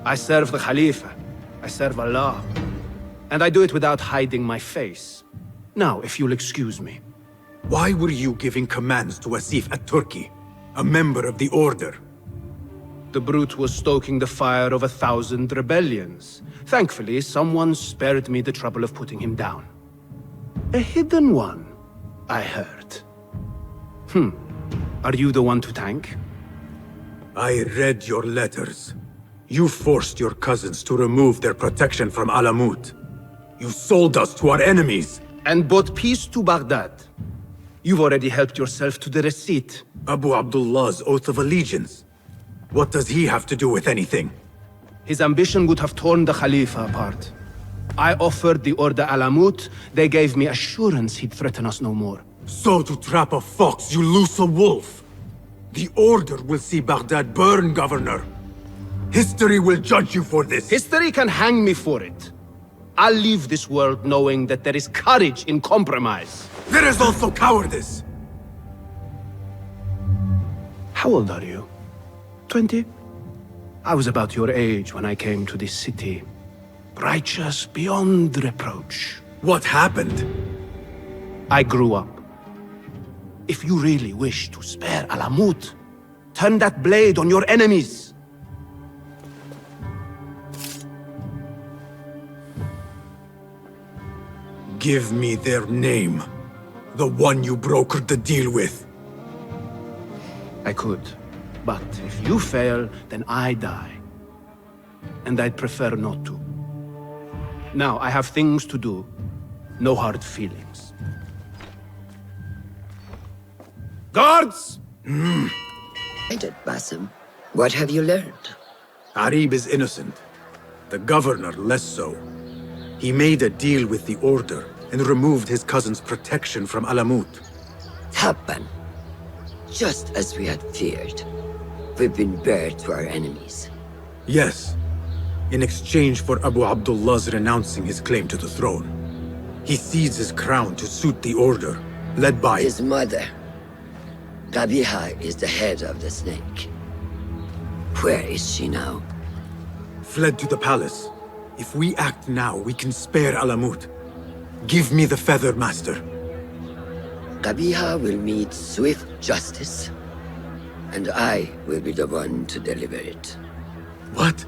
I serve the Khalifa. I serve Allah. And I do it without hiding my face. Now, if you'll excuse me. Why were you giving commands to Asif at-Turki, a member of the Order? The brute was stoking the fire of 1,000 rebellions. Thankfully, someone spared me the trouble of putting him down. A hidden one, I heard. Are you the one to thank? I read your letters. You forced your cousins to remove their protection from Alamut. You sold us to our enemies. And brought peace to Baghdad. You've already helped yourself to the receipt. Abu Abdullah's oath of allegiance. What does he have to do with anything? His ambition would have torn the Khalifa apart. I offered the Order Alamut. They gave me assurance he'd threaten us no more. So to trap a fox, you loose a wolf. The Order will see Baghdad burn, Governor. History will judge you for this. History can hang me for it. I'll leave this world knowing that there is courage in compromise. There is also cowardice. How old are you? 20? I was about your age when I came to this city. Righteous beyond reproach. What happened? I grew up. If you really wish to spare Alamut, turn that blade on your enemies. Give me their name. The one you brokered the deal with. I could. But if you fail, then I die. And I'd prefer not to. Now, I have things to do. No hard feelings. Guards! Basim, what have you learned? Arib is innocent. The governor less so. He made a deal with the Order and removed his cousin's protection from Alamut. Tapan. Just as we had feared. We've been bared to our enemies. Yes. In exchange for Abu Abdullah's renouncing his claim to the throne. He cedes his crown to suit the Order, led by... His mother. Qabiha is the head of the snake. Where is she now? Fled to the palace. If we act now, we can spare Alamut. Give me the feather, Master. Qabiha will meet swift justice. And I will be the one to deliver it. What?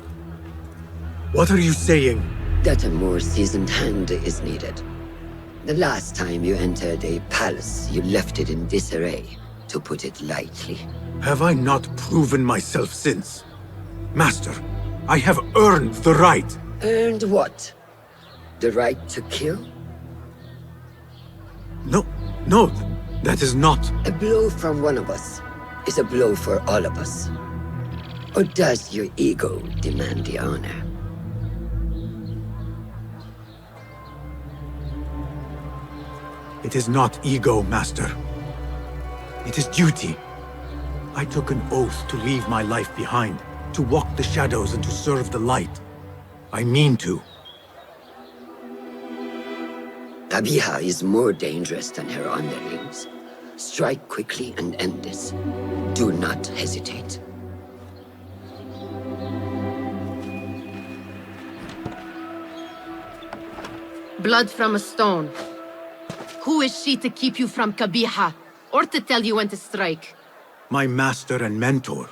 What are you saying? That a more seasoned hand is needed. The last time you entered a palace, you left it in disarray, to put it lightly. Have I not proven myself since? Master, I have earned the right. Earned what? The right to kill? No, that is not... A blow from one of us is a blow for all of us. Or does your ego demand the honor? It is not ego, Master. It is duty. I took an oath to leave my life behind, to walk the shadows and to serve the light. I mean to. Qabiha is more dangerous than her underlings. Strike quickly and end this. Do not hesitate. Blood from a stone. Who is she to keep you from Qabiha, or to tell you when to strike? My master and mentor,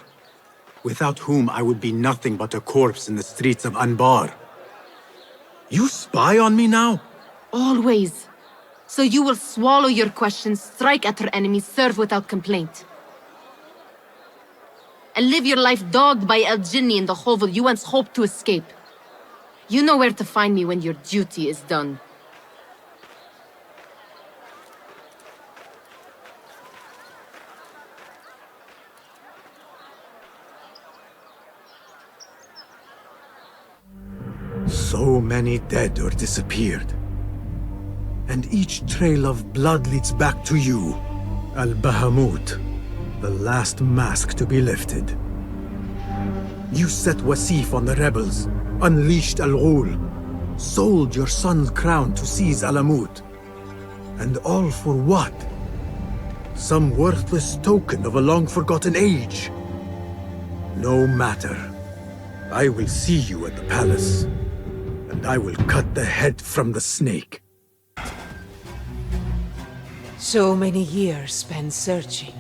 without whom I would be nothing but a corpse in the streets of Anbar. You spy on me now? Always. So you will swallow your questions, strike at her enemies, serve without complaint. And live your life dogged by El Jinni in the hovel you once hoped to escape. You know where to find me when your duty is done. So many dead or disappeared. And each trail of blood leads back to you, Al-Bahamut, the last mask to be lifted. You set Wasif on the rebels, unleashed Al-Ghul, sold your son's crown to seize Alamut. And all for what? Some worthless token of a long-forgotten age. No matter. I will see you at the palace, and I will cut the head from the snake. So many years spent searching.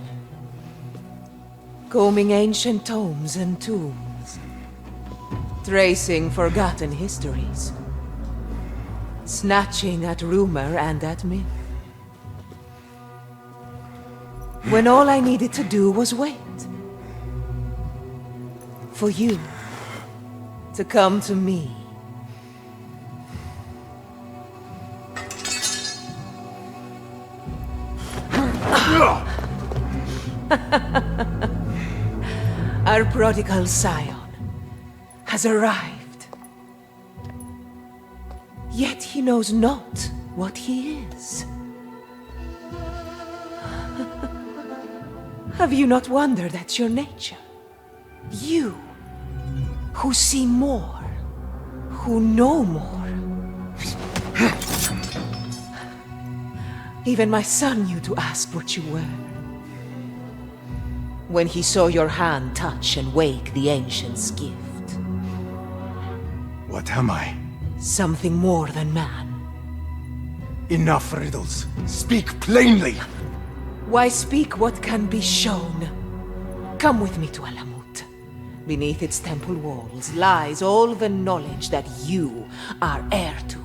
Combing ancient tomes and tombs. Tracing forgotten histories. Snatching at rumor and at myth. When all I needed to do was wait. For you to come to me. Our prodigal scion has arrived. Yet he knows not what he is. Have you not wondered at your nature? You, who see more, who know more. Even my son knew to ask what you were. When he saw your hand touch and wake the ancient's gift. What am I? Something more than man. Enough riddles. Speak plainly! Why speak what can be shown? Come with me to Alamut. Beneath its temple walls lies all the knowledge that you are heir to.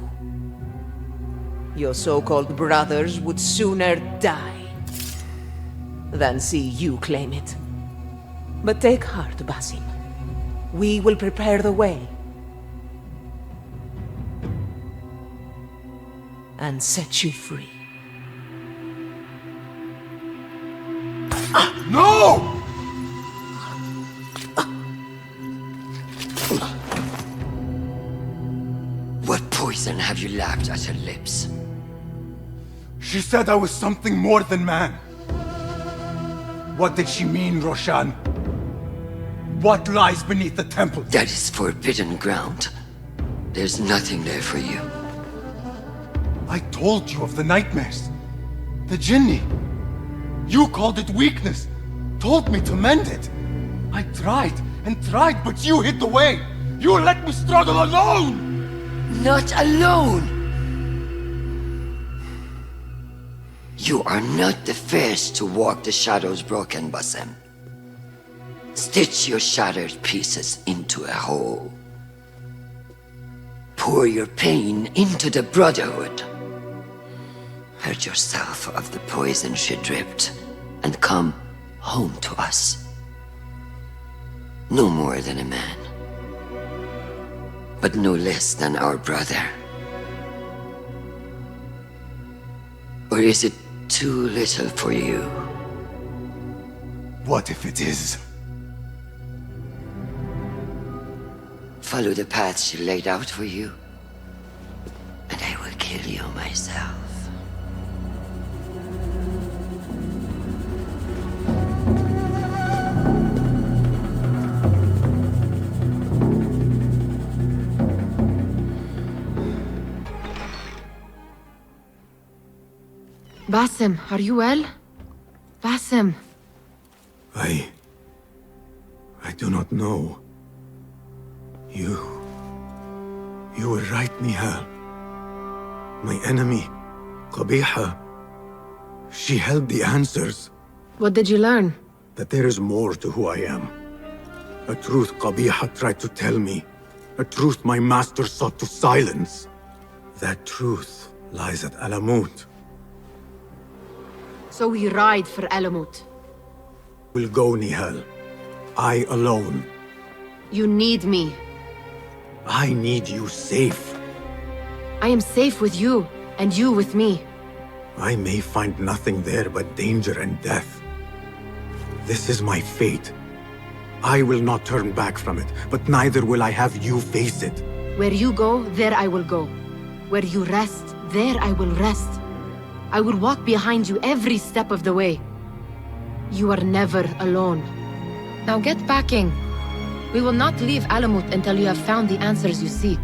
Your so-called brothers would sooner die than see you claim it. But take heart, Basim. We will prepare the way. And set you free. No! What poison have you lapped at her lips? She said I was something more than man. What did she mean, Roshan? What lies beneath the temple? That is forbidden ground. There's nothing there for you. I told you of the nightmares. The Jinni. You called it weakness. Told me to mend it. I tried and tried, but you hid the way. You let me struggle alone! Not alone! You are not the first to walk the shadows broken, Basim. Stitch your shattered pieces into a whole. Pour your pain into the Brotherhood. Purge yourself of the poison she dripped, and come home to us. No more than a man, but no less than our brother. Or is it too little for you? What if it is? Follow the path she laid out for you, and I will kill you myself. Basim, are you well? Basim. I do not know. You were right, Nihal. My enemy, Qabiha, she held the answers. What did you learn? That there is more to who I am. A truth Qabiha tried to tell me. A truth my master sought to silence. That truth lies at Alamut. So we ride for Alamut. We'll go, Nihal. I alone. You need me. I need you safe. I am safe with you, and you with me. I may find nothing there but danger and death. This is my fate. I will not turn back from it, but neither will I have you face it. Where you go, there I will go. Where you rest, there I will rest. I will walk behind you every step of the way. You are never alone. Now get packing. We will not leave Alamut until you have found the answers you seek.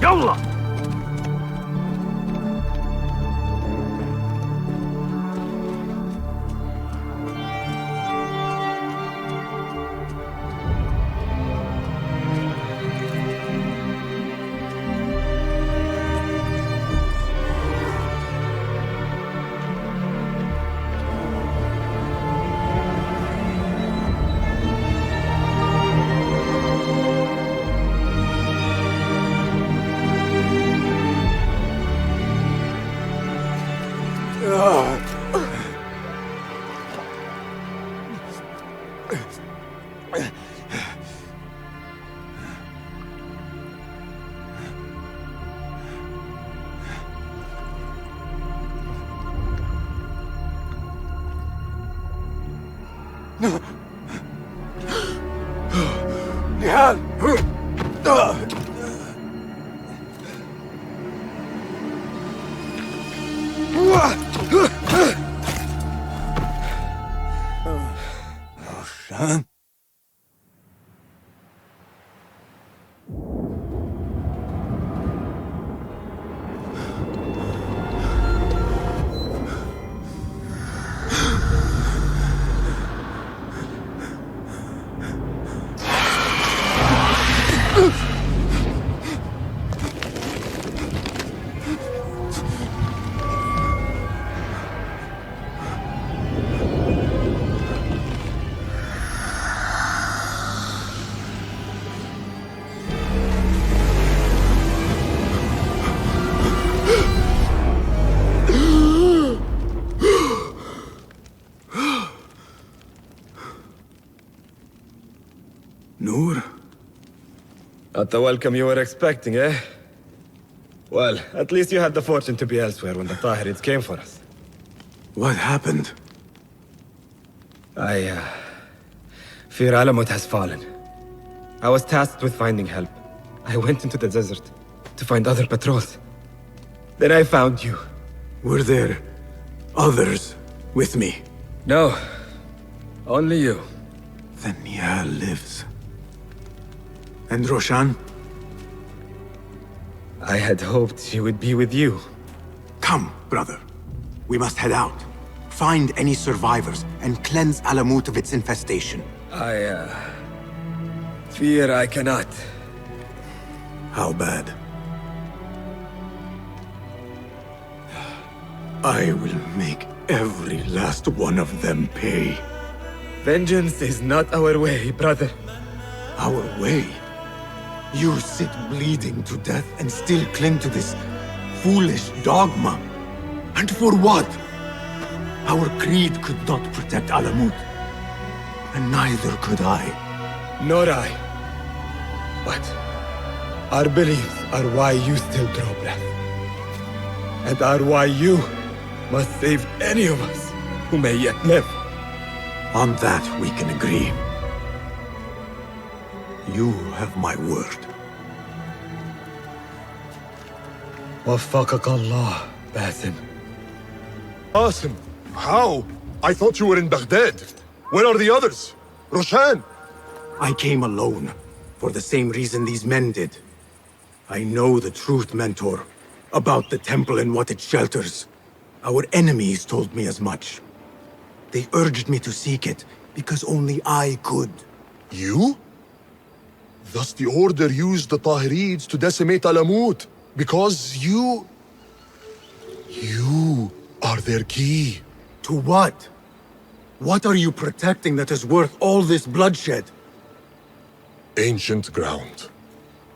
يلا Nihal! Roshan? Noor? Not the welcome you were expecting, eh? Well, at least you had the fortune to be elsewhere when the Tahirids came for us. What happened? I fear Alamut has fallen. I was tasked with finding help. I went into the desert to find other patrols. Then I found you. Were there others with me? No. Only you. Then Nihal lives. And Roshan? I had hoped she would be with you. Come, brother. We must head out. Find any survivors and cleanse Alamut of its infestation. I fear I cannot. How bad? I will make every last one of them pay. Vengeance is not our way, brother. Our way? You sit bleeding to death and still cling to this foolish dogma. And for what? Our creed could not protect Alamut. And neither could I. Nor I. But our beliefs are why you still draw breath. And are why you must save any of us who may yet live. On that we can agree. You have my word. Waffaqak Allah, Basim. Basim, how? I thought you were in Baghdad. Where are the others? Roshan? I came alone, for the same reason these men did. I know the truth, Mentor, about the temple and what it shelters. Our enemies told me as much. They urged me to seek it, because only I could. You? Thus the Order used the Tahirids to decimate Alamut, because you are their key. To what? What are you protecting that is worth all this bloodshed? Ancient ground.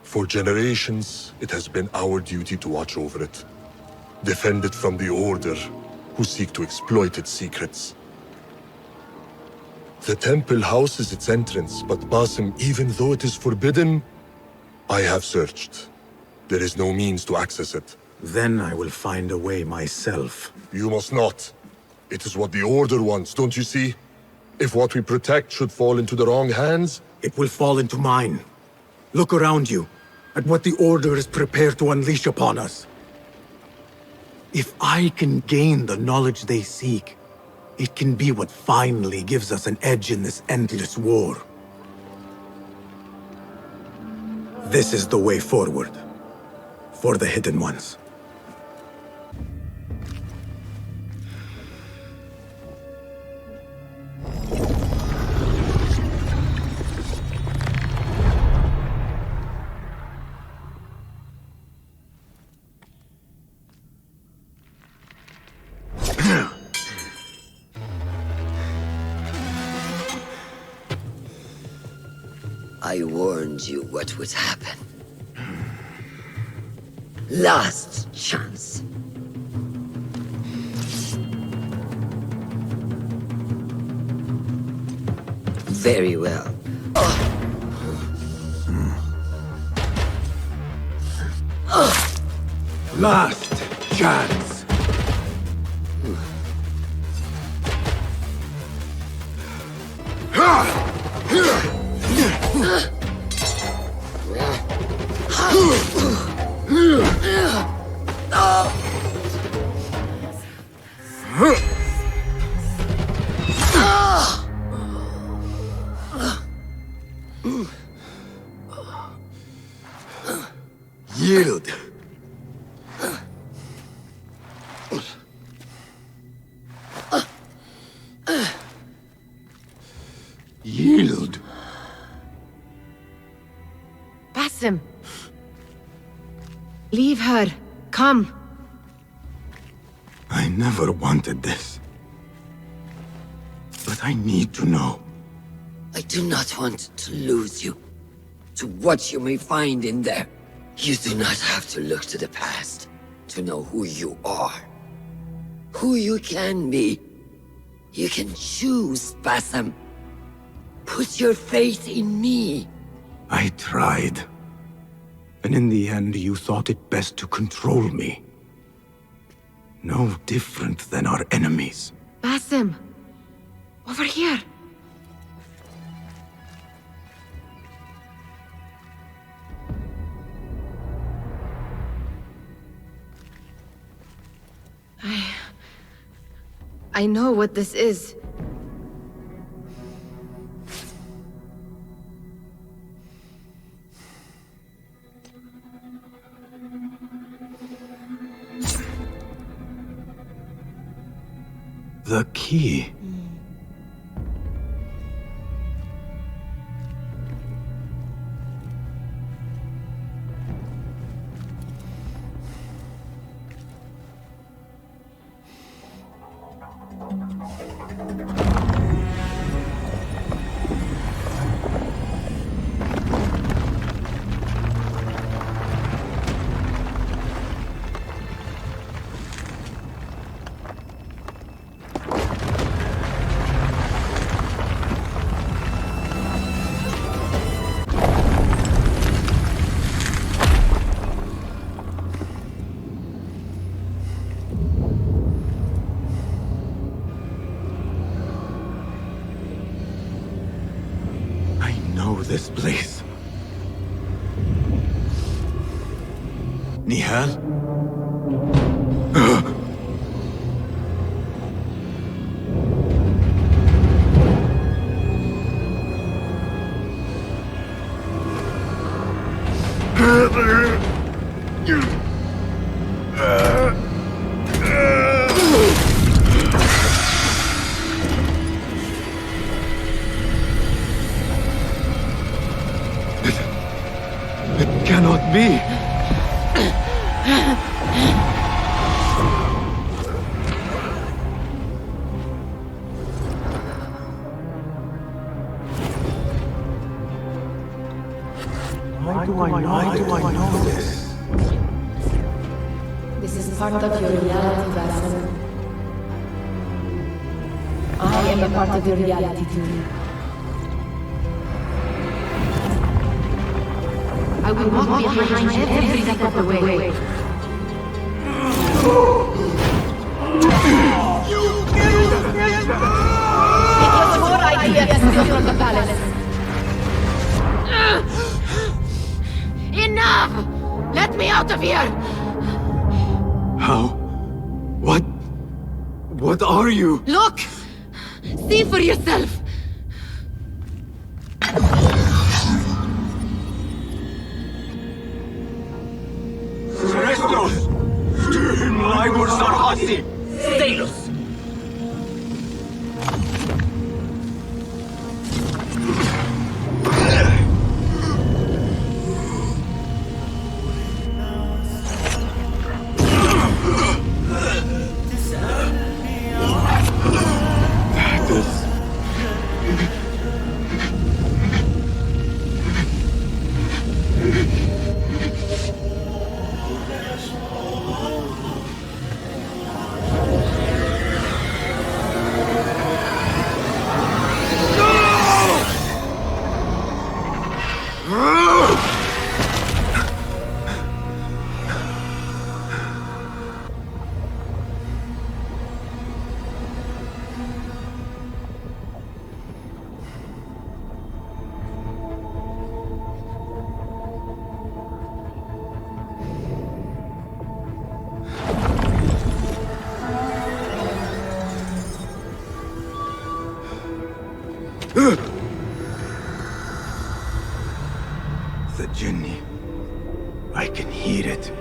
For generations, it has been our duty to watch over it. Defend it from the Order, who seek to exploit its secrets. The temple houses its entrance, but Basim, even though it is forbidden, I have searched. There is no means to access it. Then I will find a way myself. You must not. It is what the Order wants, don't you see? If what we protect should fall into the wrong hands... It will fall into mine. Look around you, at what the Order is prepared to unleash upon us. If I can gain the knowledge they seek, it can be what finally gives us an edge in this endless war. This is the way forward. For the Hidden Ones. I warned you what would happen. Last chance. Very well. Last chance. Yield. Yield. Basim. Leave her. Come. I never wanted this. But I need to know. I do not want to lose you to what you may find in there. You do not have to look to the past to know who you are. Who you can be. You can choose, Basim. Put your faith in me. I tried. And in the end, you thought it best to control me. No different than our enemies. Basim. Over here. I know what this is. The key. This place. Nihal? This is part of your reality, Basim. I am a part of your reality too. I will walk behind every step of the way. It was your idea to steal from the palace. Enough! Let me out of here! How? What? What are you? Look! See for yourself! Restos! Stehen Leibur Sarhasi! Stalos! The Jinni. I can hear it.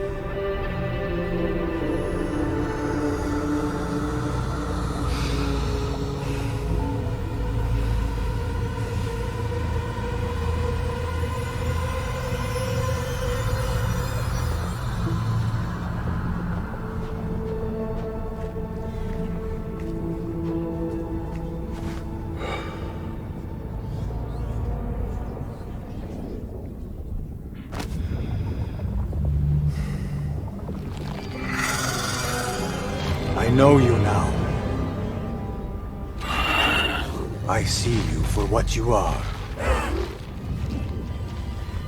I know you now. I see you for what you are.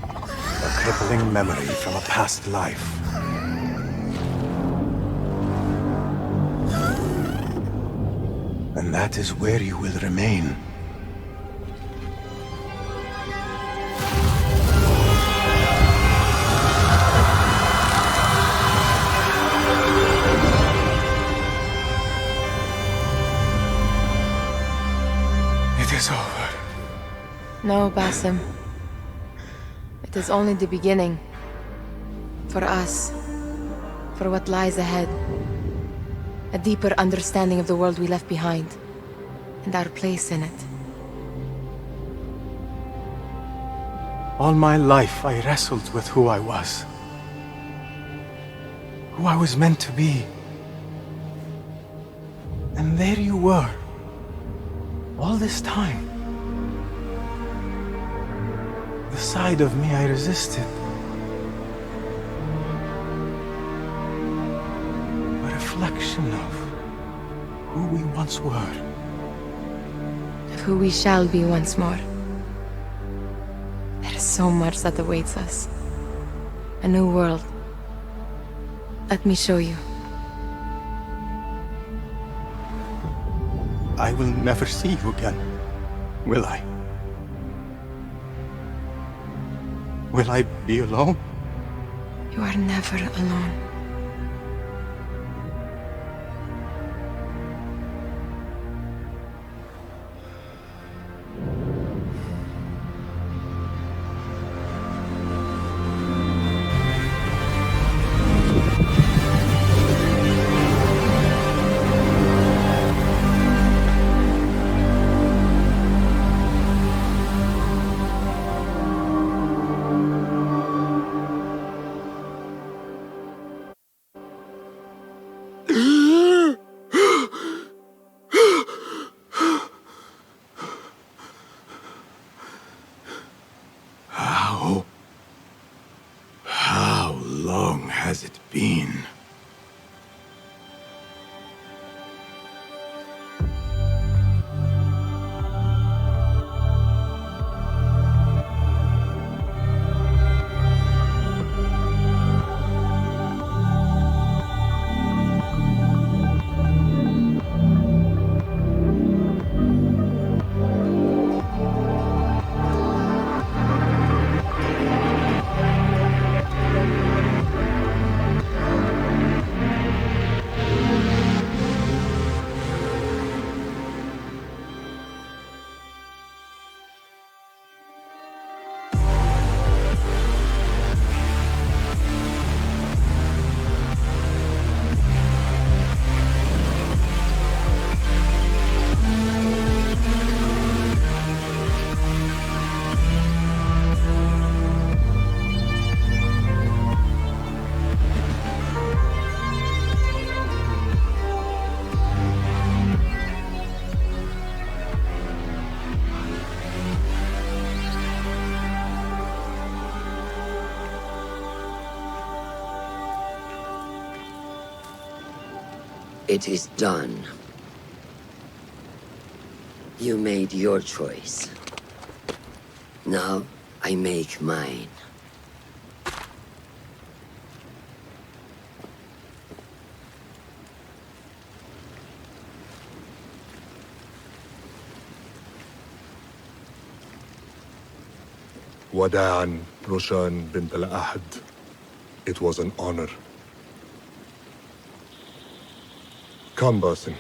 A crippling memory from a past life. And that is where you will remain. It is over. No, Basim. It is only the beginning. For us. For what lies ahead. A deeper understanding of the world we left behind. And our place in it. All my life I wrestled with who I was. Who I was meant to be. And there you were. All this time. The side of me I resisted. A reflection of who we once were. Of who we shall be once more. There is so much that awaits us. A new world. Let me show you. I will never see you again, will I? Will I be alone? You are never alone. How long has it been? It is done. You made your choice. Now, I make mine. Wada'an, Roshan bint al-Ahad. It was an honor. Come, Basim.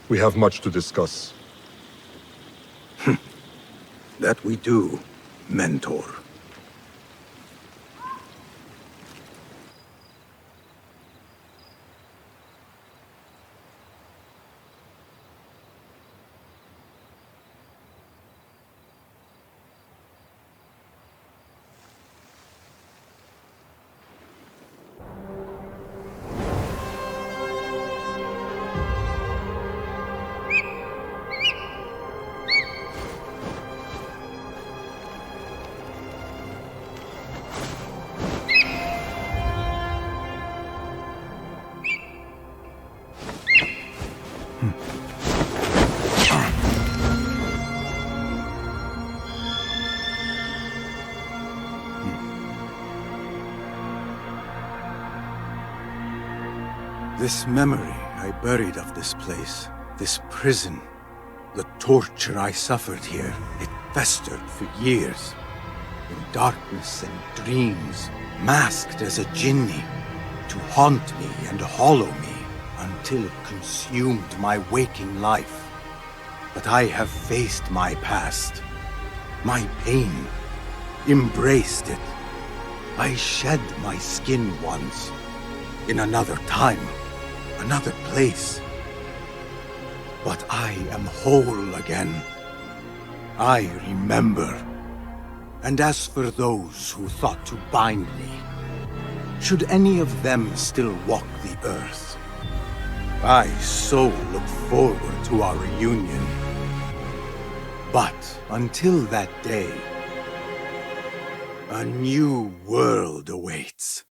We have much to discuss. That we do, Mentor. This memory I buried of this place, this prison, the torture I suffered here, it festered for years. In darkness and dreams, masked as a jinni, to haunt me and hollow me, until it consumed my waking life. But I have faced my past, my pain, embraced it. I shed my skin once, in another time, another place. But I am whole again. I remember. And as for those who thought to bind me, should any of them still walk the earth, I so look forward to our reunion. But until that day, a new world awaits.